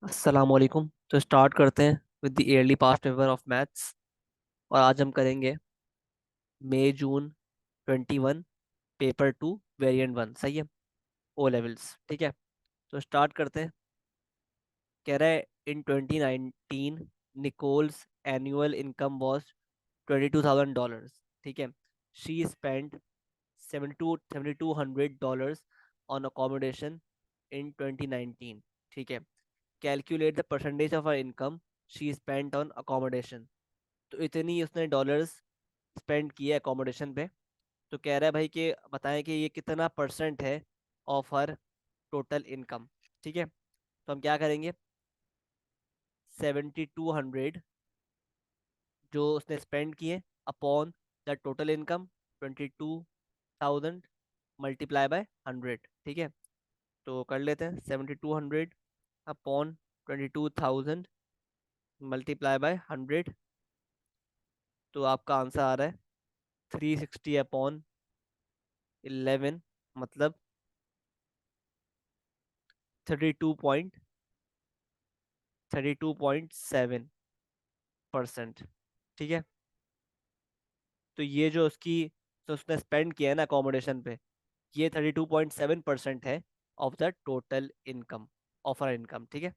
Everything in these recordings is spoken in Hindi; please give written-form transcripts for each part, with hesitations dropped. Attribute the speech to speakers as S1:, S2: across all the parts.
S1: अस्सलाम वालेकुम। तो स्टार्ट करते हैं with the yearly past paper of maths. और आज हम करेंगे मई जून 21 पेपर 2 वेरिएंट 1। सही है। O levels. ठीक है। तो स्टार्ट करते हैं। कह रहा है in 2019 Nicole's annual income was $22,000। ठीक है। She spend 7,200 on accommodation in 2019। ठीक है। Calculate the percentage of our income she spent on accommodation. तो इतनी उसने डॉलर्स स्पेंड किए अकोमोडेशन पे। तो कह रहा है भाई कि बताएं कि ये कितना परसेंट है ऑफ हर टोटल इनकम। ठीक है। तो हम क्या करेंगे, 7,200 जो उसने स्पेंड किए upon the total income 22,000 multiply by 100। ठीक है। तो कर लेते हैं 7,200 अपॉन 22,000 मल्टीप्लाई बाय 100। तो आपका आंसर आ रहा है 360 अपॉन 11, मतलब 32.7%। ठीक है। तो ये जो उसकी तो उसने स्पेंड किया है ना अकोमोडेशन पे, ये 32.7% है of the total income, of her income. ठीक है।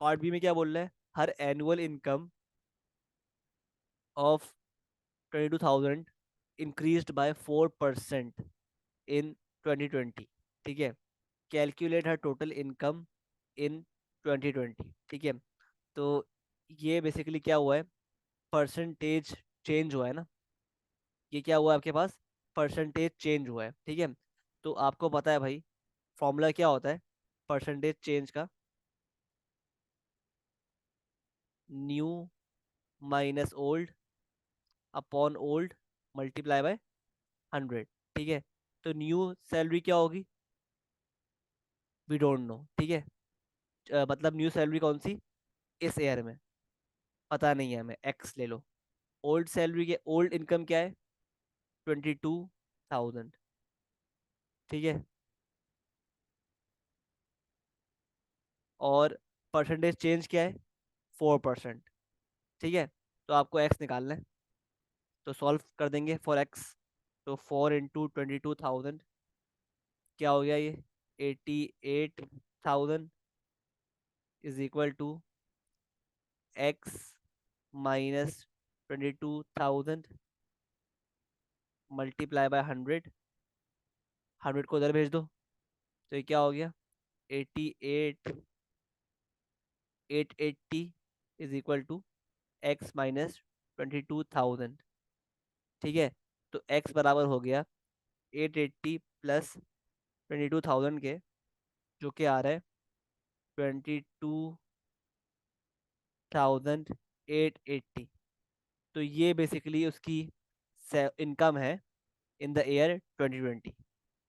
S1: पार्ट बी में क्या बोल रहा है, her annual income of 22,000 increased by 4% in 2020। ठीक है। Calculate her total income in 2020। ठीक है। तो ये बेसिकली क्या हुआ है, परसेंटेज चेंज हुआ है ना। ये क्या हुआ है आपके पास, परसेंटेज चेंज हुआ है। ठीक है। तो आपको पता है भाई फॉर्मूला क्या होता है परसेंटेज चेंज का, new minus old upon old multiply by 100। ठीक है। तो न्यू सैलरी क्या होगी, वी डोंट नो। ठीक है। मतलब न्यू सैलरी कौन सी, इस ईयर में पता नहीं है हमें, एक्स ले लो। ओल्ड सैलरी के ओल्ड इनकम क्या है, 22,000। ठीक है। और परसेंटेज चेंज क्या है, 4%। ठीक है। तो आपको एक्स निकालना है, तो सॉल्व कर देंगे फॉर एक्स। तो 4 इंटू 22,000 क्या हो गया ये, 88,000 is equal to X minus 22,000 multiply by 100। 100 को उधर भेज दो, तो ये क्या हो गया, 88,880 is equal to X minus 22,000। ठीक है। तो एक्स बराबर हो गया 880 प्लस 22,000 के, जो कि आ रहा है 22,880। तो ये बेसिकली उसकी इनकम है इन द ईयर 2020।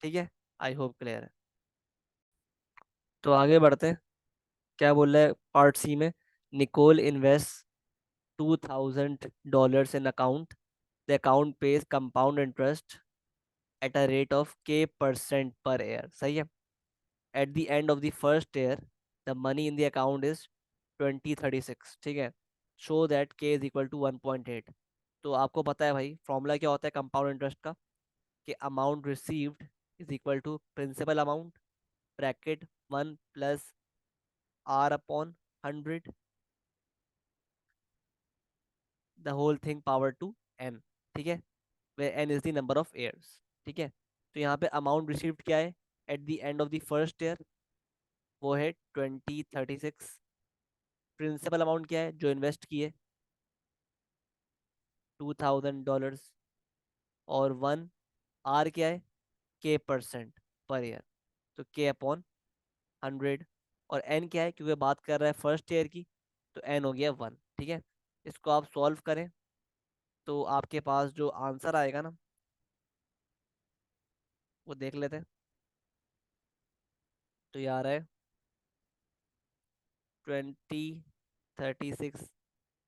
S1: ठीक है। आई होप क्लियर है। तो आगे बढ़ते हैं। क्या बोल रहा है पार्ट सी में, Nicole invest $2,000 in account, the account pays compound interest at a rate of K% per year. सही है। At the end of the first year the money in the account is 2036। ठीक है। Show that K is equal to 1.8। तो आपको पता है भाई फॉर्मूला क्या होता है कंपाउंड इंटरेस्ट का, कि amount received is equal to principal amount bracket 1 plus R upon 100 the whole thing power to n। ठीक है। where n is the number of years। ठीक है। तो यहाँ पे अमाउंट रिसीव्ड क्या है at the end of the first year, वो है 2036। प्रिंसिपल अमाउंट क्या है जो इन्वेस्ट किए, $2,000। और 1 R क्या है, K% पर ईयर, तो K अपॉन 100। और n क्या है, क्योंकि बात कर रहा है फर्स्ट ईयर की, तो n हो गया 1। ठीक है। इसको आप सॉल्व करें तो आपके पास जो आंसर आएगा ना, वो देख लेते हैं। तो ये आ रहा है 2036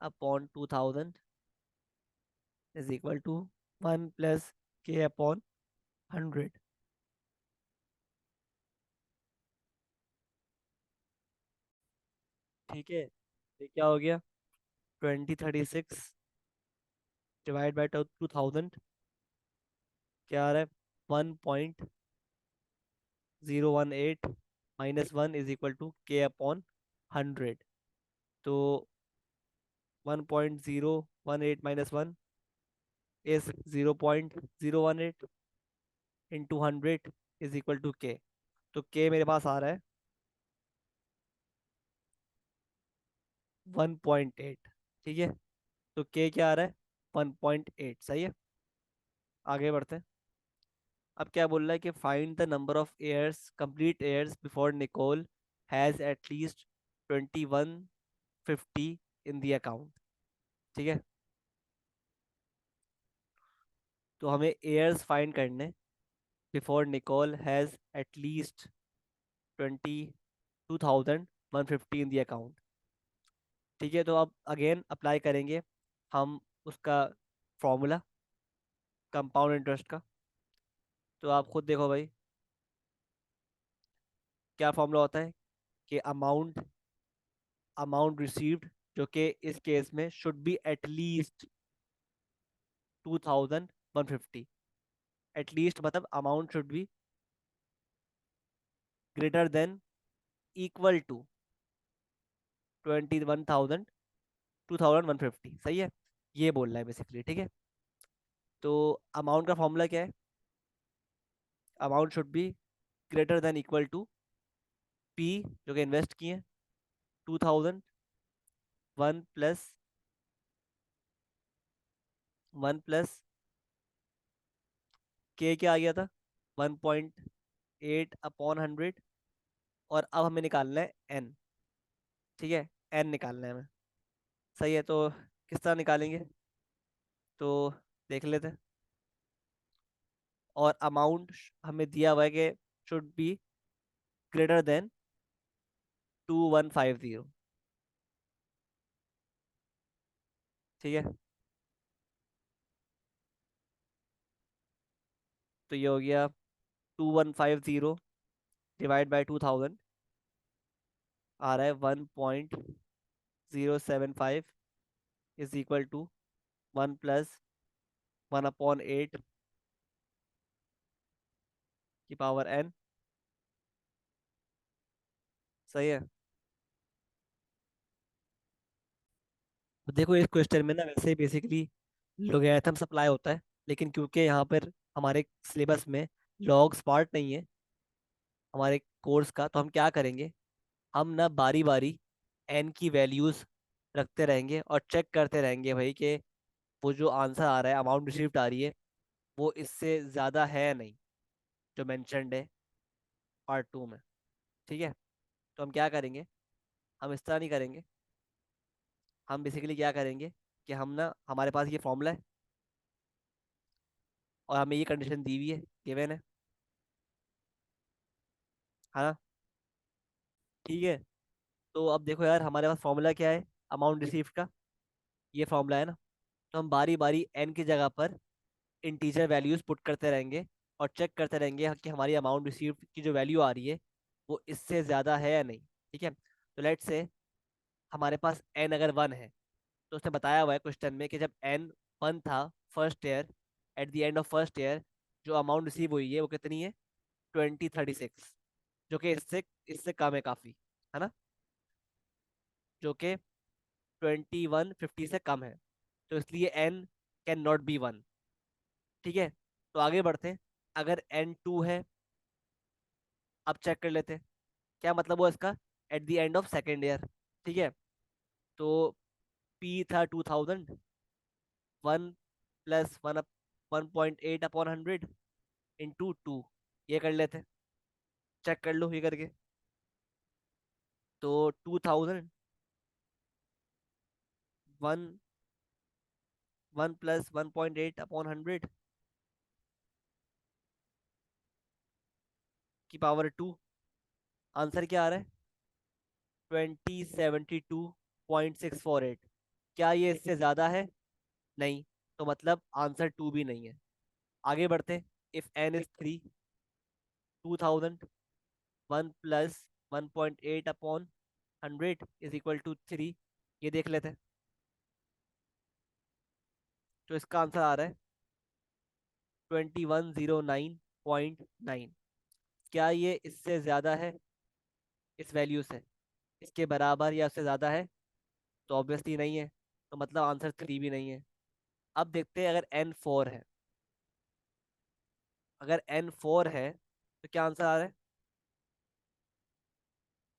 S1: upon 2000 is equal to 1 plus K upon 100। ठीक है, ये क्या हो गया? 2036 डिवाइड बाई 2000, क्या आ रहा है? 1.018 -1 is equal to K upon 100। तो 1.018 is 0.018 into 100 is equal to K. तो के मेरे पास आ रहा है 1.8। ठीक है, तो के क्या आ रहा है? 1.8, सही है। आगे बढ़ते हैं। अब क्या बोल रहा है कि find the number of years, complete years before Nicole has at least 2150 in the account. ठीक है, तो हमें एयर्स फाइंड करने before Nicole has at least 22,150 in the account. ठीक है, तो अब अगेन अप्लाई करेंगे हम उसका फॉर्मूला कंपाउंड इंटरेस्ट का। तो आप खुद देखो भाई, क्या फॉर्मूला होता है कि अमाउंट अमाउंट रिसीव्ड, जो कि इस केस में शुड बी एटलीस्ट 2150। एटलीस्ट मतलब amount should be greater than equal to 21,150, सही है। ये बोल रहा है बेसिकली, ठीक है। तो अमाउंट का फॉर्मूला क्या है? Amount should be greater than equal to P, जो कि इन्वेस्ट किए, 2001 प्लस 1 प्लस के, क्या आ गया था? 1.8/100। और अब हमें निकालना है एन। ठीक है, एन निकालना है हमें। सही है, तो किस तरह निकालेंगे? तो देख लेते हैं। और अमाउंट हमें दिया हुआ है कि शुड बी ग्रेटर देन 2150। ठीक है, तो ये हो गया 2150 डिवाइड बाई 2000, आ रहा है 1.075 इज इक्वल टू 1 प्लस 1/8 की पावर एन। सही है। तो देखो, इस क्वेश्चन में ना वैसे ही बेसिकली लोगैरिथम सप्लाई होता है, लेकिन क्योंकि यहाँ पर हमारे सिलेबस में लॉग्स पार्ट नहीं है हमारे कोर्स का, तो हम क्या करेंगे, हम ना बारी बारी एन की वैल्यूज रखते रहेंगे और चेक करते रहेंगे भाई कि वो जो आंसर आ रहा है, अमाउंट रिसीव्ड आ रही है, वो इससे ज़्यादा है या नहीं, जो मेंशन्ड है पार्ट 2 में। ठीक है, तो हम क्या करेंगे, हम इस तरह नहीं करेंगे। हम बेसिकली क्या करेंगे कि हम ना, हमारे पास ये फॉर्मूला है और हमें ये कंडीशन दी हुई है, गिवन है ना? ठीक है, तो अब देखो यार, हमारे पास फॉर्मूला क्या है अमाउंट रिसीव्ड का? ये फॉर्मूला है ना। तो हम बारी बारी एन की जगह पर इंटीजर वैल्यूज पुट करते रहेंगे और चेक करते रहेंगे कि हमारी अमाउंट रिसीव्ड की जो वैल्यू आ रही है वो इससे ज़्यादा है या नहीं। ठीक है, तो लेट्स से हमारे पास एन अगर 1 है, तो उसने बताया हुआ है क्वेश्चन में कि जब एन 1 था first year, eight the end of first year जो अमाउंट रिसीव हुई है वो कितनी है? 2036, जो कि इससे इससे कम है काफ़ी, है ना? जो कि 2150 से कम है, तो इसलिए एन कैन नॉट बी 1। ठीक है, तो आगे बढ़ते हैं। अगर N2 है, अब चेक कर लेते हैं क्या मतलब हुआ इसका, eight the end of second year. ठीक है, तो P था 2000, 1 प्लस 1/1.8 इंटू 2, ये कर लेते हैं, चेक कर लो ये करके। तो 2000, 1 प्लस 1.8/100 की पावर 2। आंसर क्या आ रहा है? 2072.648। क्या ये इससे ज्यादा है? नहीं, तो मतलब आंसर 2 भी नहीं है। आगे बढ़ते। इफ एन इज 3, 2000, 1 प्लस 1.8/100 100 = 3, ये देख लेते हैं। तो इसका आंसर आ रहा है 2109.9। क्या ये इससे ज़्यादा है, इस वैल्यू से, इसके बराबर या उससे ज़्यादा है? तो ऑब्वियसली नहीं है, तो मतलब आंसर 3 भी नहीं है। अब देखते हैं अगर N4 है। अगर N4 है तो क्या आंसर आ रहा है?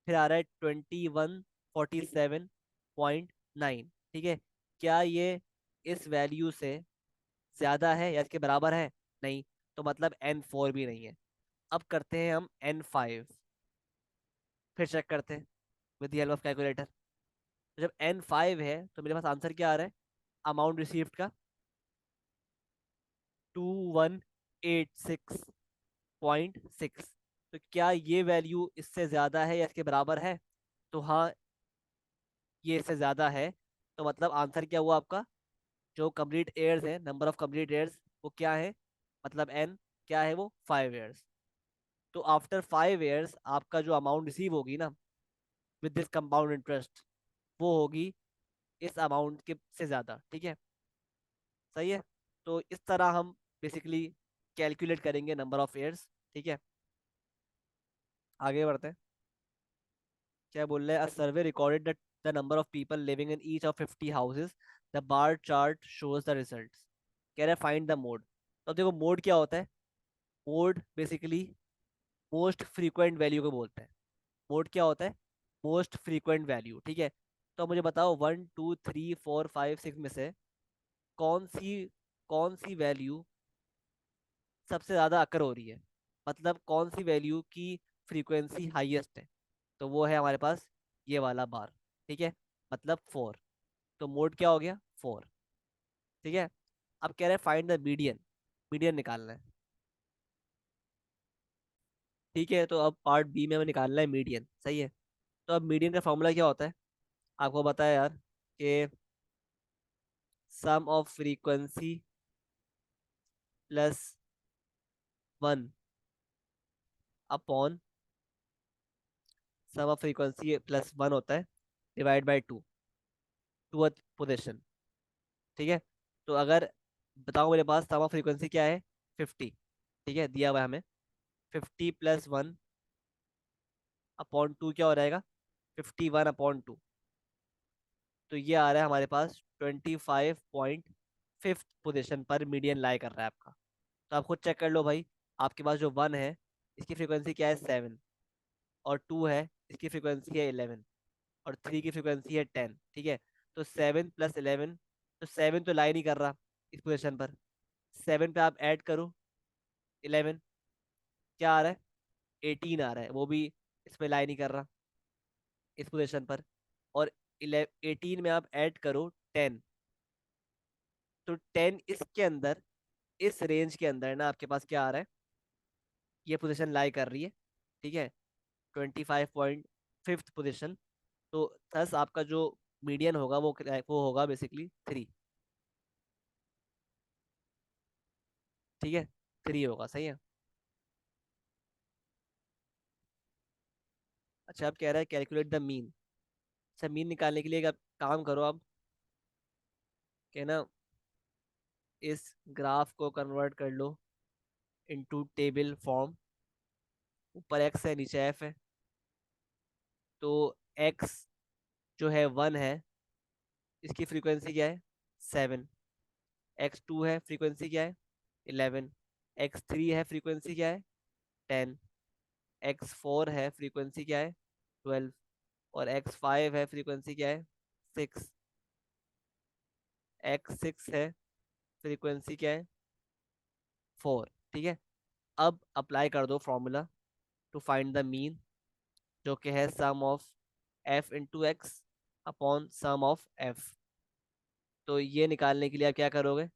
S1: फिर आ रहा है 2147.9। ठीक है, क्या ये इस वैल्यू से ज्यादा है या इसके बराबर है? नहीं, तो मतलब N4 भी नहीं है। अब करते हैं हम N5, फिर चेक करते हैं with the help of calculator. तो जब N5 है तो मेरे पास आंसर क्या आ रहा है अमाउंट रिसीव्ड का? 2186.6। तो क्या ये वैल्यू इससे ज्यादा है या इसके बराबर है? तो हाँ, ये इससे ज्यादा है। तो मतलब आंसर क्या हुआ आपका? जो कंप्लीट एयर्स है, नंबर ऑफ कंप्लीट एयर्स, वो क्या है? मतलब N क्या है वो? 5 ईयर्स। तो आफ्टर 5 ईयर्स आपका जो अमाउंट रिसीव होगी ना विद दिस कंपाउंड इंटरेस्ट, वो होगी इस अमाउंट के से ज्यादा। ठीक है, सही है। तो इस तरह हम बेसिकली कैलकुलेट करेंगे नंबर ऑफ ईयर्स। ठीक है, आगे बढ़ते हैं। क्या बोल रहे हैं? A survey recorded that the number of people living in each of 50 houses, the bar chart shows the results. कह रहा है फाइंड द मोड। तो देखो मोड क्या होता है? Mode basically most frequent value को बोलते हैं। मोड क्या होता है? Most frequent value. ठीक है, तो मुझे बताओ 1 2 3 4 5 6 में से कौन सी कौन सी वैल्यू सबसे ज्यादा अकर हो रही है, मतलब कौन सी वैल्यू की फ्रीक्वेंसी हाईएस्ट है? तो वो है हमारे पास ये वाला बार। ठीक है, मतलब 4। तो मोड क्या हो गया? 4। ठीक है, अब कह रहे हैं फाइंड द मीडियन। मीडियन निकालना है। ठीक है, तो अब पार्ट बी में हमें निकालना है मीडियन। सही है। तो अब मीडियन का फॉर्मूला क्या होता है? आपको पता है यार कि sum of frequency plus 1 upon sum of frequency plus 1 होता है डिवाइड बाई 2, टू पोजिशन। ठीक है, तो अगर बताओ मेरे पास सम ऑफ फ्रीक्वेंसी क्या है? 50। ठीक है, दिया हुआ है हमें। 50 + 1 अपॉन 2 क्या हो जाएगा? 51/2। तो ये आ रहा है हमारे पास 25.5 पोजिशन पर मीडियन लाई कर रहा है आपका। तो आप खुद चेक कर लो भाई। आपके पास जो 1 है इसकी फ्रीक्वेंसी क्या है? 7। और 2 है इसकी फ्रीक्वेंसी है 11। और 3 की फ्रीक्वेंसी है 10। ठीक है, तो 7 + 11, तो 7 तो लाई नहीं कर रहा इस पोजिशन पर। 7 पे आप ऐड करो 11, क्या आ रहा है? 18 आ रहा है, वो भी इसमें लाई नहीं कर रहा इस पोजिशन पर। और 18 में आप ऐड करो 10, तो 10 इसके अंदर, इस रेंज के अंदर ना आपके पास क्या आ रहा है? ये पोजीशन लाई कर रही है। ठीक है, 25.5 पोजीशन। तो थस आपका जो मीडियन होगा वो होगा बेसिकली 3। ठीक है, 3 होगा। सही है। अच्छा, अब कह रहा है कैलकुलेट द मीन। अच्छा, मीन निकालने के लिए एक आप काम करो। आप क्या ना, इस ग्राफ को कन्वर्ट कर लो इनटू टेबल फॉर्म। ऊपर एक्स है, नीचे एफ है। तो एक्स जो है 1 है, इसकी फ्रीक्वेंसी क्या है? 7। X2 है, फ्रीक्वेंसी क्या है? 11। X3 है, फ्रीक्वेंसी क्या है? 10। X4 है, फ्रीक्वेंसी क्या है? 12। और X5 है, फ्रीक्वेंसी क्या है? 6। X6 है, फ्रीक्वेंसी क्या है? 4। ठीक है, अब अप्लाई कर दो formula to find the mean, जो कि है sum of f × x upon sum of f। तो ये निकालने के लिए आप क्या करोगे?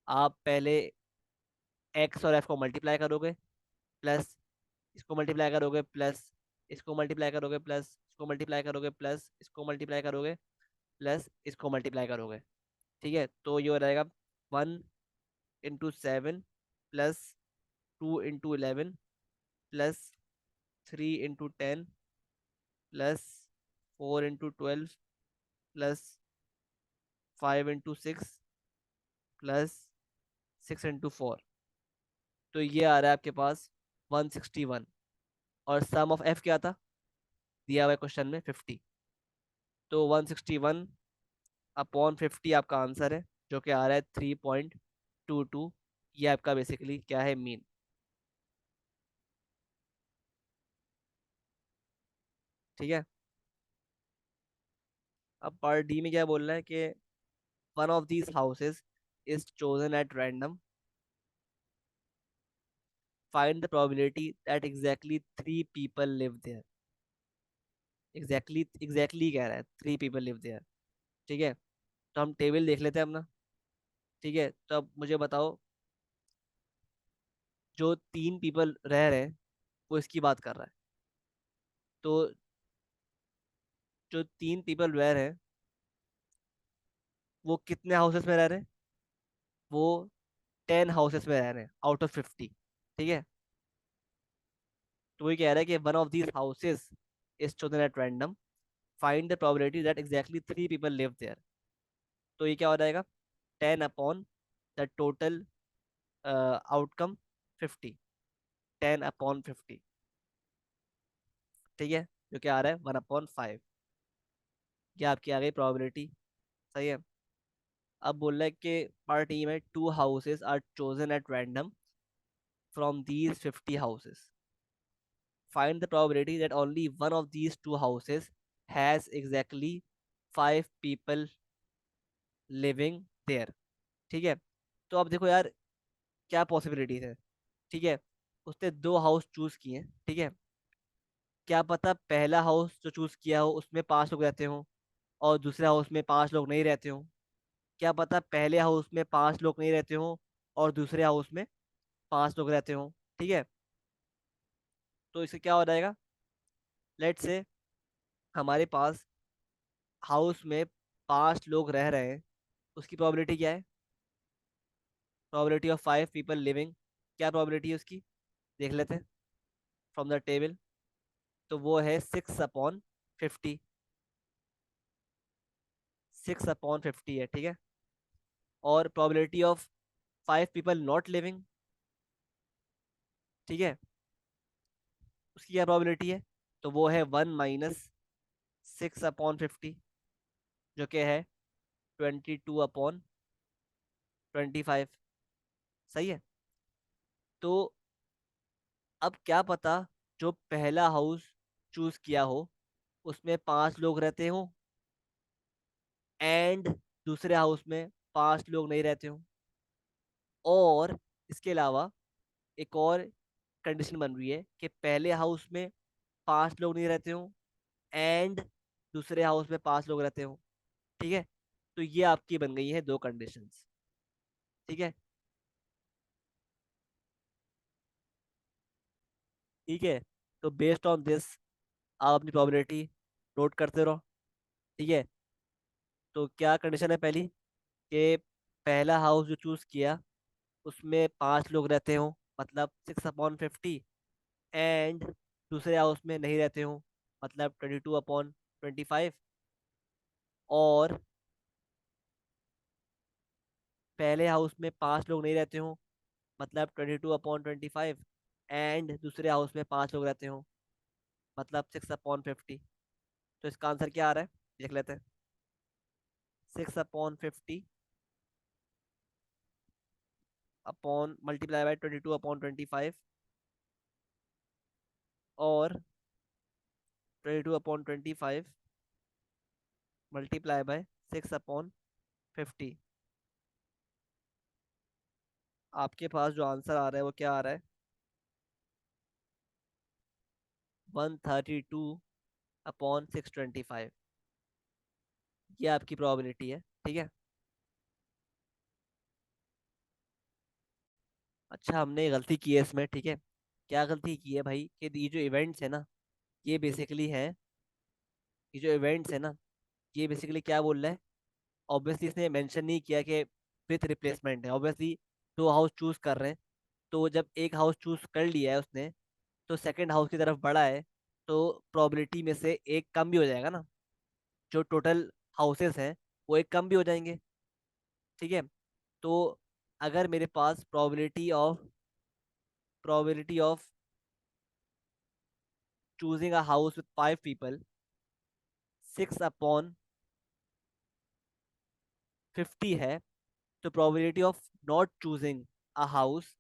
S1: आप पहले x और f को मल्टीप्लाई करोगे, प्लस इसको मल्टीप्लाई करोगे, प्लस इसको मल्टीप्लाई करोगे, प्लस इसको मल्टीप्लाई करोगे, प्लस इसको मल्टीप्लाई करोगे, प्लस इसको मल्टीप्लाई करोगे। ठीक है, तो ये हो जाएगा 1 × 7 plus 2 × 11 plus 3 × 10 plus 4 into 12 plus 5 into 6 plus 6 into 4, तो ये आ रहा है आपके पास 161। और सम ऑफ एफ क्या था दिया हुआ क्वेश्चन में 50, तो 161 अपॉन 50 आपका आंसर है, जो कि आ रहा है 3.22। ये आपका बेसिकली क्या है, मीन। ठीक है। अब पार्ट डी में क्या बोल रहा है कि one of these houses is chosen at random, find the probability that exactly 3 people live there. Exactly कह रहा है 3 people लिव देयर। ठीक है, तो हम टेबल देख लेते हैं अपना। ठीक है, तो अब मुझे बताओ, जो 3 people रह रहे हैं वो इसकी बात कर रहा है। तो जो 3 people रह रहे हैं वो कितने हाउसेस में रह रहे हैं, वो 10 हाउसेस में रह रहे हैं आउट ऑफ 50। ठीक है, तो वही कह रहा है कि one of these houses is chosen at random, find the probability that exactly 3 people live there. तो ये क्या हो जाएगा, 10 अपॉन द टोटल आउटकम 50, 10/50। ठीक है, जो कि आ रहा है 1/5। ये आपकी आ गई प्रोबेबिलिटी। सही है। अब बोल रहा है कि पार्ट ई में 2 houses are chosen at random from these 50 houses, find the probability that only one of these 2 houses has exactly 5 people living there। ठीक है, तो अब देखो यार, क्या पॉसिबिलिटीज है। ठीक है, उसने 2 हाउस चूज किए हैं। ठीक है, क्या पता पहला हाउस जो चूज किया हो उसमें 5 लोग रहते हो और दूसरे हाउस में 5 लोग नहीं रहते हो। क्या पता पहले हाउस में 5 लोग नहीं रहते हो और दूसरे हाउस में 5 लोग रहते हो। ठीक है, तो इससे क्या हो जाएगा, लेट से हमारे पास हाउस में 5 लोग रह रहे हैं, उसकी प्रोबेबिलिटी क्या है, प्रोबेबिलिटी ऑफ 5 people लिविंग। क्या प्रोबेबिलिटी है उसकी, देख लेते हैं फ्रॉम द टेबल। तो वो है 6/50। 6/50 है। ठीक है, और probability of 5 people not living, ठीक है, उसकी क्या प्रोबेबिलिटी है, तो वो है 1 - 6/50, जो कि है 22/25। सही है। तो अब क्या पता जो पहला हाउस चूज किया हो उसमें 5 लोग रहते हो एंड दूसरे हाउस में 5 लोग नहीं रहते हो, और इसके अलावा एक और कंडीशन बन रही है कि पहले हाउस में 5 लोग नहीं रहते हो एंड दूसरे हाउस में 5 लोग रहते हो। ठीक है, तो ये आपकी बन गई है 2 कंडीशंस। ठीक है। ठीक है, तो बेस्ड ऑन दिस आप अपनी प्रोबेबिलिटी नोट करते रहो। ठीक है, तो क्या कंडीशन है पहली, कि पहला हाउस जो चूज किया उसमें 5 लोग रहते हो, मतलब 6/50, एंड दूसरे हाउस में नहीं रहते हो, मतलब 22/25। और पहले हाउस में 5 लोग नहीं रहते हो, मतलब 22/25, एंड दूसरे हाउस में 5 लोग रहते हो, मतलब 6/50। तो इसका आंसर क्या आ रहा है, देख लेते हैं। 6/50 अपॉन मल्टीप्लाई बाय 22/25, और 22/25 मल्टीप्लाई बाय 6/50। आपके पास जो आंसर आ रहा है वो क्या आ रहा है, 132/625। ये आपकी प्रोबेबिलिटी है। ठीक है। अच्छा, हमने गलती की है इसमें। ठीक है, क्या गलती की है भाई, कि ये जो इवेंट्स है ना, ये बेसिकली है, ये जो इवेंट्स है ना, ये बेसिकली क्या बोल रहा है, ऑब्वियसली इसने मेंशन नहीं किया कि विथ रिप्लेसमेंट है। ऑब्वियसली 2 हाउस चूज कर रहे हैं, तो जब एक हाउस चूज कर लिया है उसने, तो सेकंड हाउस की तरफ बढ़ा है, तो प्रोबेबिलिटी में से एक कम भी हो जाएगा ना। जो टोटल हाउसेस हैं वो एक कम भी हो जाएंगे। ठीक है। तो अगर मेरे पास probability of choosing a house with 5 people 6/50 है, तो probability of not choosing a house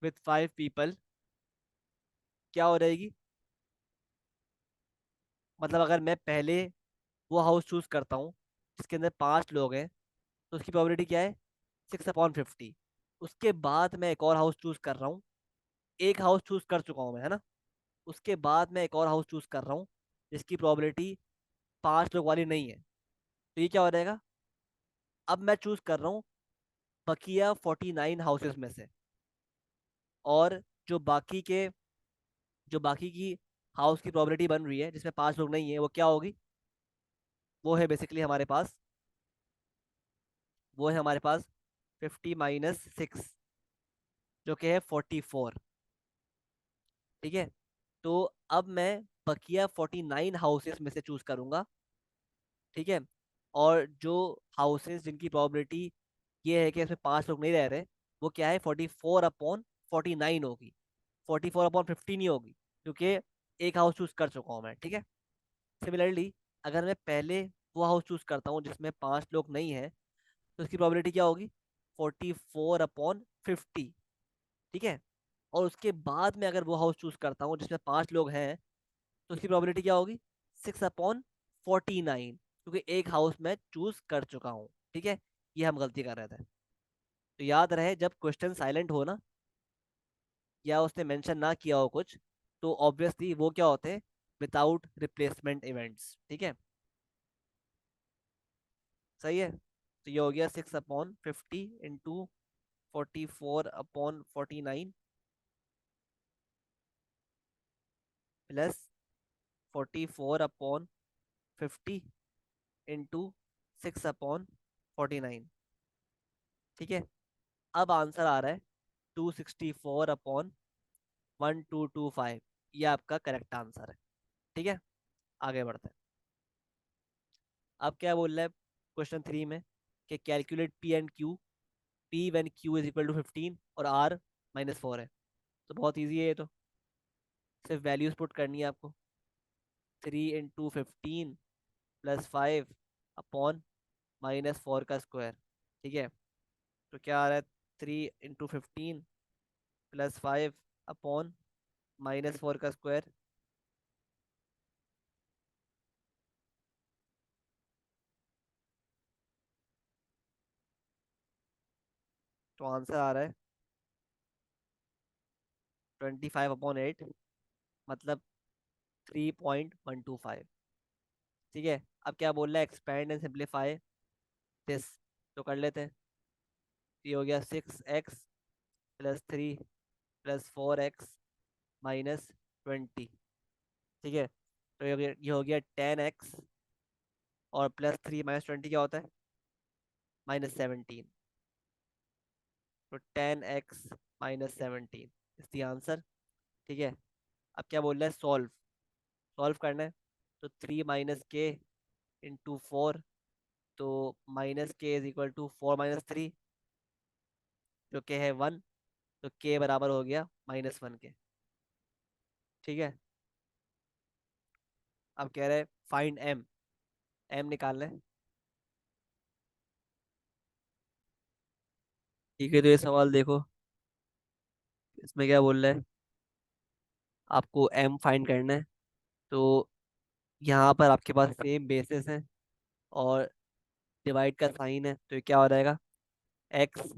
S1: with 5 people क्या हो रहेगी? मतलब अगर मैं पहले वो हाउस चूज करता हूँ जिसके अंदर 5 लोग हैं, तो उसकी प्रोबेबिलिटी क्या है? 6/50। उसके बाद मैं एक और हाउस चूज कर रहा हूँ, एक हाउस चूज कर चुका हूँ मैं, है ना? उसके बाद मैं एक और हाउस चूज कर रहा हूँ जिसकी प्रोबेबिलिटी 5 लोग वाली नहीं है, तो ये क्या हो जाएगा? अब मैं चूज कर रहा हूँ बकिया 49 हाउसेस में से, और जो बाकी के जो बाकी की हाउस की प्रोबेबिलिटी बन रही है जिसमें 5 लोग नहीं है, वो क्या होगी? वो है बेसिकली हमारे पास, वो है हमारे पास 50 - 6, जो कि है 44। ठीक है। तो अब मैं बकिया 49 हाउसेस में से चूज करूंगा। ठीक है। और जो हाउसेस जिनकी प्रोबेबिलिटी ये है कि इसमें 5 लोग नहीं रह रहे, वो क्या है? 44/49 होगी, 44/50 नहीं होगी, क्योंकि एक हाउस चूज कर चुका हूँ मैं। ठीक है। सिमिलरली, अगर मैं पहले वो हाउस चूज करता हूँ जिसमें 5 लोग नहीं है, तो उसकी प्रोबेबिलिटी क्या होगी? 44/50। ठीक है। और उसके बाद में अगर वो हाउस चूज करता हूँ जिसमें 5 लोग हैं, तो उसकी प्रोबेबिलिटी क्या होगी? 6/49, क्योंकि एक हाउस मैं चूज कर चुका हूँ। ठीक है। ये हम गलती कर रहे थे। तो याद रहे, जब क्वेश्चन साइलेंट हो ना, या उसने मेंशन ना किया हो कुछ, तो ऑब्वियसली वो क्या होते हैं? Without replacement events. ठीक है। सही है। तो ये हो गया 6/50 इंटू 44/49 प्लस 44/50 इंटू 6/49। ठीक है। अब आंसर आ रहा है 264/1225। ये आपका करेक्ट आंसर है। ठीक है। आगे बढ़ते हैं। अब क्या बोल रहा है क्वेश्चन 3 में, कि calculate P and Q, P when Q is equal to 15 और आर -4 है। तो बहुत ईजी है ये तो, सिर्फ वैल्यूज पुट करनी है आपको। 3 × 15 + 5/-4 का स्क्वायर। ठीक है। तो क्या आ रहा है? 3 × 15 + 5/-4 का स्क्वायर। तो आंसर आ रहा है 25/8, मतलब 3.125। ठीक है। अब क्या बोल रहा है? Expand and simplify this. तो कर लेते हैं। ये हो गया 6x + 3 + 4x -20। ठीक है। तो ये हो गया 10x, और +3 - 20 क्या होता है? -17। तो 10x -17 इज द आंसर। ठीक है। अब क्या बोल रहा है? सॉल्व, सॉल्व करना है। तो 3 - k × 4, तो -k = 4 - 3, जो k है 1। तो k बराबर हो गया -1 के। ठीक है। अब कह रहे हैं फाइंड m, m निकालना है। ठीक है। तो ये सवाल देखो, इसमें क्या बोल रहा है? आपको m फाइंड करना है। तो यहाँ पर आपके पास सेम बेसिस है, और डिवाइड का साइन है, तो ये क्या हो जाएगा? x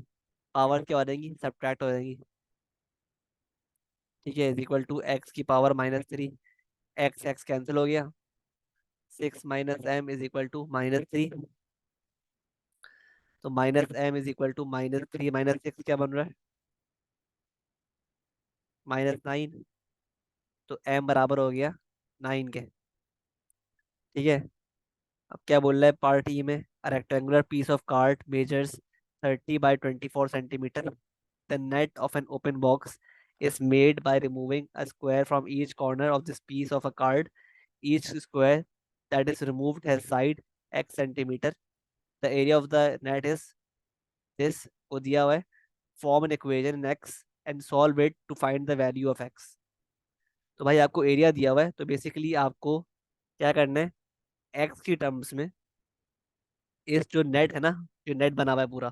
S1: पावर क्या हो जाएगी? सब्ट्रैक्ट हो जाएगी। ठीक है। = x की पावर -3। x x कैंसिल हो गया। 6 - m = -3। तो -m = -3 - 6 क्या बन रहा है? -9। तो m बराबर हो गया 9 के। ठीक है। अब क्या बोल रहा है? पार्ट ई में, rectangular piece of card measures 30 × 24 cm। The net of an open box is made by removing a square from each corner of this piece of a card. Each square that is removed has side x centimeter. The area of the net is this, को दिया हुआ है. Form an equation in x and solve it to find the value of x. तो भाई आपको एरिया दिया हुआ है, तो बेसिकली आपको क्या करना है, एक्स की टर्म्स में इस जो नेट है ना, जो नेट बना हुआ है पूरा,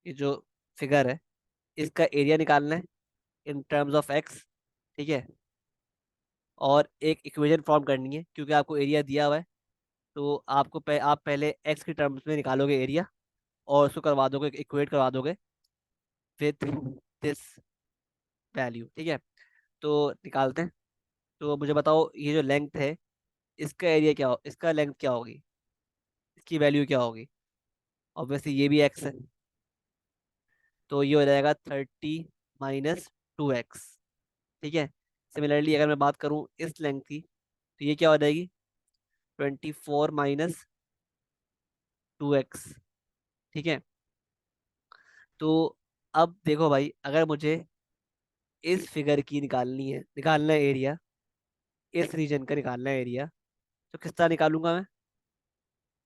S1: ये जो फिगर है, इसका एरिया निकालना है इन टर्म्स ऑफ एक्स. ठीक है. और एक इक्वेशन फॉर्म करनी है क्योंकि आपको एरिया दिया हुआ है. तो आपको आप पहले एक्स की टर्म्स में निकालोगे एरिया, और उसको करवा दोगे, इक्वेट करवा दोगे विथ दिस वैल्यू. ठीक है. तो निकालते हैं. तो मुझे बताओ, ये जो लेंथ है, इसका एरिया क्या हो, इसका लेंथ क्या होगी, इसकी वैल्यू क्या होगी. ऑब्वियसली ये भी एक्स है, तो ये हो जाएगा 30 - 2x. ठीक है. सिमिलरली अगर मैं बात करूं इस लेंथ की, तो ये क्या हो जाएगी, 24 - 2x. ठीक है. तो अब देखो भाई, अगर मुझे इस फिगर की निकालना है एरिया, इस रीजन का निकालना है एरिया, तो किस तरह निकालूंगा मैं.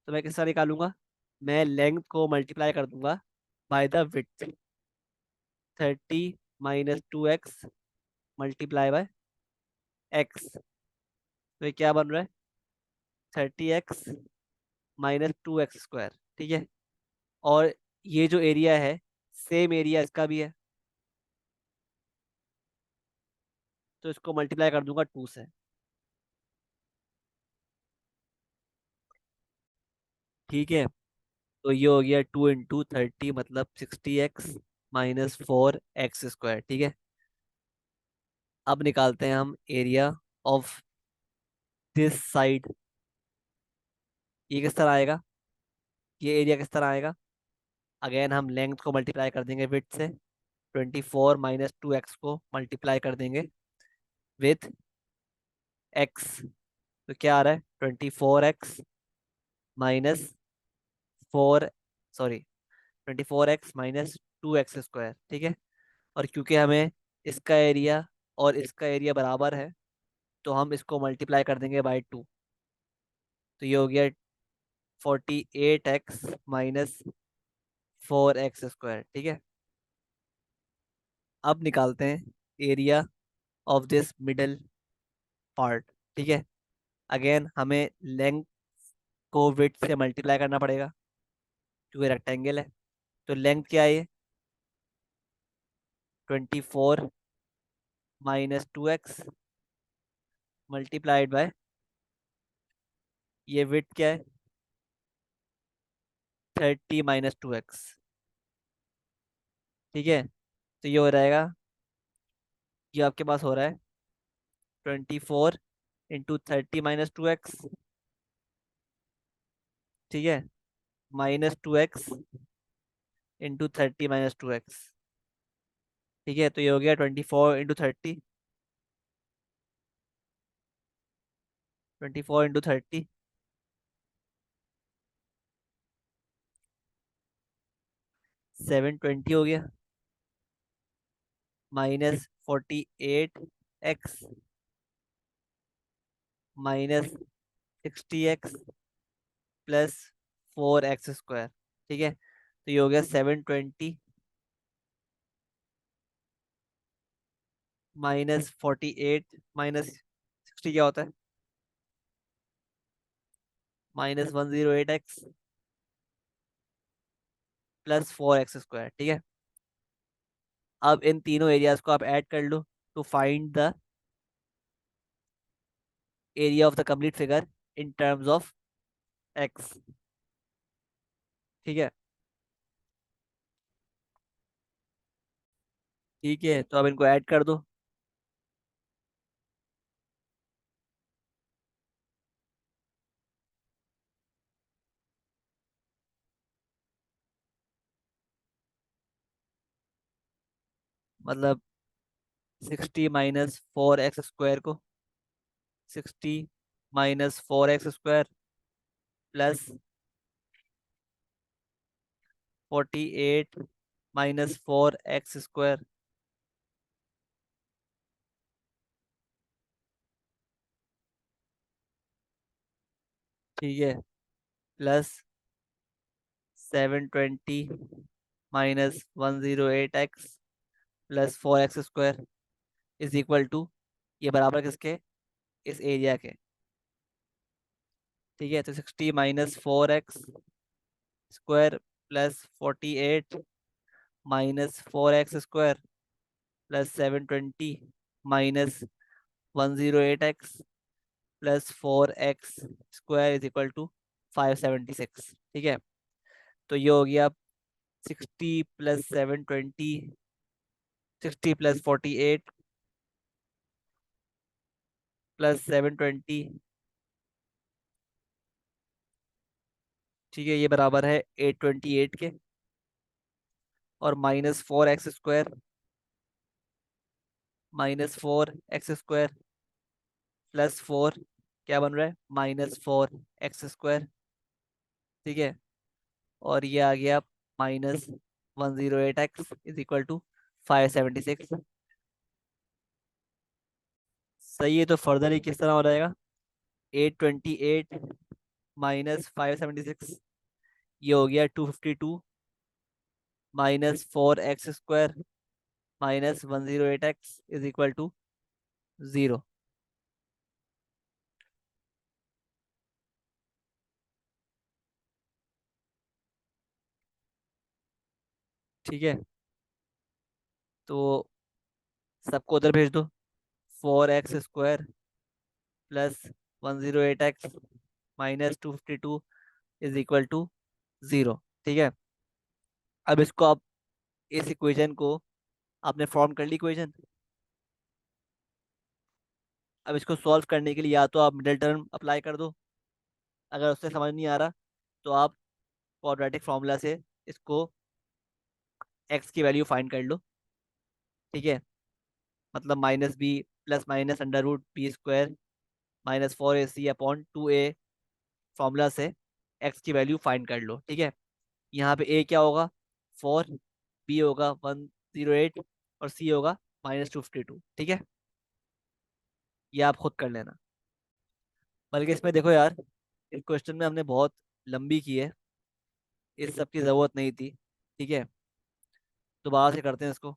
S1: तो मैं किस तरह निकालूंगा, मैं लेंथ को मल्टीप्लाई कर दूंगा by the width. 30 - 2x multiply by x. तो ये क्या बन रहा है, 30x - 2x². ठीक है. और ये जो एरिया है, सेम एरिया इसका भी है, तो इसको मल्टीप्लाई कर दूंगा 2 से. ठीक है. तो ये हो गया 2 × 30 मतलब 60x - 4x². ठीक है. अब निकालते हैं हम एरिया ऑफ दिस साइड. ये किस तरह आएगा, ये एरिया किस तरह आएगा. अगेन हम लेंथ को मल्टीप्लाई कर देंगे विड्थ से. 24 - 2x को मल्टीप्लाई कर देंगे विथ एक्स. तो क्या आ रहा है, 24x - 4, सॉरी, 24x - 2x². ठीक है. और क्योंकि हमें इसका एरिया और इसका एरिया बराबर है, तो हम इसको मल्टीप्लाई कर देंगे बाय 2. तो ये हो गया 48x - 4x². ठीक है. अब निकालते हैं area of this middle part. ठीक है. अगेन हमें लेंथ को विड्थ से मल्टीप्लाई करना पड़ेगा क्योंकि रेक्टेंगल है. तो लेंथ क्या है, ये 24 - 2x मल्टीप्लाइड बाय, ये विड्थ क्या है, 30 - 2x. ठीक है. तो ये हो जाएगा, ये आपके पास हो रहा है 24 × 30 - 2x. ठीक है. -2x into 30 - 2x. ठीक है. तो ये हो गया 24 × 30. 24 × 30 720 हो गया. -48x -60x +4x². ठीक है. तो ये हो गया 720 -48 -60 क्या होता है, -108x +4x². ठीक है. अब इन तीनों एरियाज को आप ऐड कर लो to find the area of the complete figure in terms of X. ठीक है. ठीक है. तो अब इनको ऐड कर दो. मतलब 60 - 4x² को, 60 - 4x² +48 - 4x². ठीक है, plus 720 -108x plus 4x² is equal to, ये बराबर किसके, इस एरिया के। ठीक है, तो 60 -4x² plus 48 -4x² plus 720 -108x plus 4x² is equal to 576। ठीक है, तो ये हो गया 60 + 720, 60 + 48 प्लस 720। ठीक है, ये बराबर है 828 के, और -4x² -4x² प्लस 4, क्या बन रहा है, -4x²। ठीक है, और ये आ गया -108x इज इक्वल टू 576। सही है, तो फर्दर ये किस तरह हो जाएगा, 828 -576, ये हो गया 252 -4x² -108x is equal to 0। ठीक है, तो सबको उधर भेज दो। 4x² plus 108x -252 is equal to 0। ठीक है, अब इसको आप, इस इक्वेशन को आपने फॉर्म कर ली इक्वेशन। अब इसको सॉल्व करने के लिए या तो आप मिडिल टर्म अप्लाई कर दो, अगर उससे समझ नहीं आ रहा तो आप क्वाड्रेटिक फॉर्मूला से इसको एक्स की वैल्यू फाइंड कर लो। ठीक है, मतलब -b plus minus √b² -4ac/2a formula से एक्स की वैल्यू फाइंड कर लो। ठीक है, यहाँ पे ए क्या होगा, 4, बी होगा 108, और सी होगा -252। ठीक है, ये आप खुद कर लेना। बल्कि इसमें देखो यार, इस क्वेश्चन में हमने बहुत लंबी की है, इस सब की जरूरत नहीं थी। ठीक है, दोबारा से करते हैं इसको।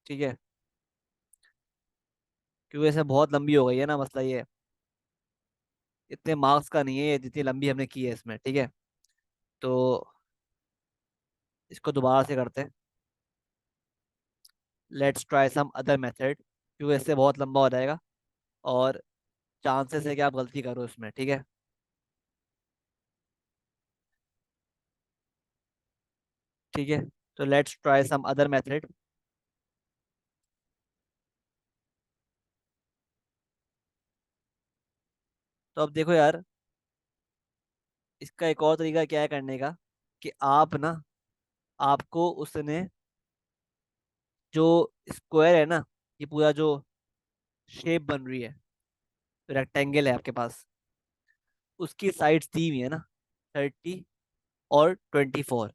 S1: ठीक है, क्योंकि इसमें बहुत लंबी हो गई है ना, मसला ये है, इतने मार्क्स का नहीं है ये जितनी लंबी हमने की है इसमें। ठीक है, तो इसको दोबारा से करते हैं। Let's try some other method, क्योंकि इससे बहुत लंबा हो जाएगा, और चांसेस है कि आप गलती करो इसमें। ठीक है, ठीक है, तो let's try some other method. तो अब देखो यार, इसका एक और तरीका क्या है करने का, कि आप ना, आपको उसने जो स्क्वायर है ना, ये पूरा जो शेप बन रही है, रेक्टेंगल है आपके पास, उसकी साइड्स दी हुई है ना, 30 और 24।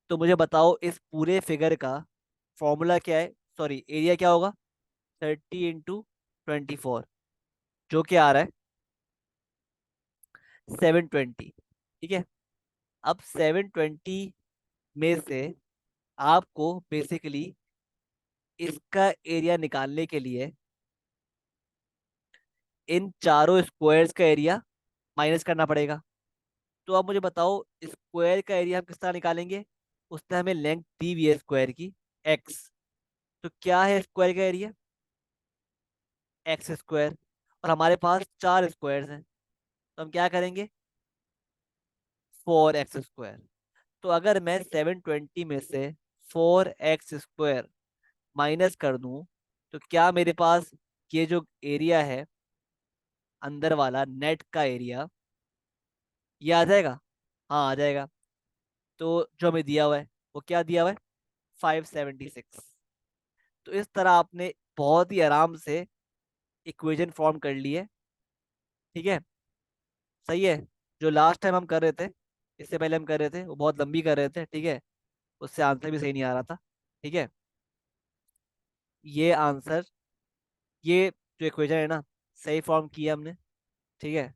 S1: तो मुझे बताओ इस पूरे फिगर का फॉर्मूला क्या है, सॉरी एरिया क्या होगा, 30 × 24, जो कि आ रहा है 720। ठीक है, अब 720 में से आपको बेसिकली इसका एरिया निकालने के लिए इन चारों स्क्वायर्स का एरिया माइनस करना पड़ेगा। तो आप मुझे बताओ स्क्वायर का एरिया हम किस तरह निकालेंगे, उसने हमें लेंथ दी हुई है स्क्वायर की, एक्स। तो क्या है स्क्वायर का एरिया, x², और हमारे पास चार स्क्वायर्स हैं, तो हम क्या करेंगे, 4x²। तो अगर मैं 720 में से 4x² माइनस कर दूं, तो क्या मेरे पास ये जो एरिया है अंदर वाला नेट का एरिया, ये आ जाएगा। हाँ आ जाएगा। तो जो हमें दिया हुआ है वो क्या दिया हुआ है, 576। तो इस तरह आपने बहुत ही आराम से इक्वेशन फॉर्म कर ली है। ठीक है, सही है। जो लास्ट टाइम हम कर रहे थे, इससे पहले हम कर रहे थे, वो बहुत लंबी कर रहे थे। ठीक है, उससे आंसर भी सही नहीं आ रहा था। ठीक है, ये आंसर, ये जो इक्वेशन है ना, सही फॉर्म किया हमने। ठीक है,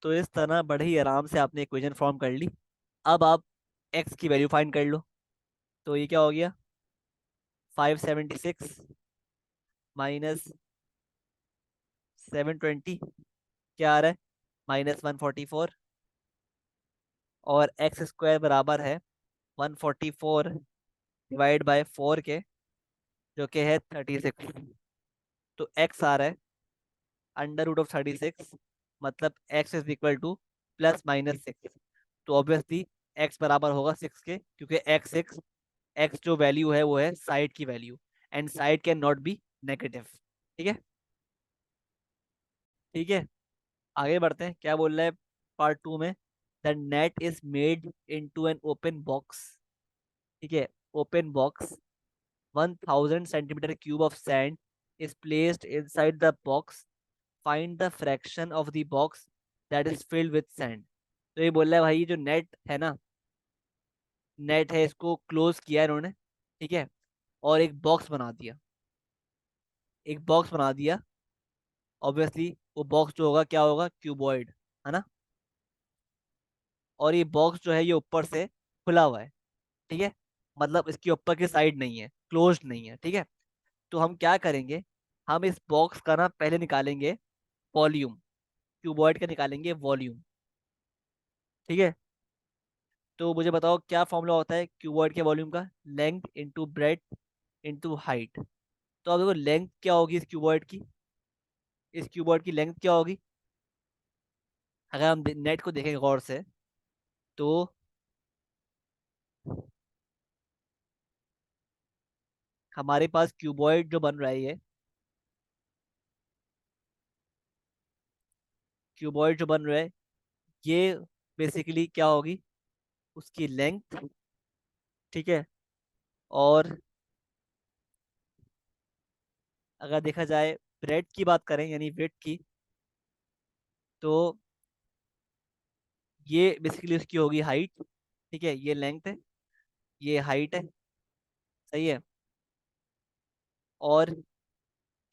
S1: तो इस तरह बड़े ही आराम से आपने इक्वेशन फॉर्म कर ली। अब आप एक्स की वैल्यू फाइंड कर लो। तो ये क्या हो गया, 576 माइनस 720 क्या आ रहा है, -144। और एक्स स्क्वायर बराबर है 144 डिवाइड बाय 4 के, जो कि है 36। तो एक्स आ रहा है √36, मतलब एक्स इज इक्वल टू +-6। तो ऑब्वियसली एक्स बराबर होगा 6 के, क्योंकि एक्स जो वैल्यू है वो है साइड की value, and side can not be negative. ठीक है। ठीक है, आगे बढ़ते हैं, क्या बोल रहा है पार्ट 2 में। The net is made into an open box. ठीक है, open box, 1000 cm³ of sand is placed inside the box. Find the fraction of the box that is filled with sand. तो ये बोल रहा है भाई, जो नेट है ना, नेट है, इसको क्लोज किया इन्होंने। ठीक है, और एक बॉक्स बना दिया, एक बॉक्स बना दिया। ऑब्वियसली वो बॉक्स जो होगा क्या होगा, क्यूबॉइड, है ना। और ये बॉक्स जो है ये ऊपर से खुला हुआ है। ठीक है, मतलब इसके ऊपर की साइड नहीं है, क्लोज नहीं है। ठीक है, तो हम क्या करेंगे, हम इस बॉक्स का ना पहले निकालेंगे वॉल्यूम, क्यूबॉइड का निकालेंगे वॉल्यूम। ठीक है, तो मुझे बताओ क्या फॉर्मूला होता है क्यूबॉइड के वॉल्यूम का, length into breadth into height. तो अब देखो लेंथ क्या होगी इस क्यूबॉइड की, इस क्यूबॉइड की लेंथ क्या होगी, अगर हम नेट को देखें गौर से, तो हमारे पास क्यूबॉइड जो बन रहा है, ये क्यूबॉइड जो बन रहा है, ये बेसिकली क्या होगी, उसकी लेंथ। ठीक है, और अगर देखा जाए ब्रेड की बात करें यानी विड्थ की, तो ये बेसिकली उसकी होगी हाइट। ठीक है, ये लेंथ है, ये हाइट है। सही है, और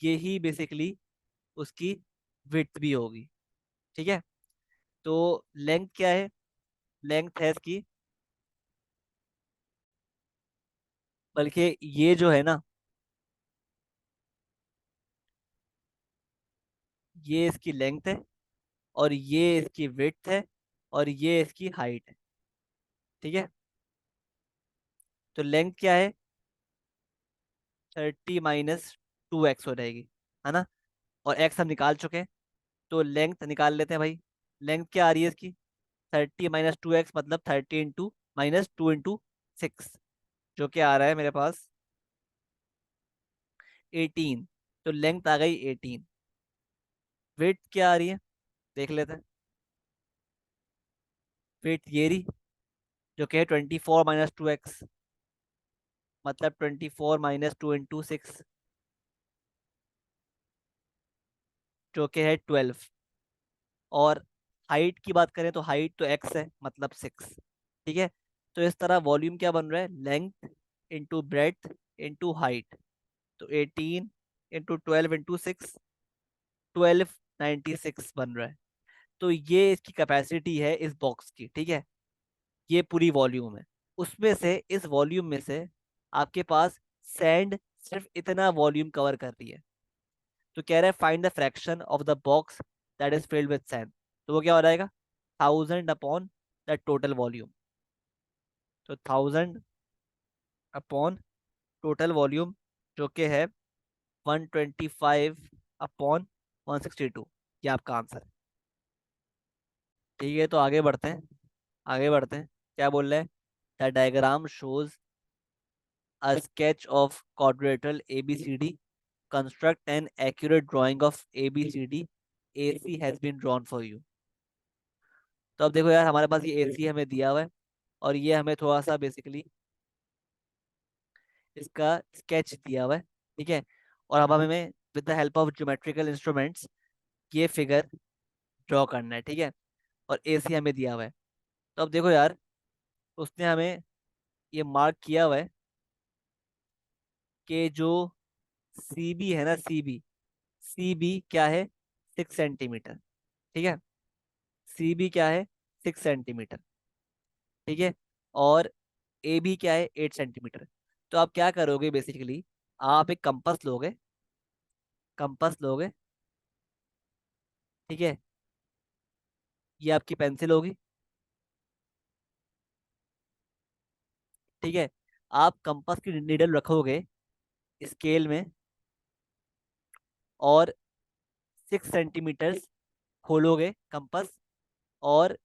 S1: ये ही बेसिकली उसकी विड्थ भी होगी। ठीक है, तो लेंथ क्या है, लेंथ है इसकी, बल्कि ये जो है ना, ये इसकी लेंथ है, और ये इसकी विड्थ है, और ये इसकी हाइट है। ठीक है, तो लेंथ क्या है, 30 - 2x हो जाएगी, है ना। और x हम निकाल चुके हैं, तो लेंथ निकाल लेते हैं भाई। लेंथ क्या आ रही है इसकी, 30 - 2x, मतलब 30 × -2 × 6, जो कि आ रहा है मेरे पास 18। तो लेंथ आ गई 18। विड्थ क्या आ रही है, देख लेते हैं। विड्थ ये रही, जो कि है 24 - 2x, मतलब 24 - 2 × 6, जो कि है 12। और हाइट की बात करें तो हाइट तो x है, मतलब 6। ठीक है, तो इस तरह वॉल्यूम क्या बन रहा है, length into breadth into height. तो 18 × 12 × 6, 1296 बन रहा है। तो ये इसकी कैपेसिटी है इस बॉक्स की। ठीक है, ये पूरी वॉल्यूम है। उसमें से, इस वॉल्यूम में से आपके पास सैंड सिर्फ इतना वॉल्यूम कवर कर रही है। तो कह रहा है find the fraction of the box that is filled with sand. तो वो क्या हो जाएगा, 1000 अपॉन द टोटल वॉल्यूम। तो 1000 अपॉन टोटल वॉल्यूम, जो कि है 125 अपॉन 162। ये आपका आंसर है। ठीक है, तो आगे बढ़ते हैं, आगे बढ़ते हैं। क्या बोल रहे हैं, the diagram shows a sketch of quadrilateral ABCD. Construct an accurate drawing of ABCD. AC has been drawn for you. तो अब देखो यार, हमारे पास ये AC हमें दिया हुआ है, और ये हमें थोड़ा सा बेसिकली इसका स्केच दिया हुआ है। ठीक है, और अब हमें with the help of geometrical instruments ये फिगर ड्रॉ करना है। ठीक है, और AC हमें दिया हुआ है। तो अब देखो यार, उसने हमें ये मार्क किया हुआ है कि जो CB है ना, CB, CB क्या है, 6 सेंटीमीटर। ठीक है, सी बी क्या है, 6 सेंटीमीटर। ठीक है। और ए बी क्या है, 8 सेंटीमीटर। तो आप क्या करोगे बेसिकली, आप एक कंपास लोगे, कंपास लोगे। ठीक है। ये आपकी पेंसिल होगी। ठीक है। आप कंपास की निडल रखोगे स्केल में, और 6 सेंटीमीटर खोलोगे कंपास। और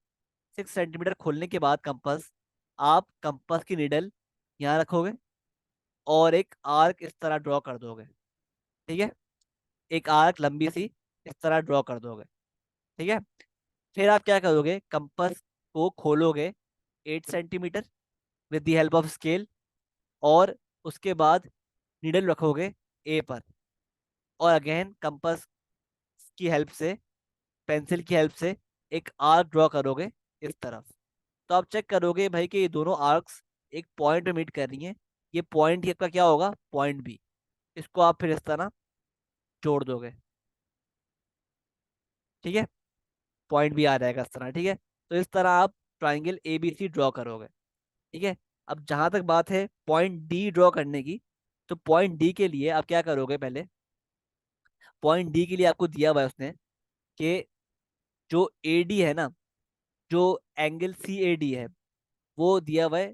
S1: 6 सेंटीमीटर खोलने के बाद कंपास, आप कंपास की निडल यहाँ रखोगे, और एक आर्क इस तरह ड्रॉ कर दोगे। ठीक है। एक आर्क लंबी सी इस तरह ड्रॉ कर दोगे। ठीक है। फिर आप क्या करोगे, कंपास को खोलोगे 8 centimetre with the help of scale, और उसके बाद निडल रखोगे ए पर, और अगेन कंपास की हेल्प से, पेंसिल की हेल्प से एक आर्क ड्रॉ करोगे इस तरफ। तो आप चेक करोगे भाई कि ये दोनों आर्क्स एक पॉइंट में मीट कर रही हैं। ये पॉइंट, ये आपका क्या होगा, पॉइंट बी। इसको आप फिर इस तरह जोड़ दोगे। ठीक है। पॉइंट भी आ जाएगा इस तरह। ठीक है। तो इस तरह आप triangle A B C draw करोगे। ठीक है। अब जहां तक बात है पॉइंट डी ड्रॉ करने की, तो पॉइंट डी के लिए आप क्या करोगे, पहले पॉइंट डी के लिए आपको दिया हुआ है उसने कि जो ए डी है ना, जो एंगल सी ए डी है, वो दिया हुआ है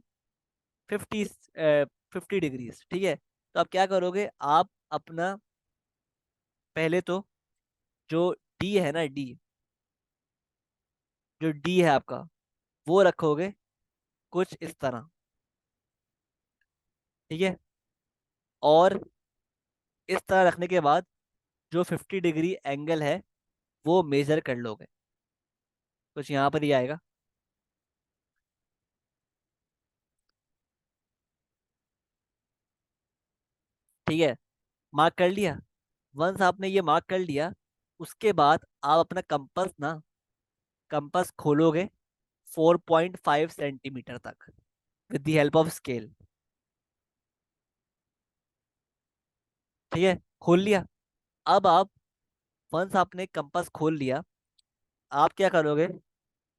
S1: 50 डिग्रीज। ठीक है। तो आप क्या करोगे, आप अपना पहले तो जो डी है ना, डी, जो डी है आपका, वो रखोगे कुछ इस तरह। ठीक है। और इस तरह रखने के बाद जो 50 डिग्री एंगल है वो मेजर कर लोगे, कुछ यहाँ पर ही आएगा। ठीक है। मार्क कर लिया। वंस आपने ये मार्क कर लिया, उसके बाद आप अपना कंपास ना, कंपास खोलोगे 4.5 सेंटीमीटर तक with the help of scale. ठीक है। खोल लिया। अब आप, वंस आपने कंपास खोल लिया, आप क्या करोगे,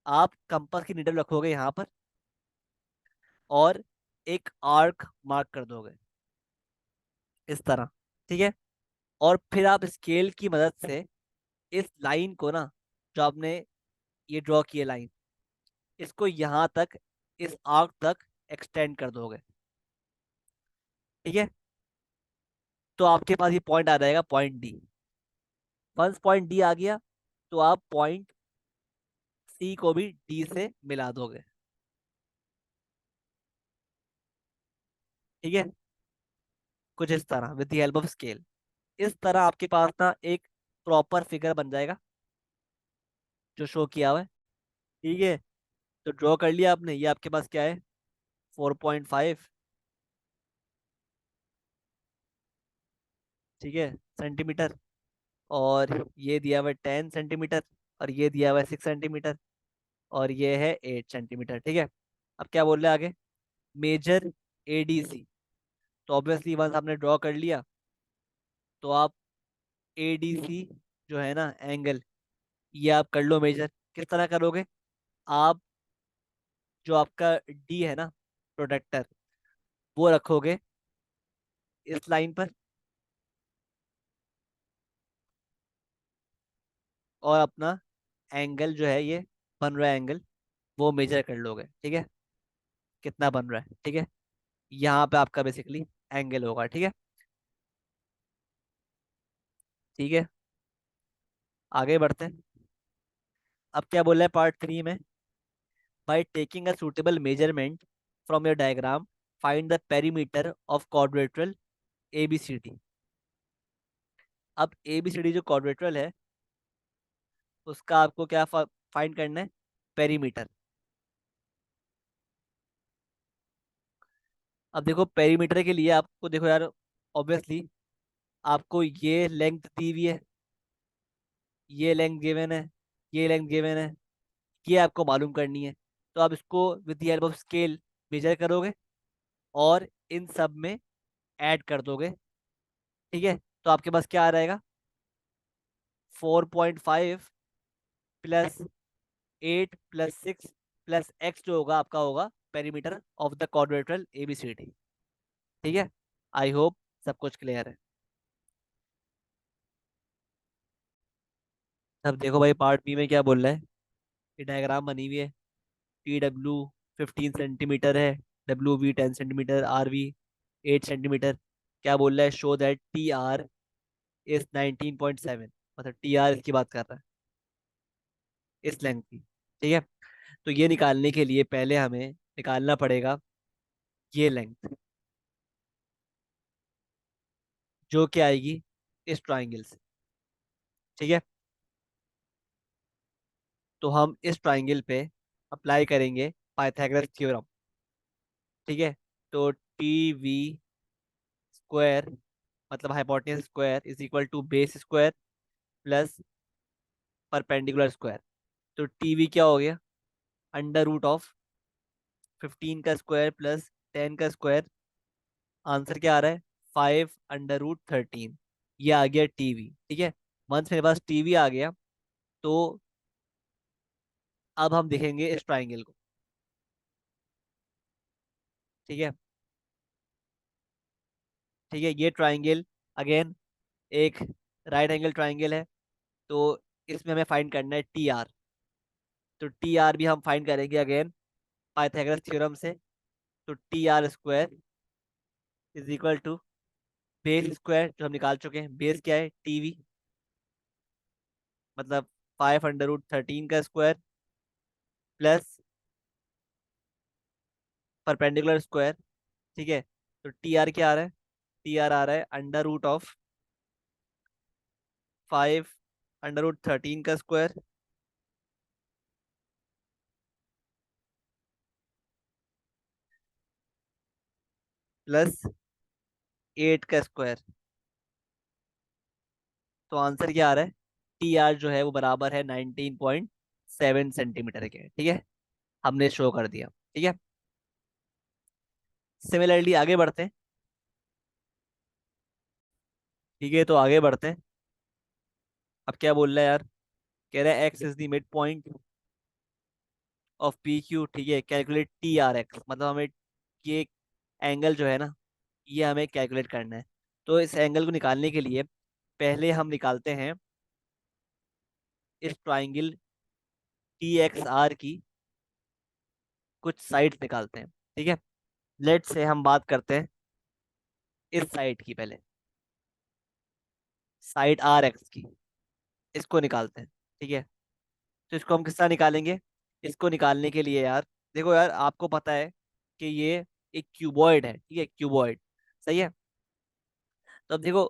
S1: आप कंपास की निडल रखोगे यहाँ पर, और एक आर्क मार्क कर दोगे इस तरह। ठीक है। और फिर आप स्केल की मदद से इस लाइन को ना, जो आपने ये ड्रॉ किए लाइन, इसको यहाँ तक, इस आर्क तक एक्सटेंड कर दोगे। ठीक है। तो आपके पास ये पॉइंट आ जाएगा, point D. Once point D आ गया, तो आप पॉइंट सी को भी डी से मिला दोगे। ठीक है। कुछ इस तरह with the help of scale. इस तरह आपके पास ना एक प्रॉपर फिगर बन जाएगा जो शो किया हुआ है। ठीक है। तो ड्रॉ कर लिया आपने, ये आपके पास क्या है, 4.5। ठीक है, सेंटीमीटर। और ये दिया हुआ है 10 सेंटीमीटर, और ये दिया हुआ है 6 सेंटीमीटर, और ये है 8 सेंटीमीटर। ठीक है। अब क्या बोल रहे हैं आगे, मेजर एडीसी। तो ऑब्वियसली वंस आपने ड्रॉ कर लिया, तो आप एडीसी जो है ना एंगल, ये आप कर लो मेजर। किस तरह करोगे, आप जो आपका डी है ना, प्रोडक्टर, वो रखोगे इस लाइन पर, और अपना एंगल जो है, ये बन रहा है एंगल, वो मेजर कर लोगे। ठीक है। कितना बन रहा है। ठीक है। यहाँ पे आपका बेसिकली एंगल होगा। ठीक है। ठीक है। आगे बढ़ते हैं। अब क्या बोला है पार्ट 3 में, by taking a suitable measurement from your diagram, find the perimeter of quadrilateral ABCD. अब एबीसीडी जो क्वाड्रेट्रल है, उसका आपको क्या फाइंड करना है, पेरीमीटर। अब देखो पेरीमीटर के लिए आपको, देखो यार, ऑब्वियसली आपको ये लेंथ दी हुई है, ये लेंथ गिवन है, ये लेंथ गिवन है, ये आपको मालूम करनी है। तो आप इसको with the help of scale major करोगे, और इन सब में ऐड कर दोगे। ठीक है। तो आपके पास क्या आ जाएगा, 4.5 प्लस 8 + 6 + x जो होगा आपका होगा perimeter of the quadrilateral ABCD। ठीक है, आई होप सब कुछ क्लियर है। अब देखो भाई पार्ट बी में क्या बोल रहा है। ये डायग्राम बनी हुई है। TW 15 सेंटीमीटर है, WV 10 सेंटीमीटर, RV 8 सेंटीमीटर। क्या बोल रहा है, शो दैट TR इज 19.7, मतलब TR इसकी बात कर रहा है, इस लेंथ की। ठीक है, तो ये निकालने के लिए पहले हमें निकालना पड़ेगा ये लेंथ, जो कि आएगी इस ट्राइंगल से। ठीक है, तो हम इस ट्राइंगल पे अप्लाई करेंगे पाइथागोरस थ्योरम। ठीक है, तो TV² मतलब hypotenuse square is equal to base square plus perpendicular square. तो टीवी क्या हो गया, √15 का स्क्वायर प्लस 10 का स्क्वायर। आंसर क्या आ रहा है, 5√13। ये आ गया टीवी। ठीक है, वंस मेरे पास टीवी आ गया, तो अब हम देखेंगे इस ट्राइंगल को। ठीक है, ठीक है, ये ट्राइंगल अगेन एक राइट एंगल ट्राइंगल है। तो इसमें हमें फाइंड करना है TR। तो TR भी हम फाइंड करेंगे अगेन पाइथागोरस थ्योरम से। तो TR² is equal to base square जो हम निकाल चुके हैं, बेस क्या है टीवी, मतलब 5√13 का स्क्वायर प्लस परपेंडिकुलर स्क्वायर। ठीक है, तो TR क्या आ रहा है, TR आ रहा है √5√13 का स्क्वायर प्लस 8 का स्क्वायर। तो आंसर क्या आ रहा है, TR जो है वो बराबर है 19.7 सेंटीमीटर के। ठीक है, हमने शो कर दिया। ठीक है, सिमिलरली आगे बढ़ते हैं। ठीक है, तो आगे बढ़ते हैं। अब क्या बोल रहा है यार, कह रहा है x is the mid point of PQ। ठीक है, कैलकुलेट TRX, मतलब हमें ये एंगल जो है ना, ये हमें कैलकुलेट करना है। तो इस एंगल को निकालने के लिए पहले हम निकालते हैं इस ट्राइंगल TXR की कुछ साइड्स निकालते हैं। ठीक है, लेट से हम बात करते हैं इस साइड की पहले, साइड RX की, इसको निकालते हैं। ठीक है, तो इसको हम किस तरह निकालेंगे, इसको निकालने के लिए यार देखो यार, आपको पता है कि ये एक क्यूबॉइड है। ठीक है, क्यूबॉइड, सही है। तो अब देखो,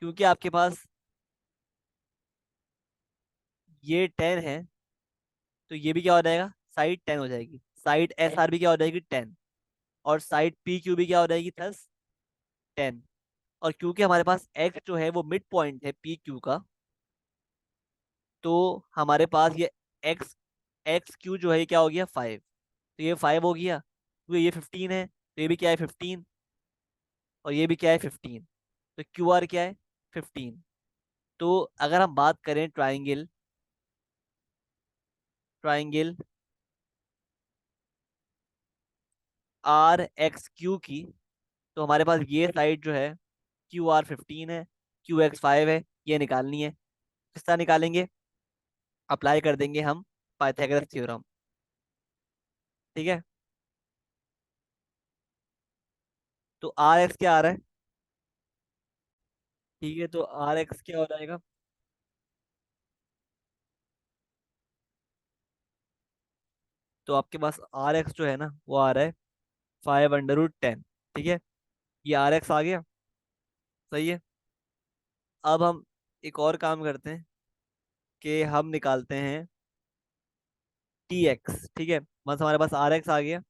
S1: क्योंकि आपके पास ये 10 है, तो ये भी क्या हो जाएगा, साइड 10 हो जाएगी। साइड SR भी क्या हो जाएगी, 10। और साइड PQ भी क्या हो जाएगी, 10। और क्योंकि हमारे पास X जो है वो मिड पॉइंट है PQ का, तो हमारे पास ये एक्स XQ जो है ये क्या हो गया, 5। तो ये 5 हो गया, तो ये 15 है, तो ये भी क्या है, 15। और ये भी क्या है, 15। तो QR क्या है, 15। तो अगर हम बात करें ट्राइंगल ट्राइंगल RXQ की, तो हमारे पास ये साइड जो है QR 15 है, QX 5 है, ये निकालनी है। किस तरह निकालेंगे, अप्लाई कर देंगे हम पाइथागोरस थ्योरम। ठीक है, तो RX क्या आ रहा है, ठीक है, तो RX क्या हो जाएगा, तो आपके पास RX जो है ना वो आ रहा है 5√10। ठीक है, ये RX आ गया, सही है। अब हम एक और काम करते हैं कि हम निकालते हैं TX। ठीक है, बस हमारे पास RX आ गया।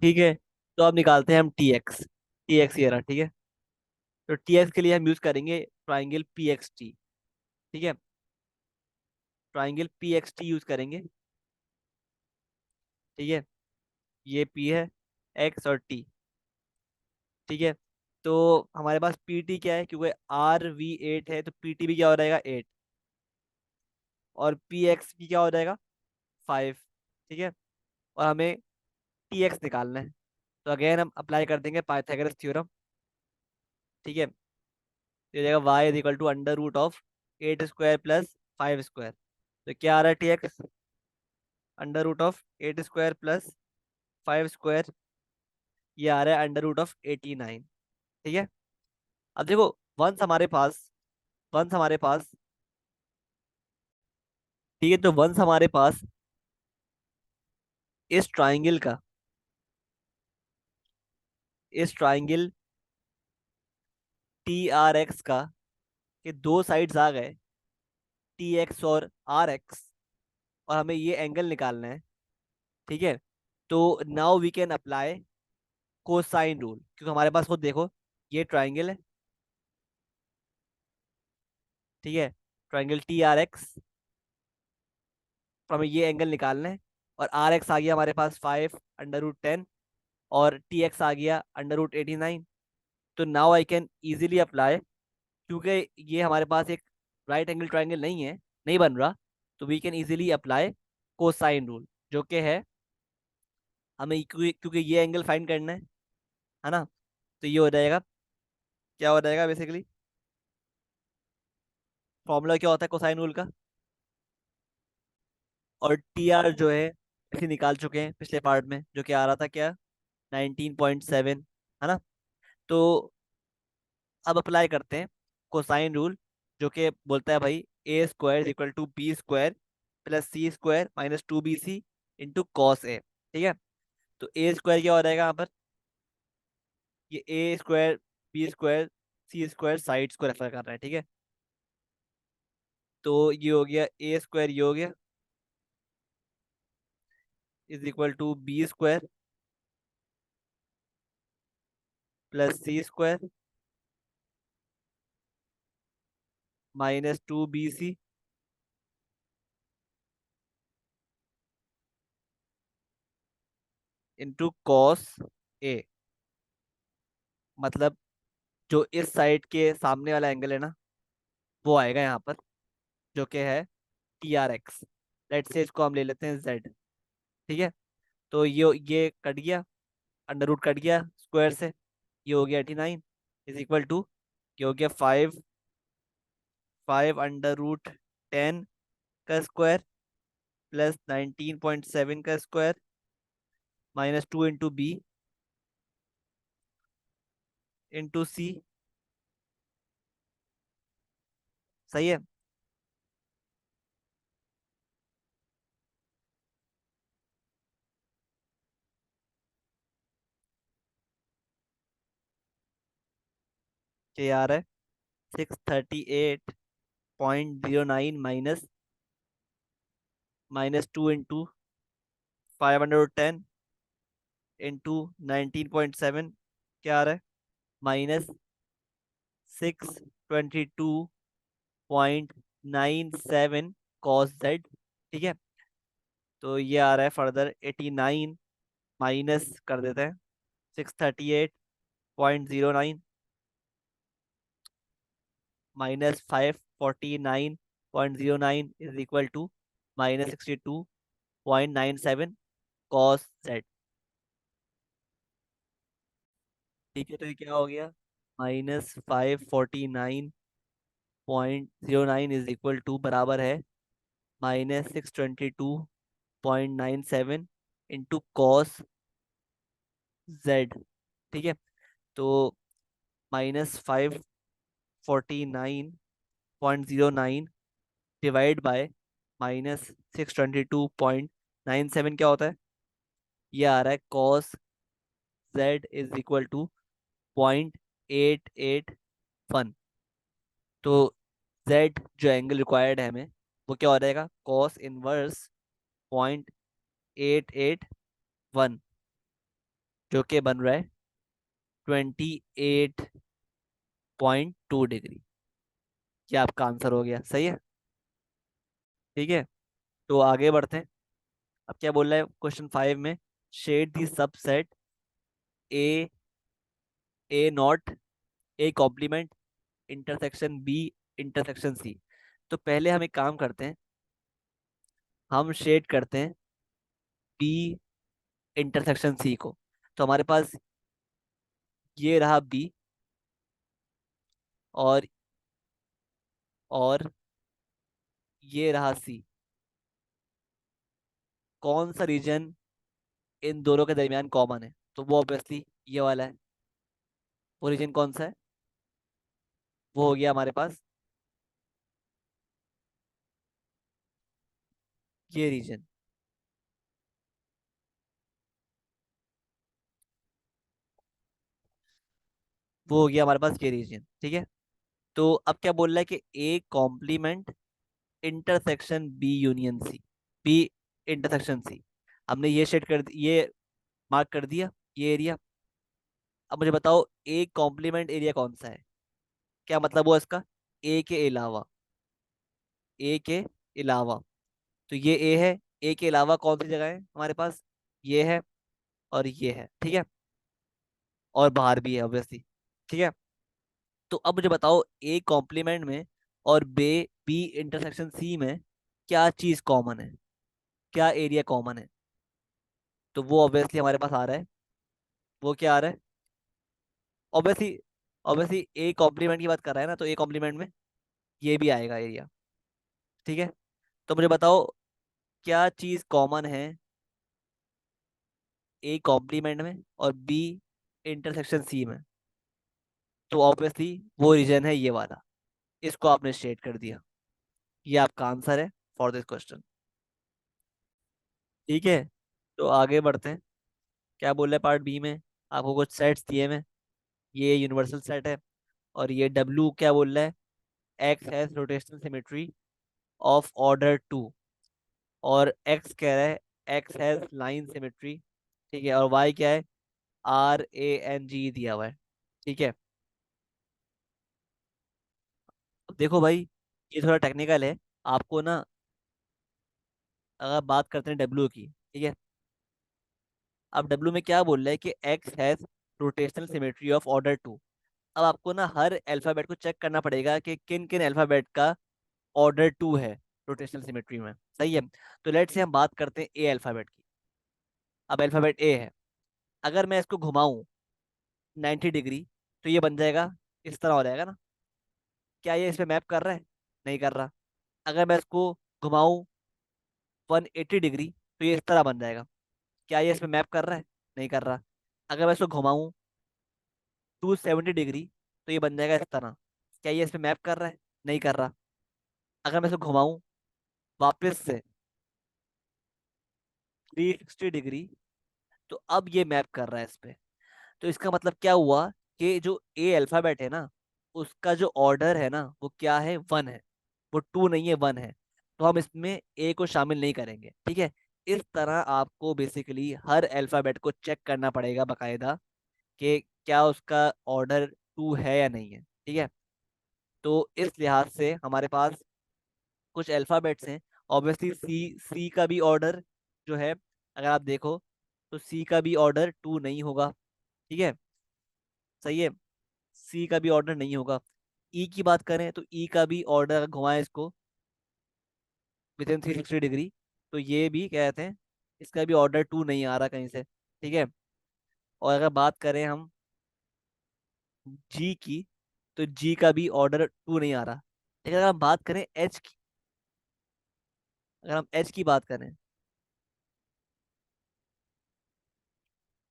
S1: ठीक है, तो अब निकालते हैं हम TX ये रहा। ठीक है, तो TX के लिए हम यूज करेंगे ट्राइंगल PXT। ठीक है, ट्राइंगल PXT यूज करेंगे। ठीक है, ये P है, X और T। ठीक है, तो हमारे पास पी टी क्या है, क्योंकि आर वी 8 है तो पी टी भी क्या हो जाएगा 8, और पी एक्स भी क्या हो जाएगा 5। ठीक है, और हमें टी एक्स निकालना है। तो अगेन हम अप्लाई कर देंगे पाइथागोरस थ्योरम। ठीक है, तो ये जाएगा Y is equal to under root of 8 square plus 5 square. तो क्या आ रहा है T X, under root of 8 square plus 5 square, ये आ रहा है अंडर रूट ऑफ 89। ठीक है, अब देखो वंस हमारे पास, वंस हमारे पास, ठीक है, तो वंस हमारे पास इस ट्राइंगल का, इस ट्राइंगल टी आर एक्स का, के दो साइड्स आ गए, टी एक्स और आर एक्स, और हमें ये एंगल निकालना है। ठीक है, तो now we can apply cosine rule, क्योंकि हमारे पास खुद देखो ये ट्राइंगल है। ठीक है, ट्राइंगल टी आर एक्स, तो हमें ये एंगल निकालना है। और आर एक्स आ गया हमारे पास 5 अंडर रूट 10, और टी एक्स आ गया अंडर रूट 89। तो now I can easily apply, क्योंकि ये हमारे पास एक राइट एंगल ट्राइंगल नहीं है, नहीं बन रहा, so we can easily apply cosine rule, जो कि है हमें क्योंकि ये एंगल फाइंड करना है ना। तो ये हो जाएगा, क्या हो जाएगा बेसिकली, फॉर्मूला क्या होता है कोसाइन रूल का, और टी आर जो है इसे निकाल चुके हैं पिछले पार्ट में, जो कि आ रहा था क्या 19.7, है ना। तो अब अप्लाई करते हैं कोसाइन रूल, जो कि बोलता है भाई A square equal to B square plus C square minus 2bc into cos A. ठीक है, तो ए स्क्वायर क्या हो जाएगा यहाँ पर, ये ए स्क्वायर बी स्क्वायर सी स्क्वायर साइड्स को रेफर कर रहा है। ठीक है, तो ये हो गया ए स्क्वायर, ये हो गया is equal to B square plus C square minus 2bc into cos A. मतलब जो इस साइड के सामने वाला एंगल है ना, वो आएगा यहाँ पर, जो कि है T R x. Let's say इसको हम ले लेते हैं जेड। ठीक है, तो ये कट गया, अंडर रूट कट गया स्क्वायर से, ये हो गया 89 इज इक्वल टू, ये हो गया 5 अंडर रूट 10 का स्क्वायर प्लस 19.7 का square minus 2 into B into C. सही है, ये आ रहा है 638.09 minus 2 into 5 under root 10 into 19.7, क्या आ रहा है -622.97 कॉस जेड। ठीक है, तो ये आ रहा है फर्दर 89 माइनस कर देते हैं 638.09 -549.09 is equal to -62.97 cos Z. ठीक है, तो ये क्या हो गया -549.09 इज इक्वल टू बराबर है -622.97 इंटू कॉस जेड। ठीक है, तो -549.09 डिवाइड बाय -622.97 क्या होता है, ये आ रहा है cos Z is equal to 0.881। तो जेड जो एंगल रिक्वायर्ड है हमें, वो क्या हो जाएगा कॉस इनवर्स 0.881, जो कि बन रहा है 28.2 डिग्री। ये आपका आंसर हो गया, सही है। ठीक है, तो आगे बढ़ते हैं। अब क्या बोल रहा है क्वेश्चन 5 में, shade the subset A A not A complement intersection B intersection C. तो पहले हम एक काम करते हैं, हम शेड करते हैं बी इंटरसेक्शन सी को। तो हमारे पास ये रहा बी, और ये रहा सी। कौन सा रीजन इन दोनों के दरमियान कॉमन है? तो वो ऑब्वियसली ये वाला है। वो रीजन कौन सा है? वो हो गया हमारे पास ये रीजन। वो हो गया हमारे पास ये रीजन, ठीक है। तो अब क्या बोल रहा है कि A complement intersection B union C, B intersection C. हमने ये शेड कर ये मार्क कर दिया, ये एरिया। अब मुझे बताओ ए कॉम्प्लीमेंट एरिया कौन सा है? क्या मतलब हुआ इसका? ए के अलावा, ए के अलावा। तो ये ए है, ए के अलावा कौन सी जगह है हमारे पास? ये है और ये है, ठीक है। और बाहर भी है ऑब्वियसली, ठीक है। तो अब मुझे बताओ ए कॉम्प्लीमेंट में और बे बी इंटरसेक्शन सी में क्या चीज कॉमन है, क्या एरिया कॉमन है? तो वो ऑब्वियसली हमारे पास आ रहा है। वो क्या आ रहा है? ऑब्वियसली, ऑब्वियसली ए कॉम्प्लीमेंट की बात कर रहा है ना, तो ए कॉम्प्लीमेंट में ये भी आएगा एरिया, ठीक है। तो मुझे बताओ क्या चीज कॉमन है ए कॉम्प्लीमेंट में और बी इंटरसेक्शन सी में? तो ऑब्वियसली वो रीजन है ये वाला। इसको आपने स्टेट कर दिया, ये आपका आंसर है फॉर दिस क्वेश्चन, ठीक है। तो आगे बढ़ते हैं। क्या बोल रहे हैं पार्ट बी में? आपको कुछ सेट्स दिए में, ये यूनिवर्सल सेट है। और ये डब्ल्यू क्या बोल रहा है? X has rotational symmetry of order two. और एक्स कह रहा है एक्स हैज लाइन सिमेट्री, ठीक है। और वाई क्या है? RANG दिया हुआ है, ठीक है। अब देखो भाई, ये थोड़ा टेक्निकल है। आपको ना, अगर बात करते हैं डब्ल्यू की, ठीक है। अब डब्ल्यू में क्या बोल रहा है कि X has rotational symmetry of order two. अब आपको ना हर अल्फाबेट को चेक करना पड़ेगा कि किन किन अल्फाबेट का ऑर्डर टू है रोटेशनल सिमेट्री में, सही है। तो लेट से हम बात करते हैं ए अल्फाबेट की। अब अल्फाबेट ए है, अगर मैं इसको घुमाऊं 90 डिग्री, तो ये बन जाएगा, इस तरह हो जाएगा ना। क्या ये इस पे मैप कर रहा है? नहीं कर रहा। अगर मैं इसको घुमाऊं 180 डिग्री, तो ये इस तरह बन जाएगा। क्या ये इस पे मैप कर रहा है? नहीं कर रहा। अगर मैं इसको घुमाऊं 270 डिग्री, तो ये बन जाएगा इस तरह। क्या ये इस पे मैप कर रहा है? नहीं कर रहा। अगर मैं इसको घुमाऊं वापस से 360 डिग्री, तो अब ये मैप कर रहा है इस पे। तो इसका मतलब क्या हुआ कि जो ए अल्फाबेट है ना, उसका जो ऑर्डर है ना, वो क्या है? वन है। वो टू नहीं है, वन है। तो हम इसमें ए को शामिल नहीं करेंगे, ठीक है। इस तरह आपको बेसिकली हर अल्फाबेट को चेक करना पड़ेगा बकायदा कि क्या उसका ऑर्डर टू है या नहीं है, ठीक है। तो इस लिहाज से हमारे पास कुछ अल्फाबेट्स हैं। ऑब्वियसली सी, सी का भी ऑर्डर जो है, अगर आप देखो, तो सी का भी ऑर्डर टू नहीं होगा, ठीक है। सही है, सी का भी ऑर्डर नहीं होगा। ई की बात करें तो ई का भी ऑर्डर, अगर घुमाएं इसको विद इन 360 डिग्री, तो ये भी क्या कहते हैं, इसका भी ऑर्डर टू नहीं आ रहा कहीं से, ठीक है। और अगर बात करें हम जी की, तो जी का भी ऑर्डर टू नहीं आ रहा। लेकिन अगर हम बात करें एच की, अगर हम एच की बात करें,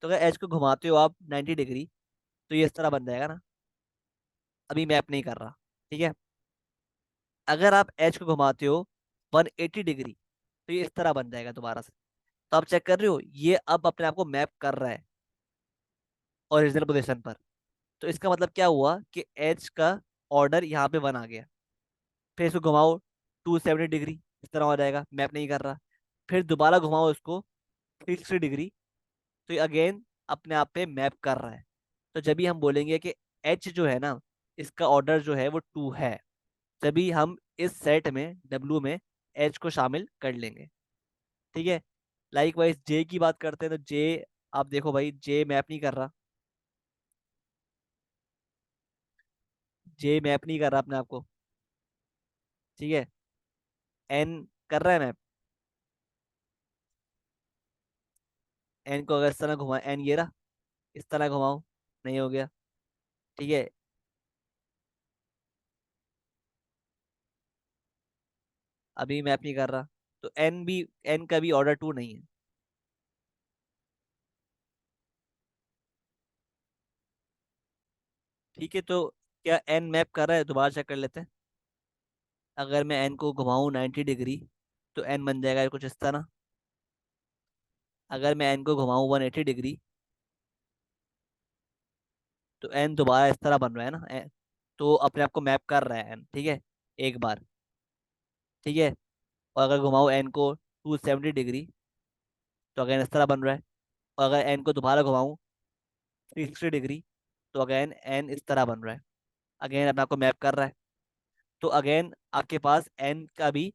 S1: तो अगर एच को घुमाते हो आप 90 डिग्री, तो ये इस तरह बन जाएगा ना। अभी मैप नहीं कर रहा, ठीक है। अगर आप एच को घुमाते हो 180 डिग्री, तो ये इस तरह बन जाएगा दोबारा से। तो आप चेक कर रहे हो, ये अब अपने आप को मैप कर रहा है ओरिजिनल पोजीशन पर। तो इसका मतलब क्या हुआ कि एच का ऑर्डर यहाँ पे वन आ गया। फिर इसको घुमाओ 270 डिग्री, इस तरह हो जाएगा, मैप नहीं कर रहा। फिर दोबारा घुमाओ इसको 360 डिग्री, तो ये अगेन अपने आप पे मैप कर रहा है। तो जब भी हम बोलेंगे कि एच जो है ना, इसका ऑर्डर जो है वो टू है, तभी हम इस सेट में डब्ल्यू में एच को शामिल कर लेंगे, ठीक है। लाइक वाइज जे की बात करते हैं, तो जे, आप देखो भाई, जे मैप नहीं कर रहा। जे मैप नहीं कर रहा अपने आप को। ठीक है। एन कर रहा है मैप। एन को अगर इस तरह घुमा, एन ये रहा, इस तरह घुमाऊं, नहीं हो गया। ठीक है। अभी मैप नहीं कर रहा। तो एन भी, एन का भी ऑर्डर टू नहीं है। ठीक है, तो क्या एन मैप कर रहा है, दोबारा चेक कर लेते हैं। अगर मैं एन को घुमाऊं 90 डिग्री, तो एन बन जाएगा कुछ इस तरह। अगर मैं एन को घुमाऊं 180 डिग्री, तो एन दोबारा इस तरह बन रहा है ना। तो अपने आप को मैप कर रहा है एन, ठीक है, एक बार। ठीक है। और अगर घुमाऊं एन को 270 डिग्री, तो अगेन इस तरह बन रहा है। और अगर एन को दोबारा घुमाऊं 360 डिग्री, तो अगेन एन इस तरह बन रहा है। अगेन अपने आप को मैप कर रहा है। तो अगेन आपके पास एन का भी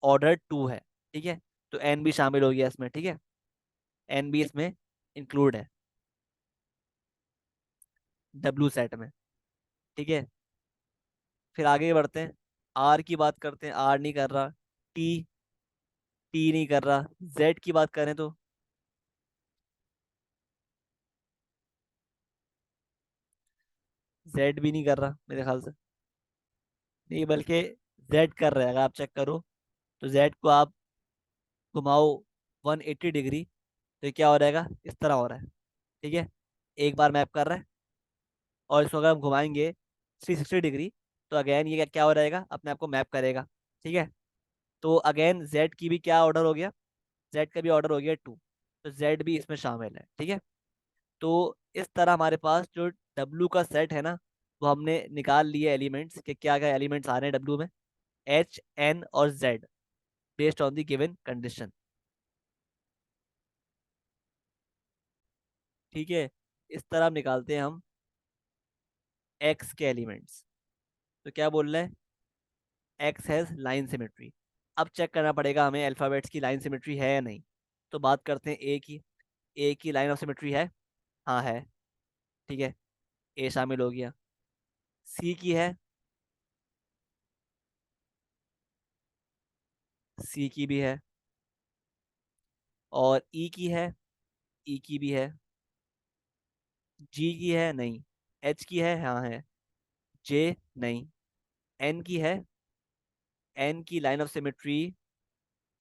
S1: ऑर्डर टू है। ठीक है। तो एन भी शामिल हो गया इसमें। ठीक है। एन भी इसमें इंक्लूड है डब्लू सेट में। ठीक है। फिर आगे बढ़ते हैं। आर की बात करते हैं, आर नहीं कर रहा। टी, टी नहीं कर रहा। जेड की बात करें तो जेड भी नहीं कर रहा मेरे ख्याल से। नहीं, बल्कि जेड कर रहा है। अगर आप चेक करो, तो जेड को आप घुमाओ 180 डिग्री, तो ये क्या हो रहेगा, इस तरह हो रहा है। ठीक है। एक बार मैप कर रहा है। और इसको अगर हम घुमाएंगे 360 डिग्री, तो अगेन ये क्या क्या हो रहेगा, अपने आप को मैप करेगा। ठीक है। तो अगेन जेड की भी क्या ऑर्डर हो गया, जेड का भी ऑर्डर हो गया टू। तो जेड भी इसमें शामिल है। ठीक है। तो इस तरह हमारे पास जो डब्लू का सेट है ना, वो हमने निकाल लिए एलिमेंट्स कि क्या क्या एलिमेंट्स आ रहे हैं डब्लू में। एच, एन और Z, based on the given condition. ठीक है। इस तरह हम निकालते हैं हम एक्स के एलिमेंट्स। तो क्या बोल रहे हैं, एक्स हैज लाइन सिमेट्री। अब चेक करना पड़ेगा हमें अल्फाबेट्स की लाइन सिमेट्री है या नहीं। तो बात करते हैं ए की। ए की लाइन ऑफ सिमेट्री है। हाँ है। ठीक है। ए शामिल हो गया। सी की है। सी की भी है। और ई की है। ई की भी है। जी की है, नहीं। एच की है, हाँ है। जे, नहीं। एन की है। एन की लाइन ऑफ सिमेट्री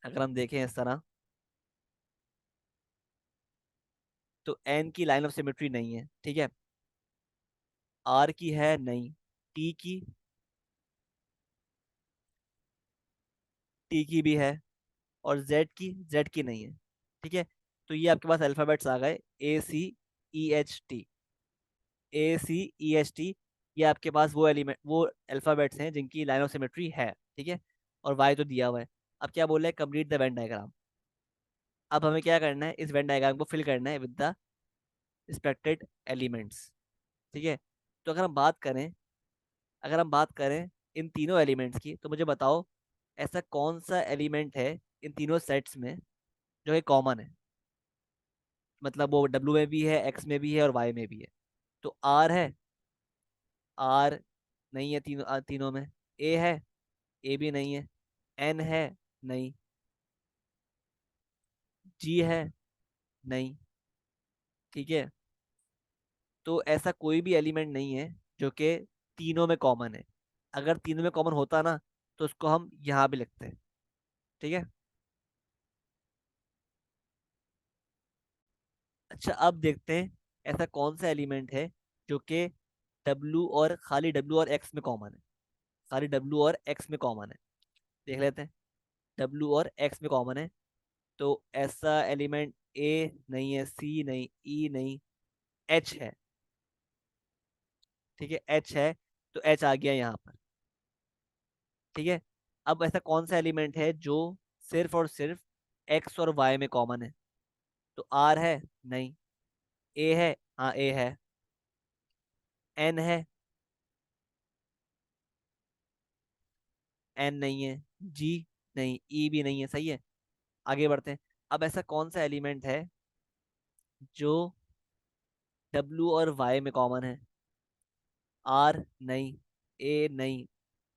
S1: अगर हम देखें इस तरह, तो एन की लाइन ऑफ सिमेट्री नहीं है। ठीक है। आर की है, नहीं। टी की, टी की भी है। और जेड की नहीं है। ठीक है। तो ये आपके पास अल्फाबेट्स आ गए, ए सी ई एच टी। ए सी ई एच टी, ये आपके पास वो एलिमेंट, वो अल्फाबेट्स हैं जिनकी लाइन ऑफ सिमेट्री है। ठीक है। और वाई तो दिया हुआ है। अब क्या बोल रहे हैं, कंप्लीट द वेन डायग्राम। अब हमें क्या करना है, इस वेन डायग्राम को फिल करना है विद द रिस्पेक्टेड एलिमेंट्स। ठीक है। तो अगर हम बात करें इन तीनों एलिमेंट्स की, तो मुझे बताओ ऐसा कौन सा एलिमेंट है इन तीनों सेट्स में जो है कॉमन है। मतलब वो डब्ल्यू में भी है, एक्स में भी है और वाई में भी है। तो आर है, आर नहीं है तीनों में। ए है, ए भी नहीं है। एन है, नहीं। जी है, नहीं। ठीक है। तो ऐसा कोई भी एलिमेंट नहीं है जो कि तीनों में कॉमन है। अगर तीनों में कॉमन होता ना, तो उसको हम यहाँ भी लिखते हैं। ठीक है। अच्छा, अब देखते हैं ऐसा कौन सा एलिमेंट है जो कि डब्लू और खाली डब्लू और एक्स में कॉमन है। खाली डब्लू और एक्स में कॉमन है। देख लेते हैं। डब्लू और एक्स में कॉमन है। तो ऐसा एलिमेंट ए नहीं है, सी नहीं, ई नहीं, एच है। ठीक है, एच है। तो एच आ गया यहाँ पर। ठीक है। अब ऐसा कौन सा एलिमेंट है जो सिर्फ और सिर्फ एक्स और वाई में कॉमन है। तो आर है, नहीं। ए है, हाँ ए है। एन है, एन नहीं है। जी नहीं, ई भी नहीं है। सही है। आगे बढ़ते हैं। अब ऐसा कौन सा एलिमेंट है जो डब्लू और वाई में कॉमन है। आर नहीं। ए नहीं,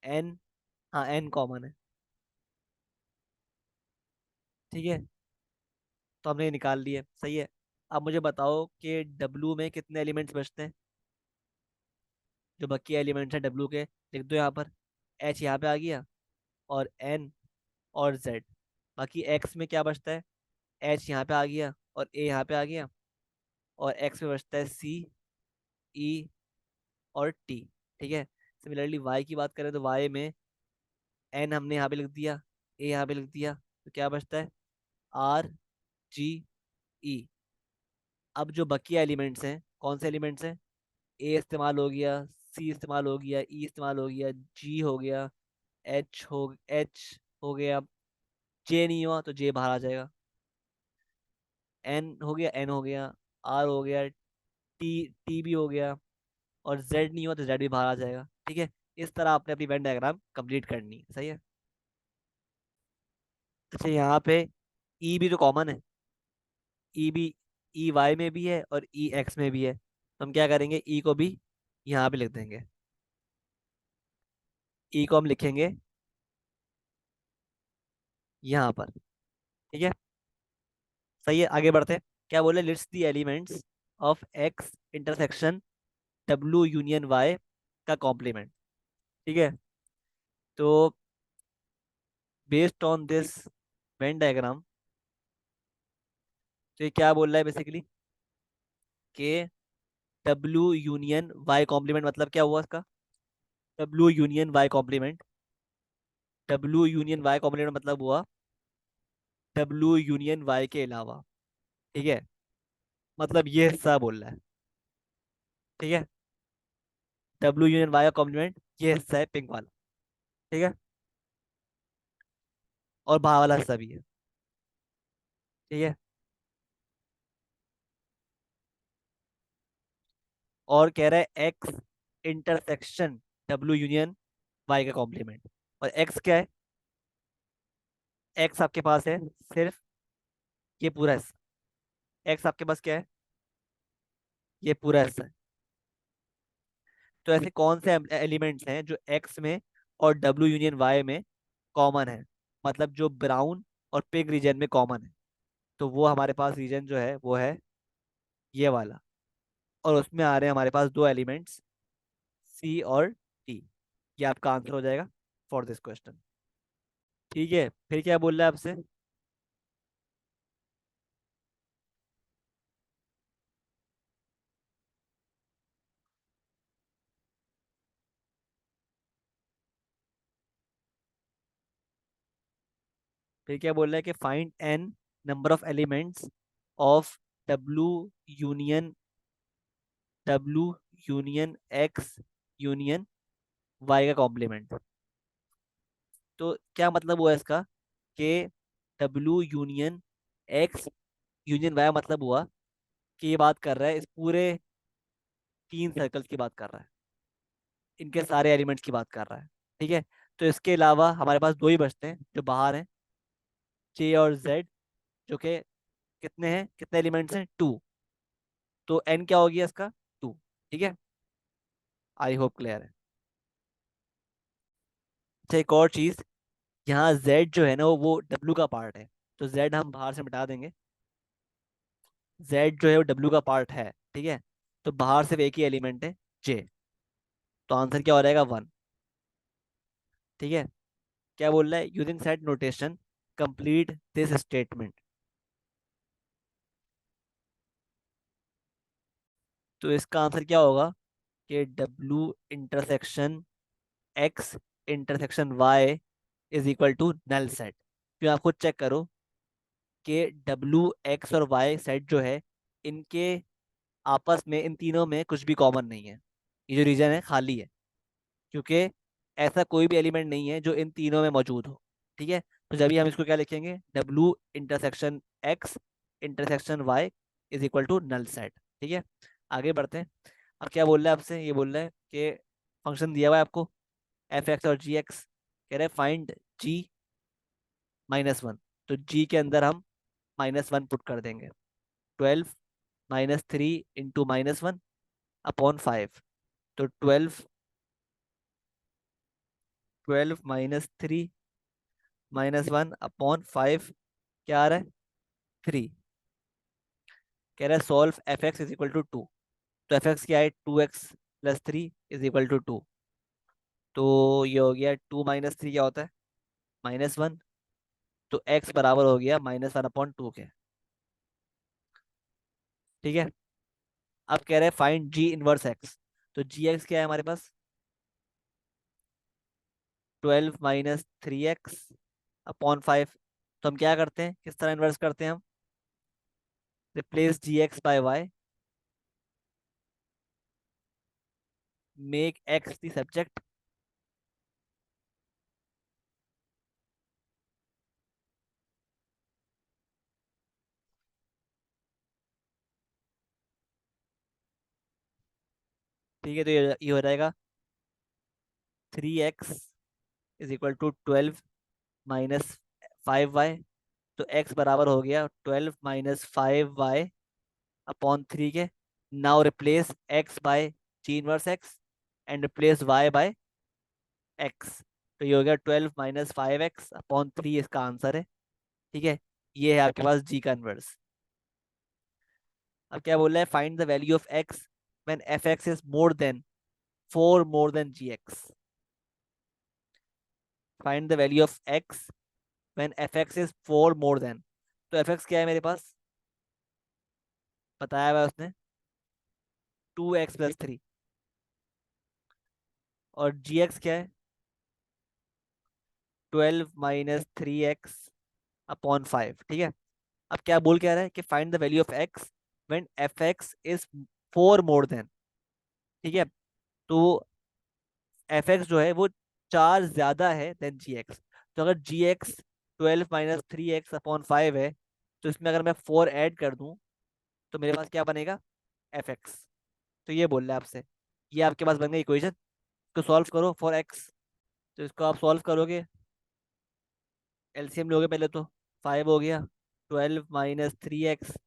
S1: एन, हाँ एन कॉमन है। ठीक है, तो हमने ये निकाल लिए, सही है। अब मुझे बताओ कि डब्लू में कितने एलिमेंट्स बचते हैं। जो बाकी एलिमेंट्स हैं डब्लू के, लिख दो यहाँ पर। एच यहाँ पे आ गया, और एन, और जेड। बाकी एक्स में क्या बचता है, एच यहाँ पे आ गया, और ए यहाँ पे आ गया, और एक्स में बचता है सी, ई, और टी। ठीक है। सिमिलरली वाई की बात करें तो वाई में एन हमने यहाँ पे लिख दिया, ए यहाँ पे लिख दिया, तो क्या बचता है, आर, जी, ई। अब जो बाकी एलिमेंट्स हैं, कौन से एलिमेंट्स हैं, ए इस्तेमाल हो गया, सी इस्तेमाल हो गया, ई इस्तेमाल हो गया, जी हो गया, एच हो गया, जे नहीं हुआ तो जे बाहर आ जाएगा, एन हो गया, एन हो गया, आर हो गया, टी, टी भी हो गया, और जेड नहीं हुआ तो जेड भी बाहर आ जाएगा। ठीक है। इस तरह आपने अपनी वेन डायग्राम कंप्लीट करनी है, सही है। अच्छा, यहाँ पे ई भी तो कॉमन है, ई भी, ई वाई में भी है और ई एक्स में भी है, तो हम क्या करेंगे, ई को भी यहाँ पे लिख देंगे। ई को हम लिखेंगे यहाँ पर। ठीक है, सही है, आगे बढ़ते हैं। क्या बोले, लिट्स the elements of X intersection W union Y का कॉम्प्लीमेंट। ठीक है, तो based on this Venn diagram, तो ये क्या बोल रहा है बेसिकली कि डब्ल्यू यूनियन वाई कॉम्प्लीमेंट मतलब क्या हुआ इसका, W union Y complement, W union Y complement मतलब हुआ डब्ल्यू यूनियन वाई के अलावा। ठीक है, मतलब ये हिस्सा बोल रहा है। ठीक है, डब्ल्यू यूनियन वाई का कॉम्प्लीमेंट ये हिस्सा है पिंक वाला। ठीक है, और बाहर वाला हिस्सा भी है। ठीक है, और कह रहा है X intersection W union Y का कॉम्प्लीमेंट। और एक्स क्या है, एक्स आपके पास है सिर्फ ये पूरा हिस्सा। एक्स आपके पास क्या है, ये पूरा हिस्सा है। तो ऐसे कौन से एलिमेंट्स हैं जो एक्स में और डब्ल्यू यूनियन वाई में कॉमन है, मतलब जो ब्राउन और पिग रीजन में कॉमन है। तो वो हमारे पास रीजन जो है वो है ये वाला, और उसमें आ रहे हैं हमारे पास दो एलिमेंट्स, सी और टी। ये आपका आंसर हो जाएगा फॉर दिस क्वेश्चन। ठीक है, फिर क्या बोल रहा है आपसे, फिर क्या बोल रहा है कि find n number of elements of W union, W union X union Y का कॉम्प्लीमेंट। तो क्या मतलब हुआ इसका कि W union X union Y मतलब हुआ कि ये बात कर रहा है, इस पूरे 3 सर्कल्स की बात कर रहा है, इनके सारे एलिमेंट्स की बात कर रहा है। ठीक है, तो इसके अलावा हमारे पास दो ही बचते हैं जो बाहर हैं, जे और जेड, जो कि कितने हैं, कितने एलिमेंट्स हैं, 2। तो एन क्या हो गया इसका, 2। ठीक है, आई होप क्लियर है। अच्छा, एक और चीज, यहाँ जेड जो है ना वो डब्ल्यू का पार्ट है, तो जेड हम बाहर से मिटा देंगे। जेड जो है वो डब्ल्यू का पार्ट है। ठीक है, तो बाहर सिर्फ एक ही एलिमेंट है, जे। तो आंसर क्या हो जाएगा, 1। ठीक है, क्या बोल रहा है, using set notation complete this statement. तो इसका आंसर क्या होगा कि W intersection X intersection Y is equal to null set. क्यों, आप खुद चेक करो कि डब्ल्यू एक्स और वाई सेट जो है, इनके आपस में, इन तीनों में कुछ भी कॉमन नहीं है। ये जो रीजन है खाली है, क्योंकि ऐसा कोई भी एलिमेंट नहीं है जो इन तीनों में मौजूद हो। ठीक है, तो जब भी हम इसको क्या लिखेंगे, W intersection X intersection Y is equal to null set. ठीक है, आगे बढ़ते हैं। अब क्या बोल रहा है आपसे, ये बोल रहा है कि फंक्शन दिया हुआ है आपको, एफ एक्स और जी एक्स, कह रहे हैं फाइंड जी -1। तो जी के अंदर हम -1 पुट कर देंगे, 12 -3 इंटू -1 अपॉन 5। तो 12 12 - 3 - 1/5 क्या आ रहा है? 3। कह रहा है solve F X is equal to 2। तो एफ एक्स क्या है? 2x + 3 = 2। तो ये हो गया 2 - 3 क्या होता है? -1। तो x बराबर हो गया -1/2 के। ठीक है। अब कह रहे हैं फाइंड जी इनवर्स एक्स। तो जी एक्स क्या है हमारे पास? 12 - 3x/5। तो हम क्या करते हैं, किस तरह इन्वर्स करते हैं हम? Replace G X by Y, make X the subject. ठीक है, तो ये हो जाएगा 3x = 12 - 5y। तो x बराबर हो गया 12 - 5y/3 के। Now replace x by G inverse X and replace y by x। तो ये हो गया 12 - 5x/3 इसका आंसर है। ठीक है, ये है आपके पास जी का इनवर्स। अब क्या बोल रहा है? Find the value of x when F X is more than 4 more than G X. Find the value of x when F X is 4 more than. तो एफ एक्स क्या है मेरे पास? बताया हुआ है उसने, 2x + 3। और जी एक्स क्या है? 12 - 3x/5। ठीक है। अब क्या बोल क्या रहा है कि find the value of x when F X is 4 more then. ठीक है। तो एफ एक्स जो है वो 4 ज्यादा है देन जी एक्स। तो अगर जी एक्स 12 - 3x/5 है, तो इसमें अगर मैं 4 ऐड कर दूं तो मेरे पास क्या बनेगा? F x. तो ये बोल रहा है आपसे, ये आपके पास बन गई इक्वेशन। इसको सॉल्व करो फॉर एक्स। तो इसको आप सॉल्व करोगे, एलसीएम लोगे पहले तो। 5 हो गया, 12 - 3x,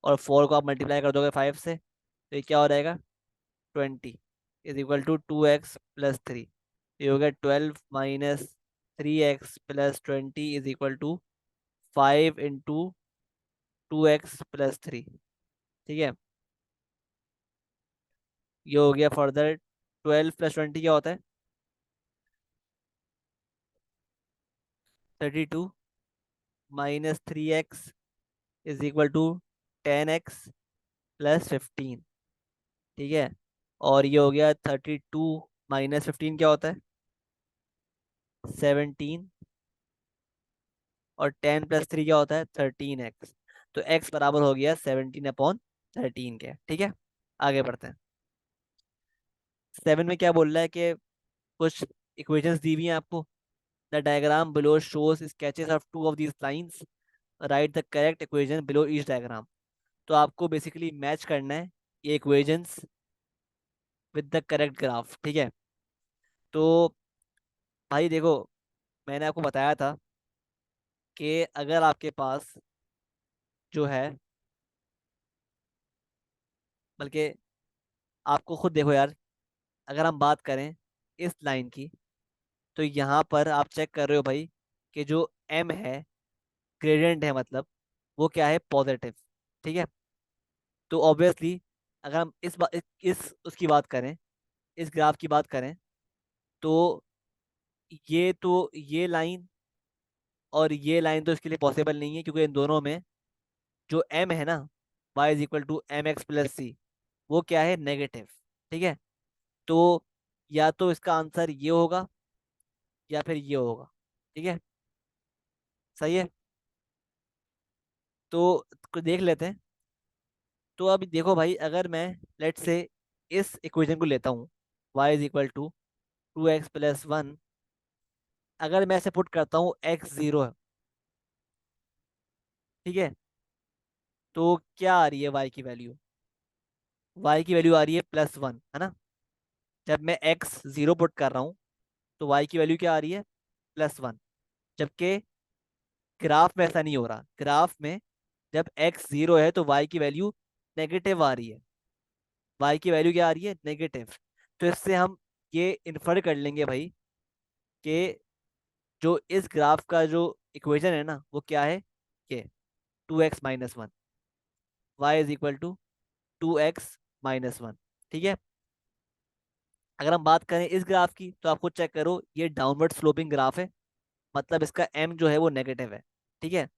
S1: और 4 को आप मल्टीप्लाई कर दोगे 5 से, तो ये क्या हो जाएगा? 20 = 2x + 3। ये हो गया 12 - 3x + 20 5 × 2x + 3। ठीक है। ये हो गया फर्दर 12 + 20 क्या होता है? 32 - 3x = 10x + 15। ठीक है। और ये हो गया 32 - 15 क्या होता है? 17। और 10 + 3 क्या होता है? 13x। तो x बराबर हो गया 17/13 के। ठीक है, आगे बढ़ते हैं। 7 में क्या बोल रहा है कि कुछ इक्वेशंस दी हुई हैं आपको। The diagram below shows sketches of two of these lines, right the correct equation below each diagram. तो आपको बेसिकली मैच करना है ये equations with the correct graph. ठीक है। तो भाई देखो, मैंने आपको बताया था कि अगर आपके पास जो है, बल्कि आपको खुद देखो यार, अगर हम बात करें इस लाइन की, तो यहाँ पर आप चेक कर रहे हो भाई कि जो एम है, ग्रेडियंट है मतलब, वो क्या है? पॉजिटिव। ठीक है। तो ऑब्वियसली अगर हम इस उसकी बात करें, इस ग्राफ की बात करें, तो ये लाइन और ये लाइन तो इसके लिए पॉसिबल नहीं है, क्योंकि इन दोनों में जो एम है ना, y = mx + c, वो क्या है? नेगेटिव। ठीक है। तो या तो इसका आंसर ये होगा या फिर ये होगा। ठीक है, सही है। तो देख लेते हैं। तो अभी देखो भाई, अगर मैं लेट से इस इक्वेशन को लेता हूँ, y = 2x + 1, अगर मैं ऐसे पुट करता हूँ x 0 है, ठीक है, तो क्या आ रही है y की वैल्यू? y की वैल्यू आ रही है +1, है ना। जब मैं x 0 पुट कर रहा हूँ तो y की वैल्यू क्या आ रही है? +1। जबकि ग्राफ में ऐसा नहीं हो रहा। ग्राफ में जब x 0 है तो y की वैल्यू नेगेटिव आ रही है। y की वैल्यू क्या आ रही है? नेगेटिव। तो इससे हम ये इन्फर कर लेंगे भाई कि जो इस ग्राफ का जो इक्वेशन है ना वो क्या है, ये 2x-1, Y is equal to 2x-1। ठीक है। अगर हम बात करें इस ग्राफ की तो आप खुद चेक करो, ये डाउनवर्ड स्लोपिंग ग्राफ है, मतलब इसका एम जो है वो नेगेटिव है। ठीक है।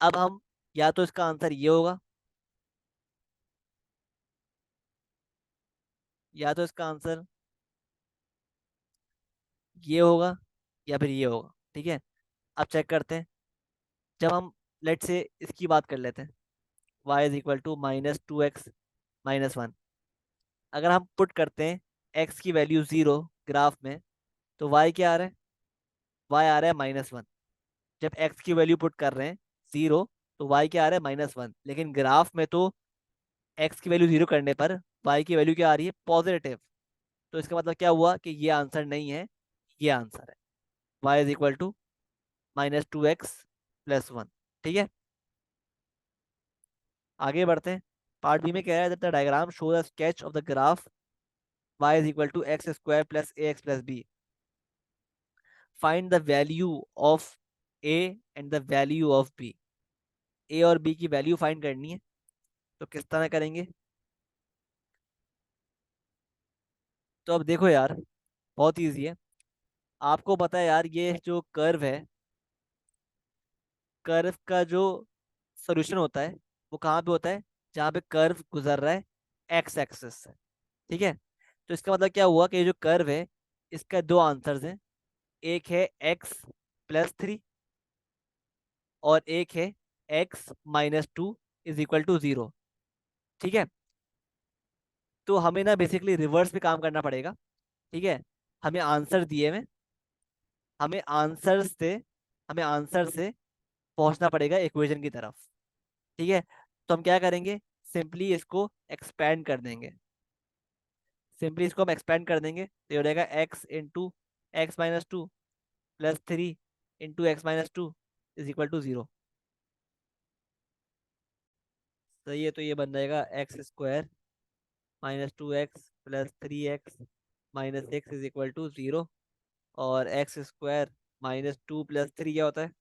S1: अब हम, या तो इसका आंसर ये होगा, या तो इसका आंसर ये होगा, या फिर ये होगा। ठीक है। अब चेक करते हैं। जब हम, लेट से इसकी बात कर लेते हैं, y is equal to -2x-1, अगर हम पुट करते हैं x की वैल्यू 0 ग्राफ में, तो y क्या आ रहा है, y आ रहा है -1। जब x की वैल्यू पुट कर रहे हैं 0, तो y क्या आ रहा है -1, लेकिन ग्राफ में तो x की वैल्यू 0 करने पर y की वैल्यू क्या आ रही है, पॉजिटिव। तो इसका मतलब क्या हुआ कि ये आंसर नहीं है, ये आंसर है, y is equal to -2x+1। ठीक है। आगे बढ़ते हैं। पार्ट बी में कह रहा है the diagram show the sketch of the graph y is equal to x² plus ax+b, find the value of a and the value of b। A और बी की वैल्यू फाइंड करनी है, तो किस तरह करेंगे। तो अब देखो यार, बहुत इजी है। आपको पता है यार, ये जो कर्व है, कर्व का जो सोल्यूशन होता है वो कहाँ पे होता है, जहाँ पे कर्व गुजर रहा है एक्स एक्सिस से। ठीक है। तो इसका मतलब क्या हुआ कि ये जो कर्व है, इसका दो आंसर्स हैं, एक है x+3 और एक है x-2 इज इक्वल टू 0। ठीक है। तो हमें ना बेसिकली रिवर्स में काम करना पड़ेगा। ठीक है। हमें आंसर दिए में, हमें आंसर से हमें आंसर से पहुंचना पड़ेगा इक्वेशन की तरफ। ठीक है। तो हम क्या करेंगे, सिंपली इसको एक्सपेंड कर देंगे। सिंपली इसको हम एक्सपेंड कर देंगे तो ये हो जाएगा x × x-2 +3 × x-2 is equal to 0। सही है। तो ये बन जाएगा x² -2x + 3x - x is equal to 0। और x² -2 + 3 क्या होता है,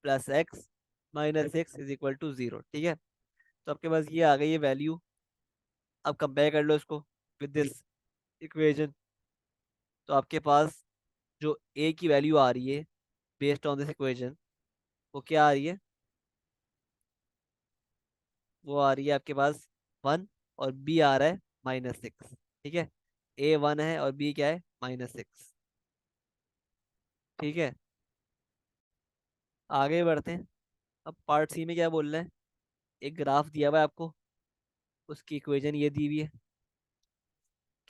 S1: +x - x is equal to 0। ठीक है। तो आपके पास ये आ गई है वैल्यू। अब कंपेयर कर लो इसको विद दिस इक्वेशन। तो आपके पास जो a की वैल्यू आ रही है बेस्ड ऑन दिस इक्वेशन, वो क्या आ रही है, वो आ रही है आपके पास 1, और b आ रहा है -6। ठीक है। a 1 है और b क्या है, -6। ठीक है। आगे बढ़ते हैं। अब पार्ट सी में क्या बोल रहे हैं, एक ग्राफ दिया हुआ है आपको, उसकी इक्वेशन ये दी हुई है।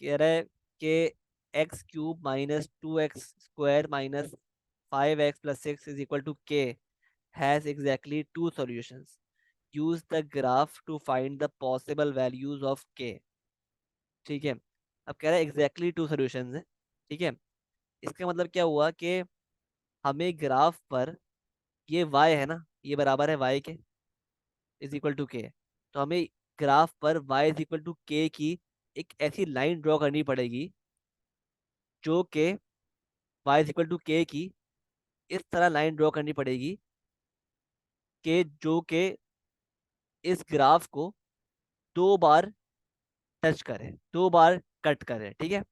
S1: कह रहा है कि x³ -2x² -5x + 6 = k has exactly two solutions. Use the graph to find the possible values of k. ठीक है। अब कह रहा है exactly two solutions है। ठीक है। इसका मतलब क्या हुआ कि हमें ग्राफ पर, ये y है ना, ये बराबर है y के, इज इक्वल टू के। तो हमें ग्राफ पर y इज इक्वल टू के की एक ऐसी लाइन ड्रॉ करनी पड़ेगी जो कि y इज इक्वल टू के की इस तरह लाइन ड्रॉ करनी पड़ेगी कि जो कि इस ग्राफ को दो बार टच करे, दो बार कट करे। ठीक है।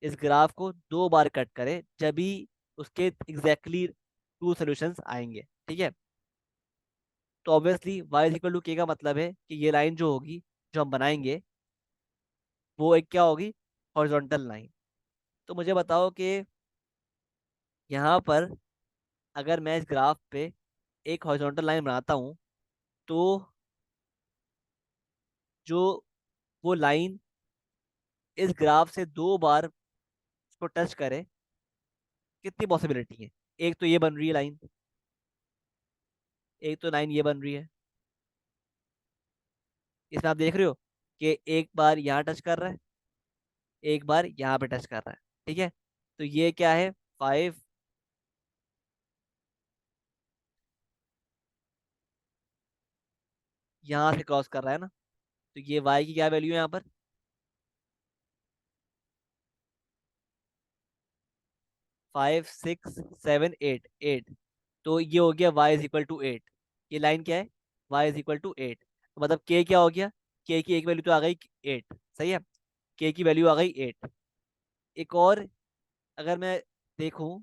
S1: इस ग्राफ को दो बार कट करे, जब भी उसके एग्जैक्टली टू सॉल्यूशंस आएंगे। ठीक है। तो obviously y is equal to K का मतलब है कि ये लाइन जो होगी, जो हम बनाएंगे, वो एक क्या होगी, हॉरिजॉन्टल लाइन। तो मुझे बताओ कि यहाँ पर अगर मैं इस ग्राफ पे एक हॉरिजॉन्टल लाइन बनाता हूँ, तो जो वो लाइन इस ग्राफ से दो बार उसको टच करे, कितनी पॉसिबिलिटी है। एक तो ये बन रही है लाइन, एक तो लाइन ये बन रही है। इसमें आप देख रहे हो कि एक बार यहाँ टच कर रहा है, एक बार यहाँ पे टच कर रहा है। ठीक है। तो ये क्या है, 5, यहाँ से क्रॉस कर रहा है ना। तो ये y की क्या वैल्यू है यहाँ पर, 5 6 7 8 8। तो ये हो गया y = 8। ये लाइन क्या है? y = 8। मतलब k क्या हो गया? k की एक वैल्यू तो आ गई 8, सही है। k की वैल्यू आ गई 8। एक और अगर मैं देखूं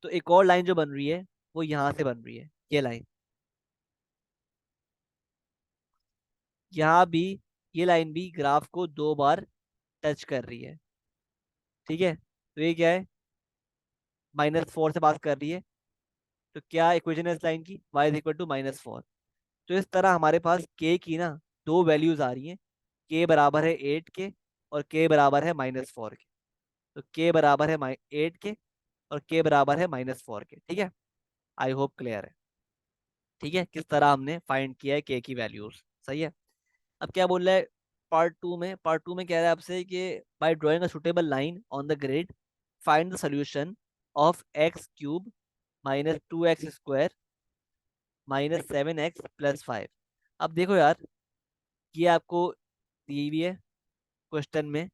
S1: तो एक और लाइन जो बन रही है वो यहाँ से बन रही है, ये लाइन। यहाँ भी ये लाइन भी ग्राफ को 2 बार टच कर रही है, ठीक है। तो ये क्या है? -4 से पास कर रही है। तो क्या इक्वेशन है इस लाइन की? y = -4। तो इस तरह हमारे पास k की ना दो वैल्यूज आ रही हैं। k बराबर है 8 के और k बराबर है -4 के। तो k बराबर है 8 के और k बराबर है -4 के, ठीक है। आई होप क्लियर है। ठीक है, किस तरह हमने फाइंड किया है k की वैल्यूज, सही है। अब क्या बोल रहा है पार्ट 2 में कह रहा है आपसे कि by drawing a suitable line on the grid find the solution of x³ -2x² -7x + 5। अब देखो यार, ये आपको दी हुई है क्वेश्चन में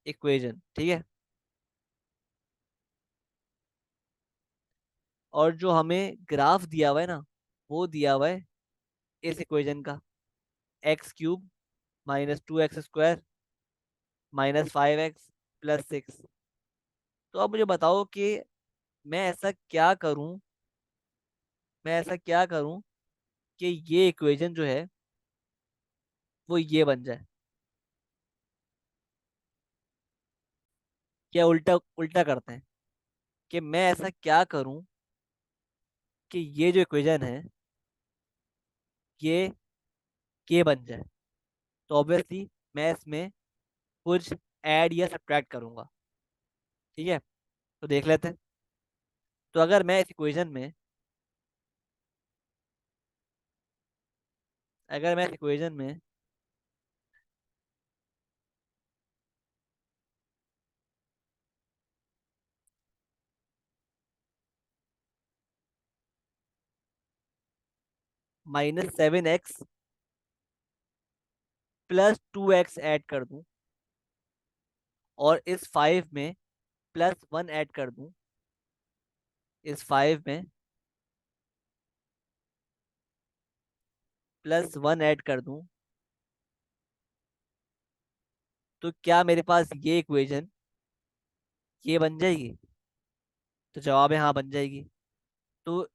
S1: इक्वेशन, ठीक है। और जो हमें ग्राफ दिया हुआ है ना, वो दिया हुआ है इस इक्वेशन का, x³ -2x² -5x + 6। तो अब मुझे बताओ कि मैं ऐसा क्या करूं मैं ऐसा क्या करूं कि ये इक्वेशन जो है वो ये बन जाए। क्या उल्टा उल्टा करते हैं कि मैं ऐसा क्या करूं कि ये जो इक्वेशन है ये बन जाए। तो ऑब्वियसली मैं इसमें कुछ ऐड या सब्ट्रैक्ट करूंगा, ठीक है। तो देख लेते हैं। तो अगर मैं इस इक्वेशन में -7x + 2x ऐड कर दूं और इस 5 में +1 ऐड कर दूं, इस 5 में +1 ऐड कर दूं, तो क्या मेरे पास ये इक्वेशन ये बन जाएगी? तो जवाब है हाँ, बन जाएगी। तो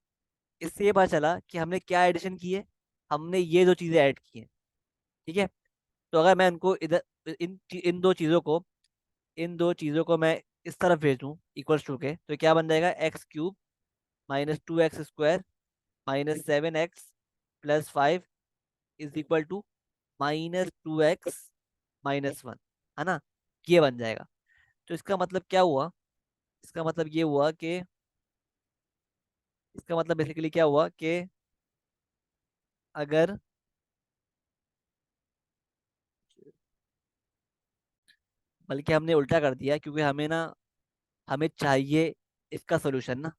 S1: इससे ये पता चला कि हमने क्या एडिशन की है। हमने ये दो चीजें ऐड की हैं, ठीक है। तो अगर मैं इनको इधर इन दो चीजों को मैं इस तरफ भेज दूं इक्वल्स टू के, तो क्या बन जाएगा? x³ -2x² -7x + 5 -2x - 1, है ना। ये बन जाएगा। तो इसका मतलब ये हुआ कि इसका मतलब बेसिकली क्या हुआ कि अगर, बल्कि हमने उल्टा कर दिया, क्योंकि हमें चाहिए इसका सोल्यूशन ना।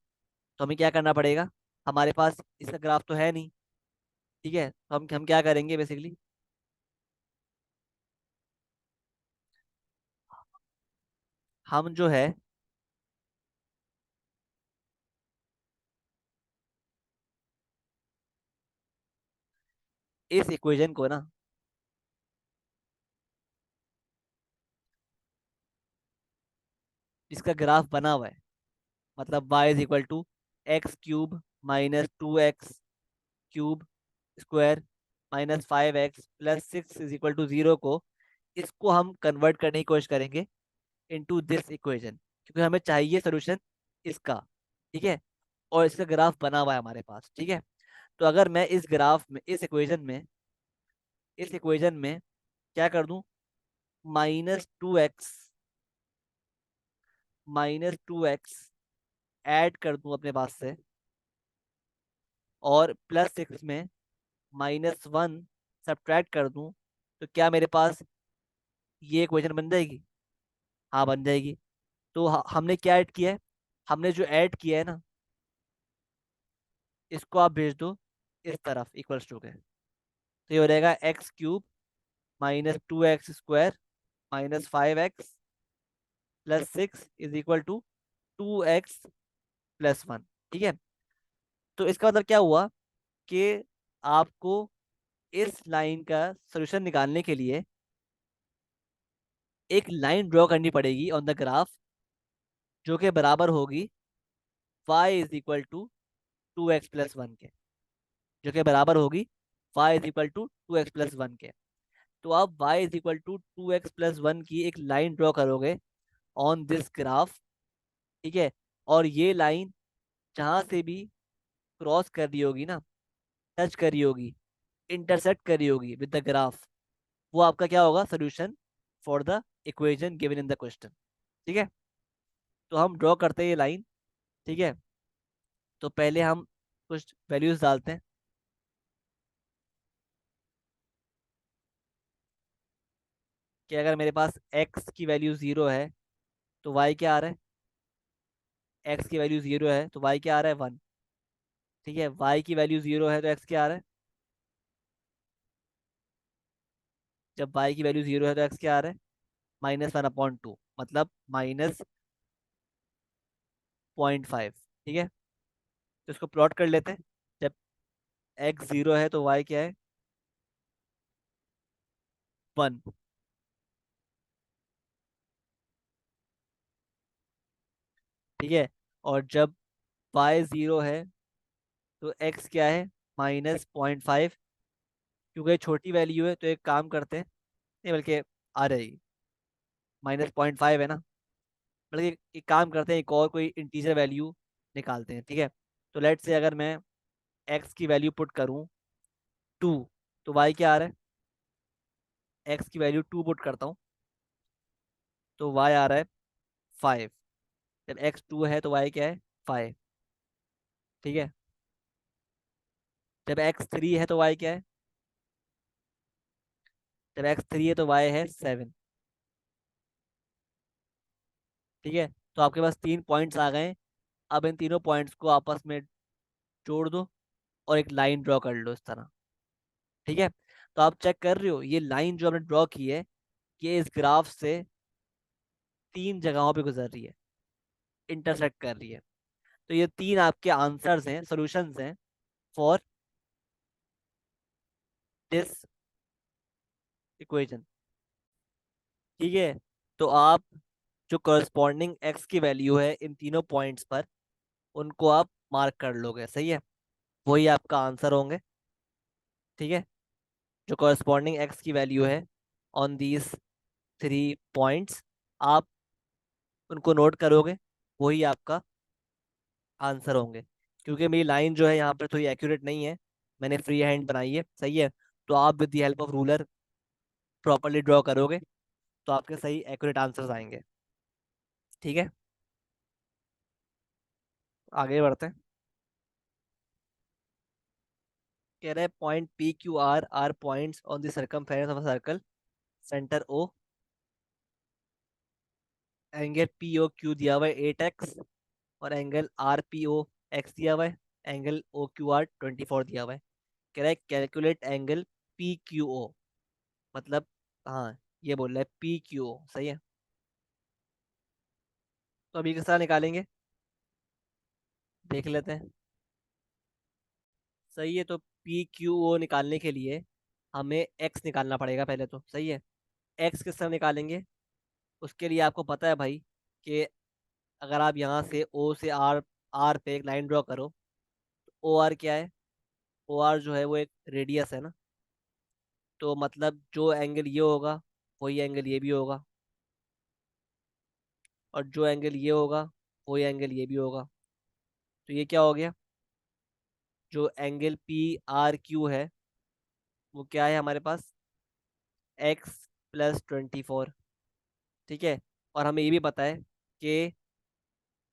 S1: तो हमें क्या करना पड़ेगा? हमारे पास इसका ग्राफ तो है नहीं, ठीक है। तो हम क्या करेंगे बेसिकली, हम जो है इस इक्वेशन को ना, जिसका ग्राफ बना हुआ है, मतलब y = x³ -2x³ -5x + 6 = 0 को, इसको हम कन्वर्ट करने की कोशिश करेंगे इनटू दिस इक्वेशन, क्योंकि हमें चाहिए सोल्यूशन इसका, ठीक है। और इसका ग्राफ बना हुआ है हमारे पास, ठीक है। तो अगर मैं इस इक्वेशन में क्या कर दूं, -2x ऐड कर दूं अपने पास से, और +6 में -1 सब्ट्रैक्ट कर दूं, तो क्या मेरे पास ये इक्वेशन बन जाएगी? हाँ, बन जाएगी। तो हमने क्या ऐड किया है? हमने जो ऐड किया है ना, इसको आप भेज दो इस तरफ इक्वल्स टू के। तो ये हो जाएगा x³ -2x² -5x plus 6 is equal to 2x plus 1। ठीक है। तो इसका मतलब क्या हुआ कि आपको इस लाइन का सोल्यूशन निकालने के लिए एक लाइन ड्रॉ करनी पड़ेगी ऑन द ग्राफ, जो कि बराबर होगी y is equal to 2x plus 1 के, जो कि बराबर होगी y is equal to 2x plus 1 के। तो आप y is equal to 2x plus 1 की एक लाइन ड्रॉ करोगे ऑन दिस ग्राफ। ठीक है। और ये लाइन जहां से भी क्रॉस कर रही होगी ना, टच कर रही होगी, इंटरसेक्ट कर रही होगी विद द ग्राफ, वो आपका क्या होगा, solution for the equation given in the question. ठीक है। तो हम ड्रॉ करते हैं ये लाइन। ठीक है। तो पहले हम कुछ वैल्यूज डालते हैं कि अगर मेरे पास x की वैल्यू 0 है तो y क्या आ रहा है, x की वैल्यू 0 है तो y क्या आ रहा है, 1। ठीक है। y की वैल्यू 0 है तो x क्या आ रहा है, जब y की वैल्यू 0 है तो x क्या आ रहा है, -1/2, मतलब -0.5। ठीक है। तो इसको प्लॉट कर लेते हैं। जब x 0 है तो y क्या है, 1। ठीक है। और जब y 0 है तो x क्या है, -0.5। क्योंकि ये छोटी वैल्यू है तो एक काम करते हैं, नहीं बल्कि आ रहेगी, -0.5 है ना, बल्कि एक काम करते हैं, एक और कोई इंटीजर वैल्यू निकालते हैं। ठीक है। तो लेट से अगर मैं x की वैल्यू पुट करूँ 2, तो y क्या आ रहा है, x की वैल्यू 2 पुट करता हूँ तो y आ रहा है 5। जब x 2 है तो y क्या है, 5। ठीक है। जब x 3 है तो y क्या है, जब x 3 है तो y है 7। ठीक है। तो आपके पास 3 पॉइंट्स आ गए। अब इन तीनों पॉइंट्स को आपस में जोड़ दो और एक लाइन ड्रॉ कर लो इस तरह। ठीक है। तो आप चेक कर रहे हो ये लाइन जो हमने ड्रॉ की है, ये इस ग्राफ से 3 जगहों पे गुजर रही है, इंटरसेक्ट कर रही है। तो ये 3 आपके आंसर्स हैं, सॉल्यूशंस हैं फॉर दिस इक्वेशन। ठीक है। तो आप जो करस्पॉन्डिंग एक्स की वैल्यू है इन तीनों पॉइंट्स पर, उनको आप मार्क कर लोगे। सही है। वही आपका आंसर होंगे। ठीक है। जो करस्पॉन्डिंग एक्स की वैल्यू है ऑन दीज 3 पॉइंट्स, आप उनको नोट करोगे, वही आपका आंसर होंगे। क्योंकि मेरी लाइन जो है यहाँ पर थोड़ी एक्यूरेट नहीं है, मैंने फ्री हैंड बनाई है। सही है। तो आप with the help of ruler properly draw करोगे तो आपके सही एक्यूरेट आंसर्स आएंगे। ठीक है। आगे बढ़ते हैं। कह रहे हैं point P Q R are points on the circumference of a circle, centre O, angle P O Q दिया हुआ है 8x, और angle R P O X दिया हुआ है, एंगल ओ क्यू आर 24 दिया हुआ है। कह रहा है calculate angle P Q O, मतलब हाँ, ये बोल रहा है पी क्यू ओ। सही है। तो अभी किस तरह निकालेंगे, देख लेते हैं। सही है। तो पी क्यू ओ निकालने के लिए हमें एक्स निकालना पड़ेगा पहले तो। सही है। एक्स किस तरह निकालेंगे, उसके लिए आपको पता है भाई कि अगर आप यहाँ से ओ से आर, आर पे एक लाइन ड्रॉ करो, ओ आर क्या है, ओ आर जो है वो एक रेडियस है ना। तो मतलब जो एंगल ये होगा वही एंगल ये भी होगा, और जो एंगल ये होगा वही एंगल ये भी होगा। तो ये क्या हो गया, जो एंगल पी आर क्यू है वो क्या है हमारे पास, x + 24। ठीक है। और हमें ये भी पता है कि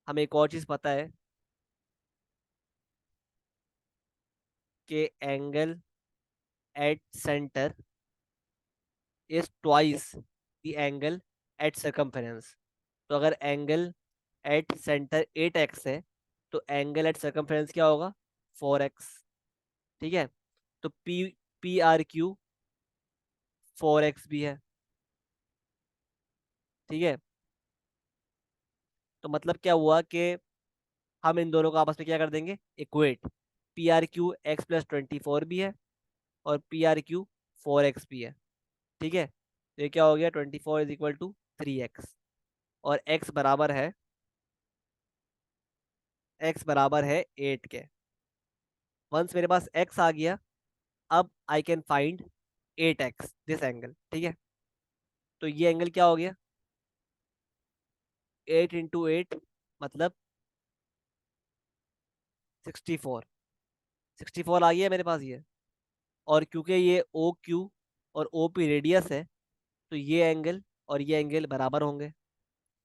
S1: हमें एक और चीज़ पता है कि angle at centre is twice the angle at circumference. तो अगर एंगल एट सेंटर 8x है तो एंगल एट सर्कमफेरेंस क्या होगा, 4x। ठीक है। तो P P R Q 4x भी है। ठीक है। तो मतलब क्या हुआ कि हम इन दोनों को आपस में क्या कर देंगे, equate. P R Q x plus 24 भी है, और पी आर क्यू 4x भी है। ठीक है, तो ये क्या हो गया, 24 = 3x। और x बराबर है 8 के। वंस मेरे पास x आ गया, अब I can find 8x this angle. ठीक है, तो ये एंगल क्या हो गया, 8 × 8 मतलब 64। 64 आ गया मेरे पास ये। और क्योंकि ये ओ क्यू और ओ पी रेडियस है, तो ये एंगल और ये एंगल बराबर होंगे।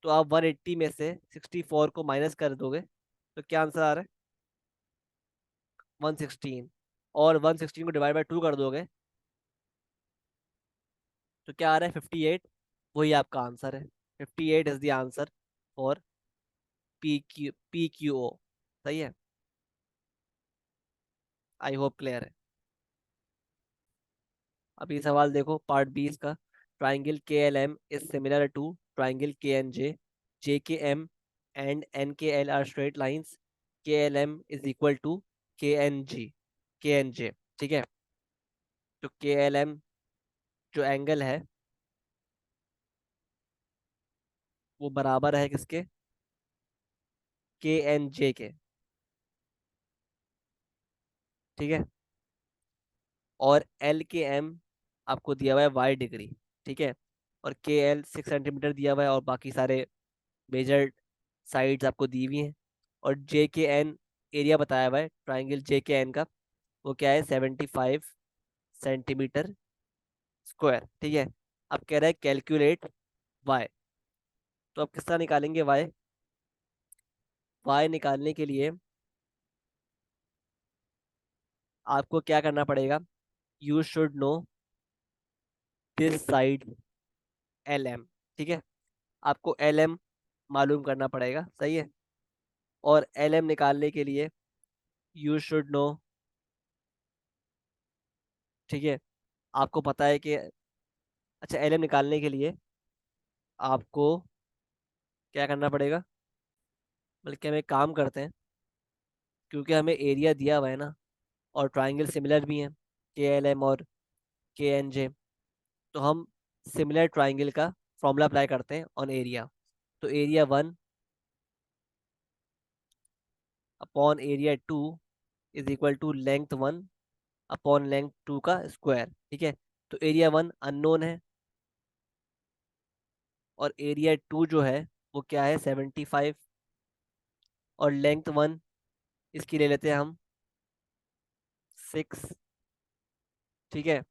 S1: तो आप 180 में से 64 को माइनस कर दोगे, तो क्या आंसर आ रहा है, 116। और 116 को डिवाइड बाई 2 कर दोगे, तो क्या आ रहा है, 58। वही आपका आंसर है। 58 is the answer for P Q O. सही है। आई होप क्लियर है। अब ये सवाल देखो, पार्ट 20 का। Triangle K L M is similar to triangle K N J. J K M and N K L are straight lines. K L M is equal to K N J. ठीक है, तो के एल एम जो एंगल है वो बराबर है किसके, के एन जे के। ठीक है, और एल के एम आपको दिया हुआ है वाई डिग्री। ठीक है, और के एल 6 सेंटीमीटर दिया हुआ है, और बाकी सारे मेजर साइड्स आपको दी हुई हैं। और जे के एन एरिया बताया हुआ है ट्राइंगल जे के एन का, वो क्या है, 75 सेंटीमीटर स्क्वायर। ठीक है, अब कह रहा है कैलकुलेट वाई। तो अब किस तरह निकालेंगे वाई। वाई निकालने के लिए आपको क्या करना पड़ेगा, you should know this side L M. ठीक है, आपको एल एम मालूम करना पड़ेगा। सही है, और एल एम निकालने के लिए यू शुड नो, ठीक है, आपको पता है कि, अच्छा, एल एम निकालने के लिए आपको क्या करना पड़ेगा, बल्कि हम एक काम करते हैं, क्योंकि हमें एरिया दिया हुआ है ना, और ट्राइंगल सिमिलर भी हैं, के एल एम और के एन जे, तो हम सिमिलर ट्राइंगल का फॉर्मूला अप्लाई करते हैं ऑन एरिया। तो area 1 upon area 2 is equal to length 1 upon length 2 का स्क्वायर। ठीक है, तो एरिया 1 अननोन है, और एरिया 2 जो है वो क्या है, 75। और लेंथ 1 इसकी ले लेते हैं हम 6। ठीक है,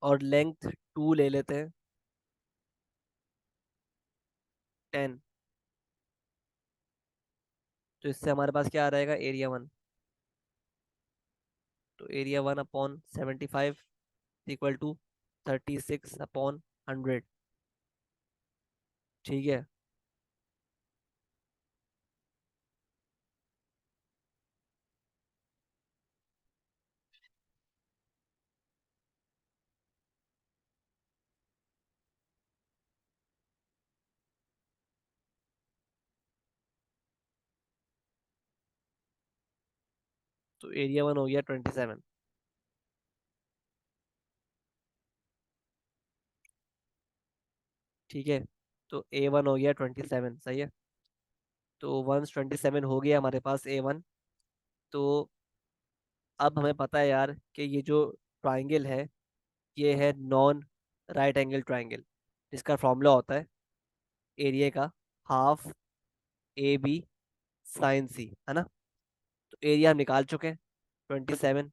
S1: और लेंथ 2 ले लेते हैं 10। तो इससे हमारे पास क्या आ रहेगा, एरिया 1। तो एरिया 1 अपॉन 75 इक्वल टू 36/100। ठीक है, तो एरिया 1 हो गया 27। ठीक है, तो A1 हो गया 27। सही है, तो 127 हो गया हमारे पास A1। तो अब हमें पता है यार कि ये जो ट्राइंगल है, ये है नॉन राइट एंगल ट्राइंगल, जिसका फॉर्मूला होता है एरिया का हाफ AB sin C, है ना। तो एरिया हम निकाल चुके हैं, 27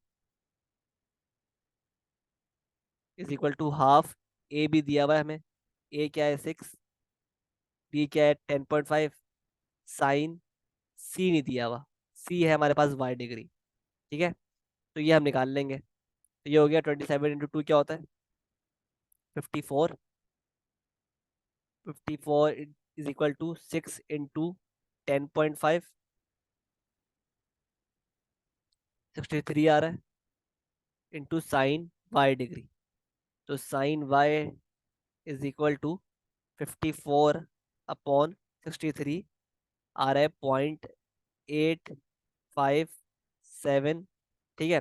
S1: is equal to half. A B दिया हुआ है हमें, ए क्या है 6, बी क्या है 10.5, साइन सी नहीं दिया हुआ, सी है हमारे पास वाई डिग्री। ठीक है, तो ये हम निकाल लेंगे। तो ये हो गया 27 × 2 क्या होता है, 54। 54 इज इक्वल टू 6 × 10.5, 63 आ रहा है, इंटू साइन वाई डिग्री। तो sine Y is equal to 54/63 आ रहा है 0.857। ठीक है,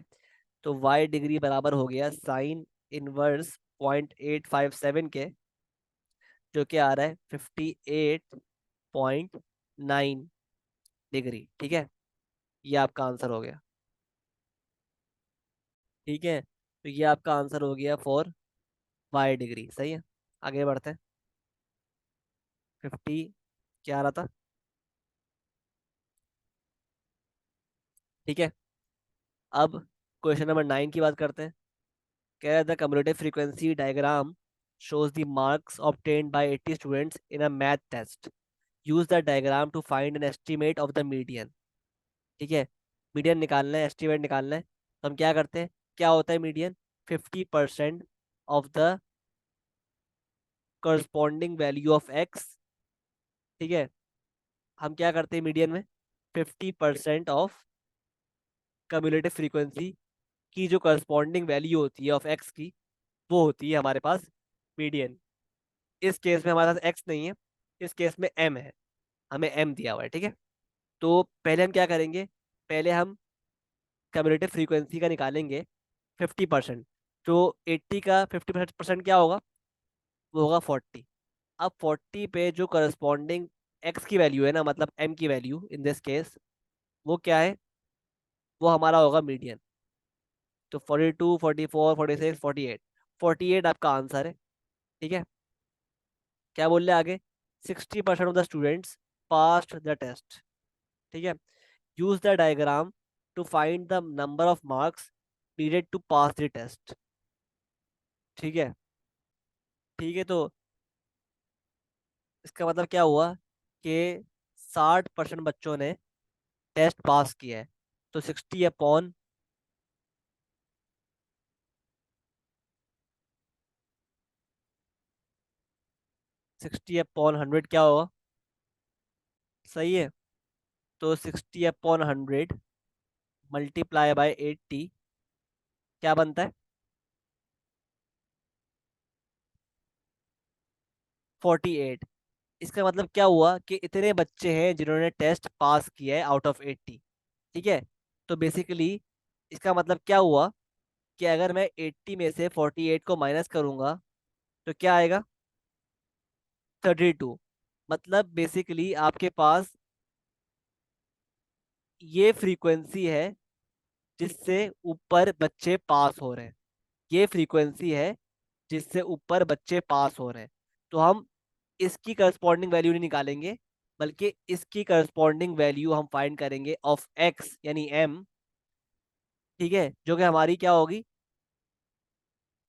S1: तो वाई डिग्री बराबर हो गया साइन इनवर्स 0.857 के, जो कि आ रहा है 58.9 डिग्री। ठीक है, ये आपका आंसर हो गया। ठीक है, तो ये आपका आंसर हो गया फॉर वाई डिग्री। सही है, आगे बढ़ते हैं। 50 क्या आ रहा था? ठीक है, अब क्वेश्चन नंबर 9 की बात करते हैं। कह रहा था cumulative frequency diagram shows the marks obtained by 80 students in a math test. Use the diagram to find an estimate of the median. ठीक है, मीडियन निकालना है, एस्टिमेट निकालना है। तो हम क्या करते हैं, क्या होता है median? 50% of the corresponding value of X. ठीक है, हम क्या करते हैं मीडियन में? 50% ऑफ कम्युलेटिव फ्रीक्वेंसी की जो करस्पॉन्डिंग वैल्यू होती है ऑफ एक्स की, वो होती है हमारे पास मीडियन। इस केस में हमारे पास एक्स नहीं है, इस केस में एम है, हमें एम दिया हुआ है। ठीक है, तो पहले हम क्या करेंगे, पहले हम कम्युलेटिव फ्रीक्वेंसी का निकालेंगे 50%। तो 80 का 50% क्या होगा? वो होगा 40। अब 40 पे जो करस्पॉन्डिंग एक्स की वैल्यू है ना, मतलब एम की वैल्यू इन दिस केस, वो क्या है? वो हमारा होगा मीडियन। तो 42, 44, 46, 48, 48 आपका आंसर है। ठीक है, क्या बोल रहे हैं आगे? 60% of the students passed the test. ठीक है, use the diagram to find the number of marks needed to pass the test. ठीक है, ठीक है, तो इसका मतलब क्या हुआ कि 60% बच्चों ने टेस्ट पास किया है। तो 60/100 क्या होगा? सही है, तो 60/100 मल्टीप्लाई बाय 80 क्या बनता है? 48। इसका मतलब क्या हुआ कि इतने बच्चे हैं जिन्होंने टेस्ट पास किया है आउट ऑफ 80। ठीक है, तो बेसिकली इसका मतलब क्या हुआ कि अगर मैं 80 में से 48 को माइनस करूंगा तो क्या आएगा? 32। मतलब बेसिकली आपके पास ये फ्रीक्वेंसी है जिससे ऊपर बच्चे पास हो रहे हैं। ये फ्रीक्वेंसी है जिससे ऊपर बच्चे पास हो रहे हैं। तो हम इसकी करस्पॉन्डिंग वैल्यू नहीं निकालेंगे, बल्कि इसकी करस्पॉन्डिंग वैल्यू हम फाइंड करेंगे ऑफ एक्स यानी एम। ठीक है, जो कि हमारी क्या होगी?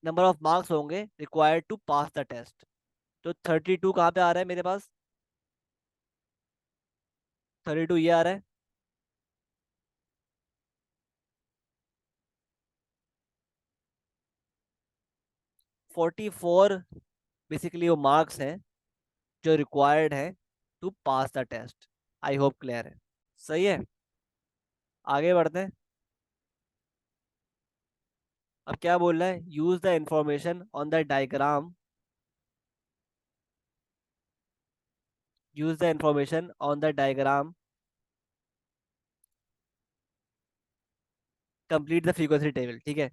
S1: नंबर ऑफ मार्क्स होंगे required to pass the test. तो 32 कहाँ पे आ रहा है मेरे पास? 32 ये आ रहा है। 44 बेसिकली वो मार्क्स हैं जो रिक्वायर्ड है to pass the test. I hope clear है। सही है, आगे बढ़ते हैं। अब क्या बोल रहा है? Use the information on the diagram, use the information on the diagram complete the frequency table. ठीक है,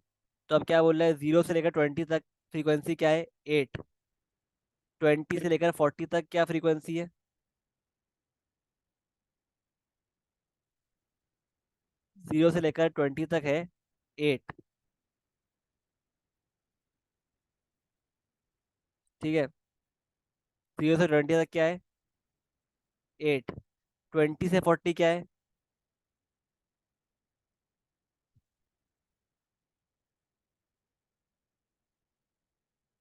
S1: तो अब क्या बोल रहा है? 0 से लेकर 20 तक फ्रीक्वेंसी क्या है? 8। 20 से लेकर 40 तक क्या फ्रीक्वेंसी है? 0 से लेकर 20 तक है 8। ठीक है, 0 से 20 तक क्या है? 8। 20 से 40 क्या है?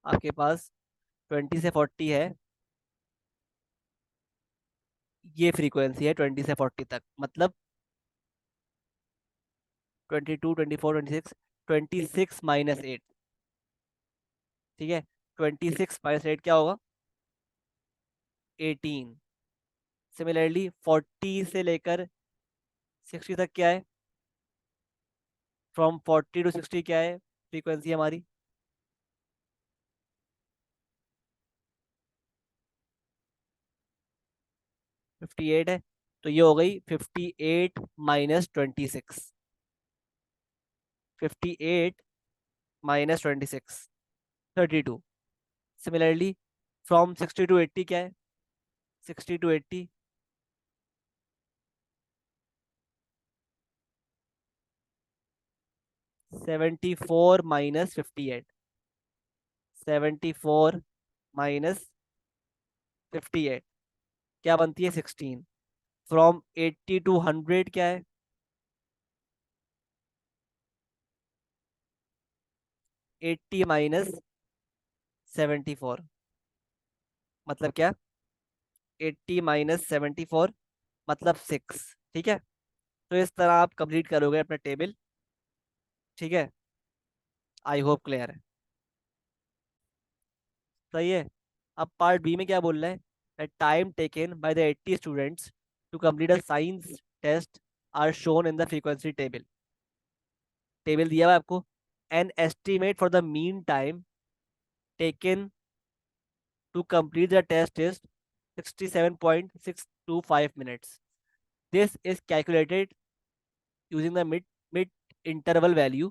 S1: आपके पास 20 से 40 है, ये फ्रीक्वेंसी है 20 से 40 तक। मतलब 22, 24, 26, 26 - 8। ठीक है, 26 - 8 क्या होगा? 18। सिमिलरली 40 से लेकर 60 तक क्या है? फ्रॉम 40 to 60 क्या है फ्रीक्वेंसी हमारी? 58 है, तो ये हो गई 58 - 26। 58 - 26, 32। सिमिलरली फ्रॉम 60 to 80 क्या है? 60 to 80, 74 - 58। 74 - 58 क्या बनती है? 16। फ्रॉम 80 to 100 क्या है? 80 - 74 मतलब क्या? 80 - 74 मतलब 6। ठीक है, तो इस तरह आप कंप्लीट करोगे अपना टेबल। ठीक है, आई होप क्लियर है। सही है। अब पार्ट बी में क्या बोल रहा है? Time taken by the 80 students to complete a science test are shown in the frequency table. Table दिया हुआ है आपको। An estimate for the mean time taken to complete the test is 67.625 minutes. This is calculated using the mid interval value,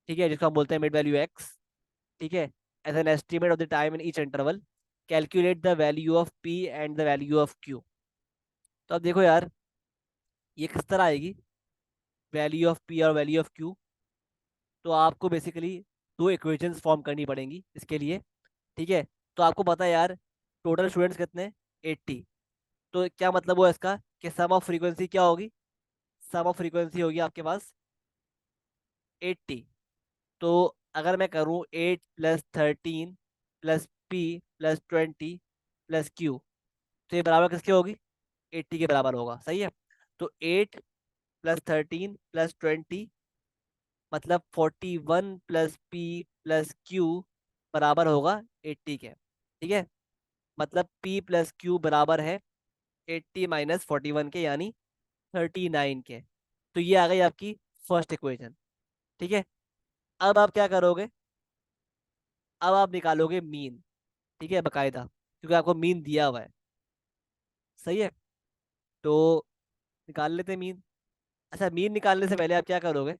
S1: ठीक है, जिसको हम बोलते हैं मिड वैल्यू एक्स। ठीक है, as an estimate of the time in each interval, calculate the value of P and the value of Q. तो अब देखो यार, ये किस तरह आएगी वैल्यू ऑफ पी और वैल्यू ऑफ क्यू? तो आपको बेसिकली दो इक्वेशंस फॉर्म करनी पड़ेंगी इसके लिए। ठीक है, तो आपको पता है यार, टोटल स्टूडेंट्स कितने? 80। तो क्या मतलब हुआ इसका कि सम ऑफ फ्रीक्वेंसी क्या होगी? सम ऑफ फ्रीक्वेंसी होगी आपके पास 80। तो अगर मैं करूँ 8 + 13 +P +20 +Q, तो ये बराबर किसके होगी? 80 के बराबर होगा। सही है, तो 8 + 13 +20 मतलब 41 + P +Q बराबर होगा 80 के। ठीक है, मतलब P + Q बराबर है 80 - 41 के, यानी 39 के। तो ये आ गई आपकी फर्स्ट इक्वेशन। ठीक है, अब आप क्या करोगे? अब आप निकालोगे मीन। ठीक है, बकायदा, क्योंकि आपको मीन दिया हुआ है। सही है, तो निकाल लेते हैं मीन। अच्छा, मीन निकालने से पहले आप क्या करोगे?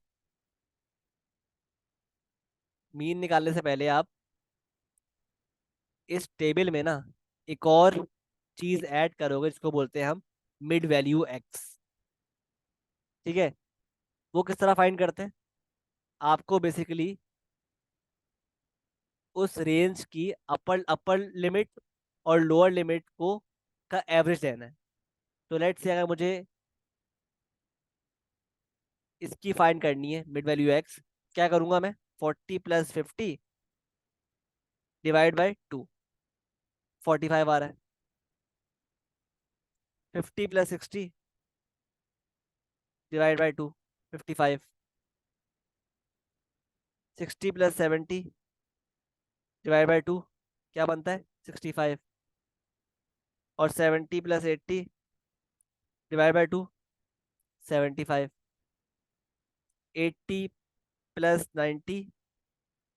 S1: मीन निकालने से पहले आप इस टेबल में ना एक और चीज ऐड करोगे, जिसको बोलते हैं हम मिड वैल्यू एक्स। ठीक है, वो किस तरह फाइंड करते हैं? आपको बेसिकली उस रेंज की अपर अपर लिमिट और लोअर लिमिट को का एवरेज लेना है। तो लेट्स से अगर मुझे इसकी फाइंड करनी है मिड वैल्यू एक्स, क्या करूंगा मैं? 40 + 50 /2, 45 आ रहा है। 50 + 60 /2, 55। 60 + 70 /2 क्या बनता है? 65। और 70 + 80 /2, 75। 80 + 90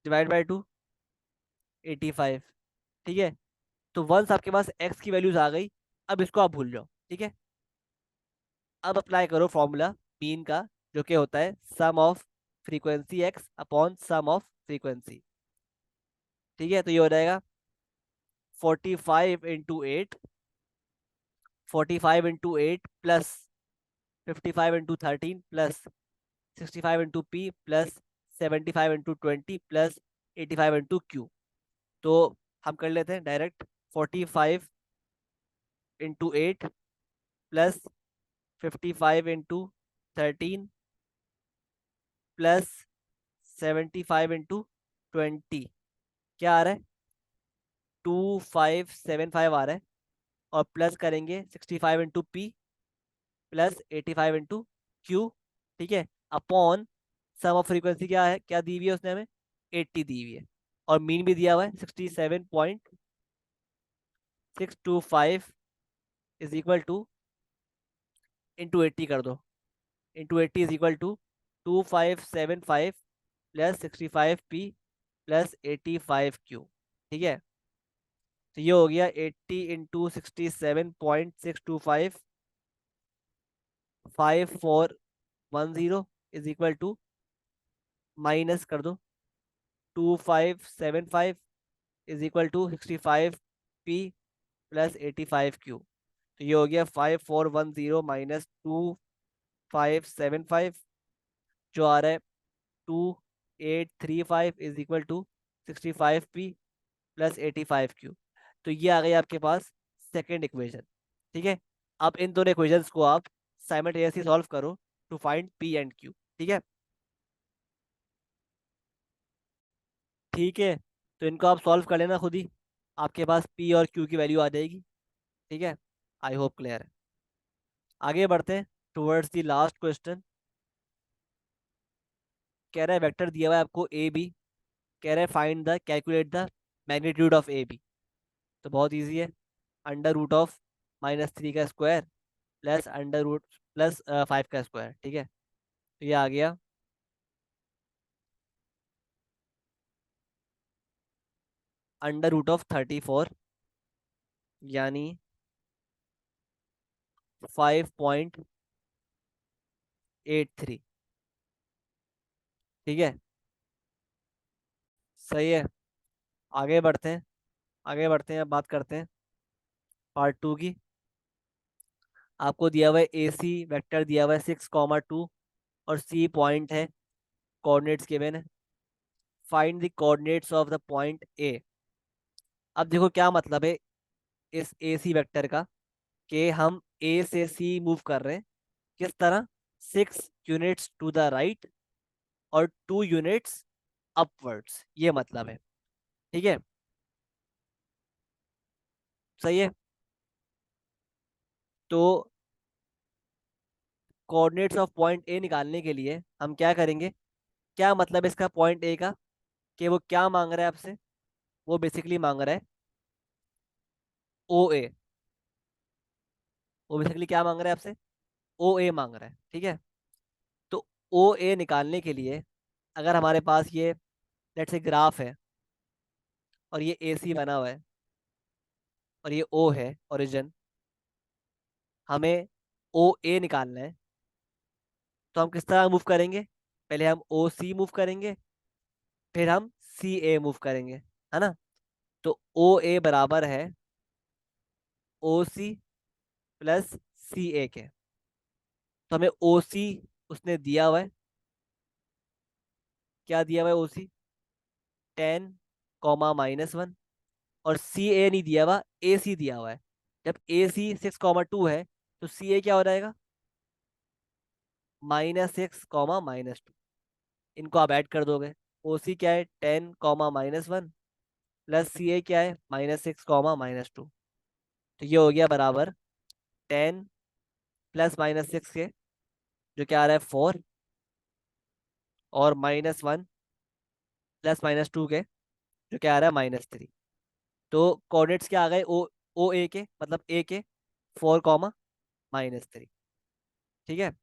S1: /2, 85। ठीक है, तो वंस आपके पास एक्स की वैल्यूज आ गई, अब इसको आप भूल जाओ। ठीक है, अब अप्लाई करो फॉर्मूला मीन का, जो कि होता है sum of frequency X upon sum of frequency. ठीक है, तो ये हो जाएगा 45 × 8, 45 × 8 plus 55 × 13 plus 65 × P plus 75 × 20 plus 85 × Q। तो हम कर लेते हैं डायरेक्ट। 45 × 8 प्लस 55 × 13 प्लस 75 × 20 क्या आ रहा है? 2575 आ रहा है। और प्लस करेंगे 65 × P प्लस 85 × Q। ठीक है, अपॉन सम ऑफ फ्रीक्वेंसी क्या है, क्या दी हुई है उसने हमें? 80 दी हुई है। और मीन भी दिया हुआ है 67.625 इज इक्वल टू, इंटू 80 कर दो। Into 80 is equal to 2575 plus 65 P plus 85 Q। ठीक है, तो ये हो गया 80 into 67.625, 5410 is equal to, minus कर दो, 2575 is equal to 65 P plus 85 Q। तो ये हो गया 5410 माइनस 2575, जो आ रहा है 2835 is equal to 65 P plus 85 Q। तो ये आ गई आपके पास सेकेंड इक्वेशन। ठीक है, अब इन दोनों इक्वेशंस को आप साइमल्टेनियसली सॉल्व करो to find P and Q। ठीक है, ठीक है, तो इनको आप सॉल्व कर लेना खुद ही, आपके पास P और Q की वैल्यू आ जाएगी। ठीक है, आई होप क्लियर है। आगे बढ़ते हैं टुवर्ड्स द लास्ट क्वेश्चन। कह रहा है वेक्टर दिया हुआ है आपको ए बी, कह रहा है find the calculate the magnitude of A B. तो बहुत इजी है, अंडर रूट ऑफ -3 का square plus under root plus 5 का स्क्वायर। ठीक है, तो ये आ गया अंडर रूट ऑफ 34, यानी 5.83। ठीक है, सही है। आगे बढ़ते हैं, आगे बढ़ते हैं, अब बात करते हैं पार्ट 2 की। आपको दिया हुआ है ए सी वेक्टर दिया हुआ है 6,2 और सी पॉइंट है, कोऑर्डिनेट्स गिवन है। Find the coordinates of the point A. अब देखो क्या मतलब है इस ए सी वेक्टर का, कि हम ए से सी मूव कर रहे हैं, किस तरह, 6 यूनिट्स टू द राइट और 2 यूनिट्स अपवर्ड्स, ये मतलब है। ठीक है, सही है। तो कोऑर्डिनेट्स ऑफ पॉइंट ए निकालने के लिए हम क्या करेंगे, क्या मतलब है इसका पॉइंट ए का, कि वो क्या मांग रहा है आपसे, वो बेसिकली मांग रहा है ओ ए। वो बेसिकली क्या मांग रहा है आपसे, ओ ए मांग रहा है। ठीक है, तो ओ ए निकालने के लिए अगर हमारे पास ये लेट्स से ग्राफ है, और ये ए सी बना हुआ है, और ये ओ है ओरिजिन, हमें ओ ए निकालना है, तो हम किस तरह मूव करेंगे, पहले हम ओ सी मूव करेंगे, फिर हम सी ए मूव करेंगे, है ना। तो ओ ए बराबर है ओ सी प्लस सी ए के। तो हमें ओ सी उसने दिया हुआ है, क्या दिया हुआ है ओ सी, 10, -1। और सी ए नहीं दिया हुआ, ए सी दिया हुआ है। जब ए सी 6,2 है, तो सी ए क्या हो जाएगा, -6, -2। इनको आप ऐड कर दोगे, ओ सी क्या है 10, -1 प्लस सी ए क्या है -6, -2। तो ये हो गया बराबर 10 प्लस -6 के, जो क्या आ रहा है 4, और -1 प्लस -2 के, जो क्या आ रहा है -3। तो कोऑर्डिनेट्स क्या आ गए ओ, ओ ए के, मतलब ए के 4, -3। ठीक है,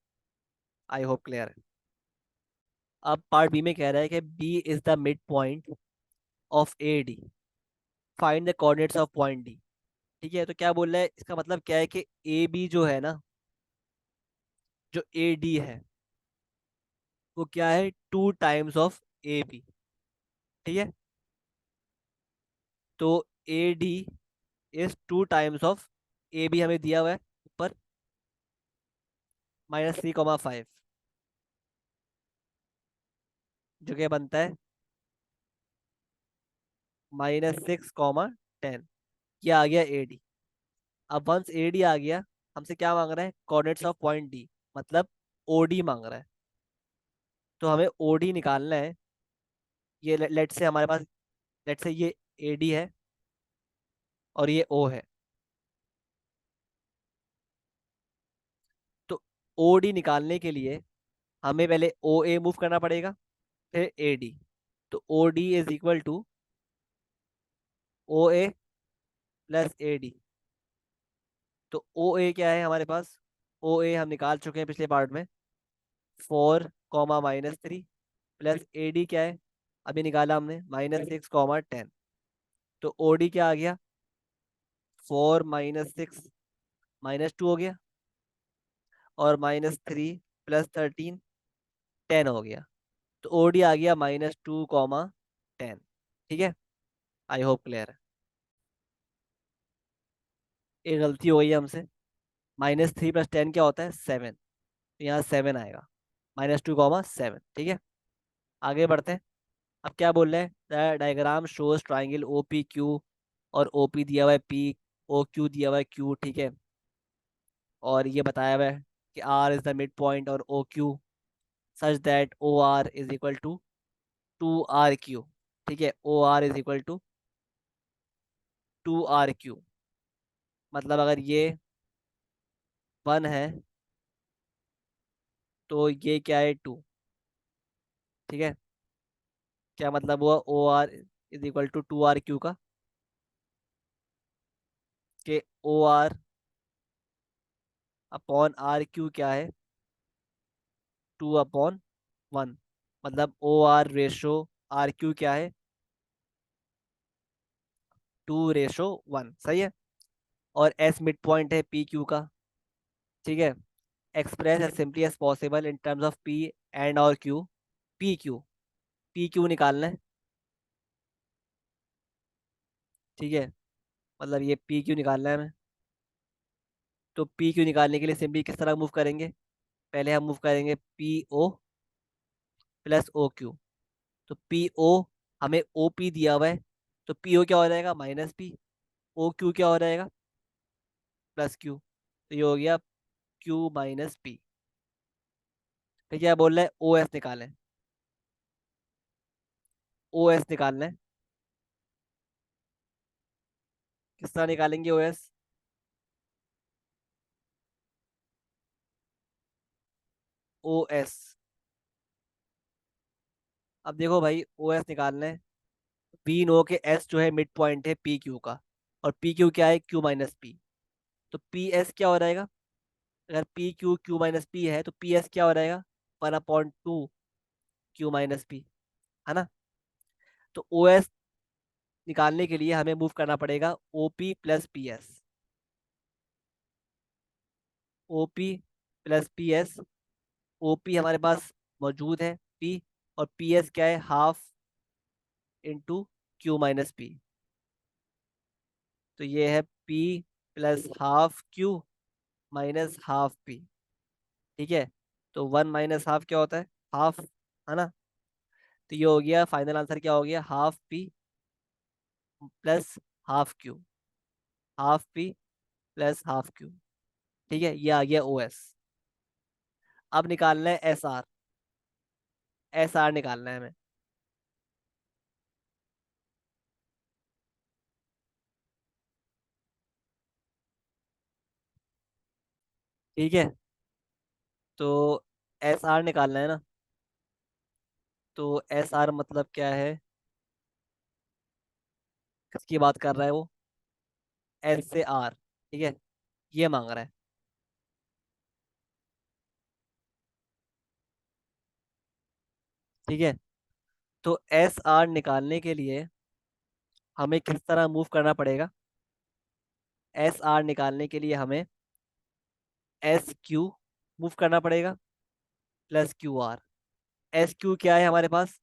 S1: आई होप क्लियर है। अब पार्ट बी में कह रहा है कि B is the mid point of A D, find the coordinates of point D. ठीक है, तो क्या बोल रहा है, इसका मतलब क्या है कि ए बी जो है ना, जो ए डी है, वो क्या है 2 टाइम्स ऑफ ए बी। ठीक है, तो A D is 2 times of A B, हमें दिया हुआ है ऊपर -3,5, जो क्या बनता है -6, 10। ये आ गया ए डी। अब वंस ए डी आ गया, हमसे क्या मांग रहा है, कोऑर्डिनेट्स ऑफ पॉइंट डी, मतलब ओ डी मांग रहा है। तो हमें ओ डी निकालना है। ये लेट से हमारे पास, लेट से ये ए डी है और ये ओ है। तो ओ डी निकालने के लिए हमें पहले ओ ए मूव करना पड़ेगा, फिर ए डी। तो O D is equal to O A plus A D. तो ओ ए क्या है हमारे पास, ओ ए हम निकाल चुके हैं पिछले पार्ट में, 4, -3 प्लस ए डी क्या है, अभी निकाला हमने -6, 10। तो ओ डी क्या आ गया 4 - 6 -2 हो गया, और -3 + 13 10 हो गया। तो ओडी आ गया -2, 10। ठीक है, आई होप क्लियर है। एक गलती हो गई है हमसे। -3 + 10 क्या होता है? 7। यहाँ 7 आएगा, -2, 7। ठीक है, आगे बढ़ते हैं। अब क्या बोल रहे हैं? The diagram shows triangle O P Q, और ओ पी दिया हुआ है पी, ओ क्यू दिया हुआ है क्यू। ठीक है, और ये बताया हुआ है कि R is the mid point और O Q such that O R is equal to 2 R Q। ठीक है, O R is equal to 2 R Q। मतलब अगर ये 1 है तो ये क्या है? 2। ठीक है, क्या मतलब हुआ O R is equal to 2 R Q का? कि O R upon R Q क्या है? 2/1। मतलब O R ratio R Q क्या है? 2:1। सही है। और एस मिड पॉइंट है पी क्यू का। ठीक है, express as simply as possible in terms of P and और Q. P Q, P Q निकालना है। ठीक है, मतलब ये पी क्यू निकालना है हमें। तो पी क्यू निकालने के लिए सिंपली किस तरह मूव करेंगे? पहले हम मूव करेंगे P O plus O Q. तो पी ओ, हमें ओ पी दिया हुआ है, तो पी ओ क्या हो जाएगा? -P। ओ क्यू क्या हो जाएगा? +Q। तो ये हो गया Q - P। फिर क्या बोल रहे हैं? ओ एस निकालें। ओ एस निकालना है। किस तरह निकालेंगे ओ एस? ओ एस, अब देखो भाई, ओ एस निकालना है। पी नो के एस जो है मिड पॉइंट है पी क्यू का, और पी क्यू क्या है? Q - P। तो पी एस क्या हो जाएगा? अगर पी क्यू Q - P है तो पी एस क्या हो जाएगा? 1/2 Q - P, है ना? तो ओ एस निकालने के लिए हमें मूव करना पड़ेगा O P plus P S. O P plus P S. O P हमारे पास मौजूद है पी, और पी एस क्या है? 1/2 Q - P। तो ये है P plus half Q minus half P. ठीक है, तो 1 - ½ क्या होता है? हाफ, है ना? तो ये हो गया फाइनल आंसर, क्या हो गया? ½ P + ½ Q। ½ P + ½ Q। ठीक है, ये आ गया ओ एस। अब निकालना है एस आर। एस आर निकालना है हमें। ठीक है, तो एस आर निकालना है ना? तो एस आर मतलब क्या है? किसकी बात कर रहा है वो? एस से आर। ठीक है, ये मांग रहा है। ठीक है, तो एस आर निकालने के लिए हमें किस तरह मूव करना पड़ेगा? एस आर निकालने के लिए हमें एस क्यू मूव करना पड़ेगा plus Q R. S Q क्या है हमारे पास?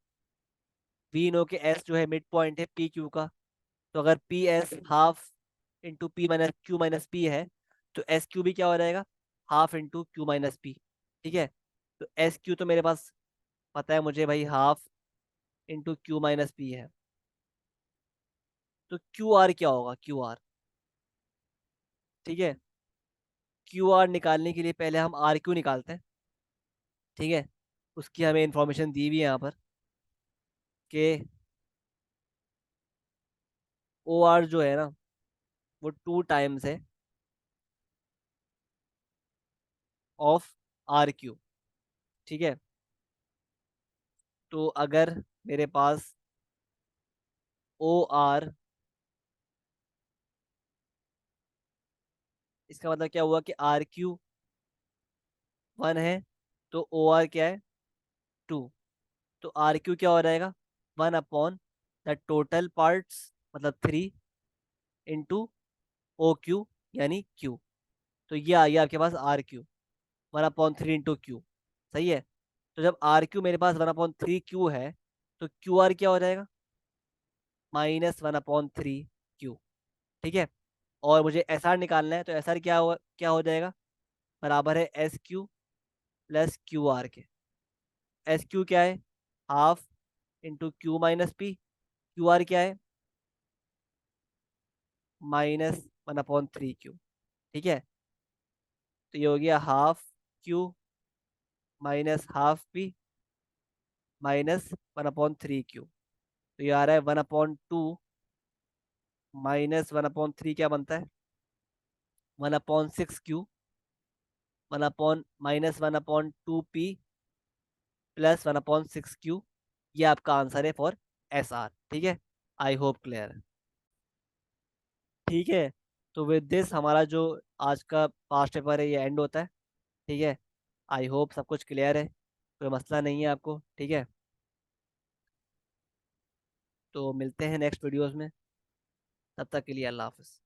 S1: वी नो के एस जो है मिड पॉइंट है पी क्यू का। तो अगर पी एस ½ Q - P है, तो एस क्यू भी क्या हो जाएगा? ½ Q - P। ठीक है, तो एस क्यू तो मेरे पास पता है मुझे भाई, ½ Q - P है। तो क्यू आर क्या होगा? क्यू आर, ठीक है, क्यू आर निकालने के लिए पहले हम आर क्यू निकालते हैं। ठीक है, उसकी हमें इंफॉर्मेशन दी हुई है यहाँ पर कि ओ आर जो है ना, वो 2 टाइम्स है ऑफ आर क्यू। ठीक है, तो अगर मेरे पास ओ आर, इसका मतलब क्या हुआ कि आर क्यू 1 है, तो ओ आर क्या है? 2। तो आर क्यू क्या हो जाएगा? 1/द टोटल पार्ट्स, मतलब 3 इंटू ओ क्यू यानी क्यू। तो ये आ गया आपके पास आर क्यू, 1/3 इंटू क्यू। सही है। तो जब आर क्यू मेरे पास 1/3 क्यू है, तो क्यू आर क्या हो जाएगा? -1/3 क्यू। ठीक है। और मुझे एस आर निकालना है, तो एस आर क्या हो जाएगा? बराबर है S Q plus Q R के। एस क्यू क्या है? Half into Q minus P. Q are क्या है? -1/3 क्यू। ठीक है। तो ये हो गया half Q minus half P -1/3 Q. तो ये आ रहा है 1/2 -1/3 क्या बनता है? 1/6 Q, one upon -1/2 P +1/6 Q. ये आपका आंसर है फॉर एस आर। ठीक है। आई होप क्लियर है। ठीक है। तो विद दिस हमारा जो आज का पास्ट पेपर है ये एंड होता है। ठीक है। आई होप सब कुछ क्लियर है, कोई मसला नहीं है आपको। ठीक है। तो मिलते हैं नेक्स्ट वीडियोस में, तब तक के लिए अल्लाह हाफिज़।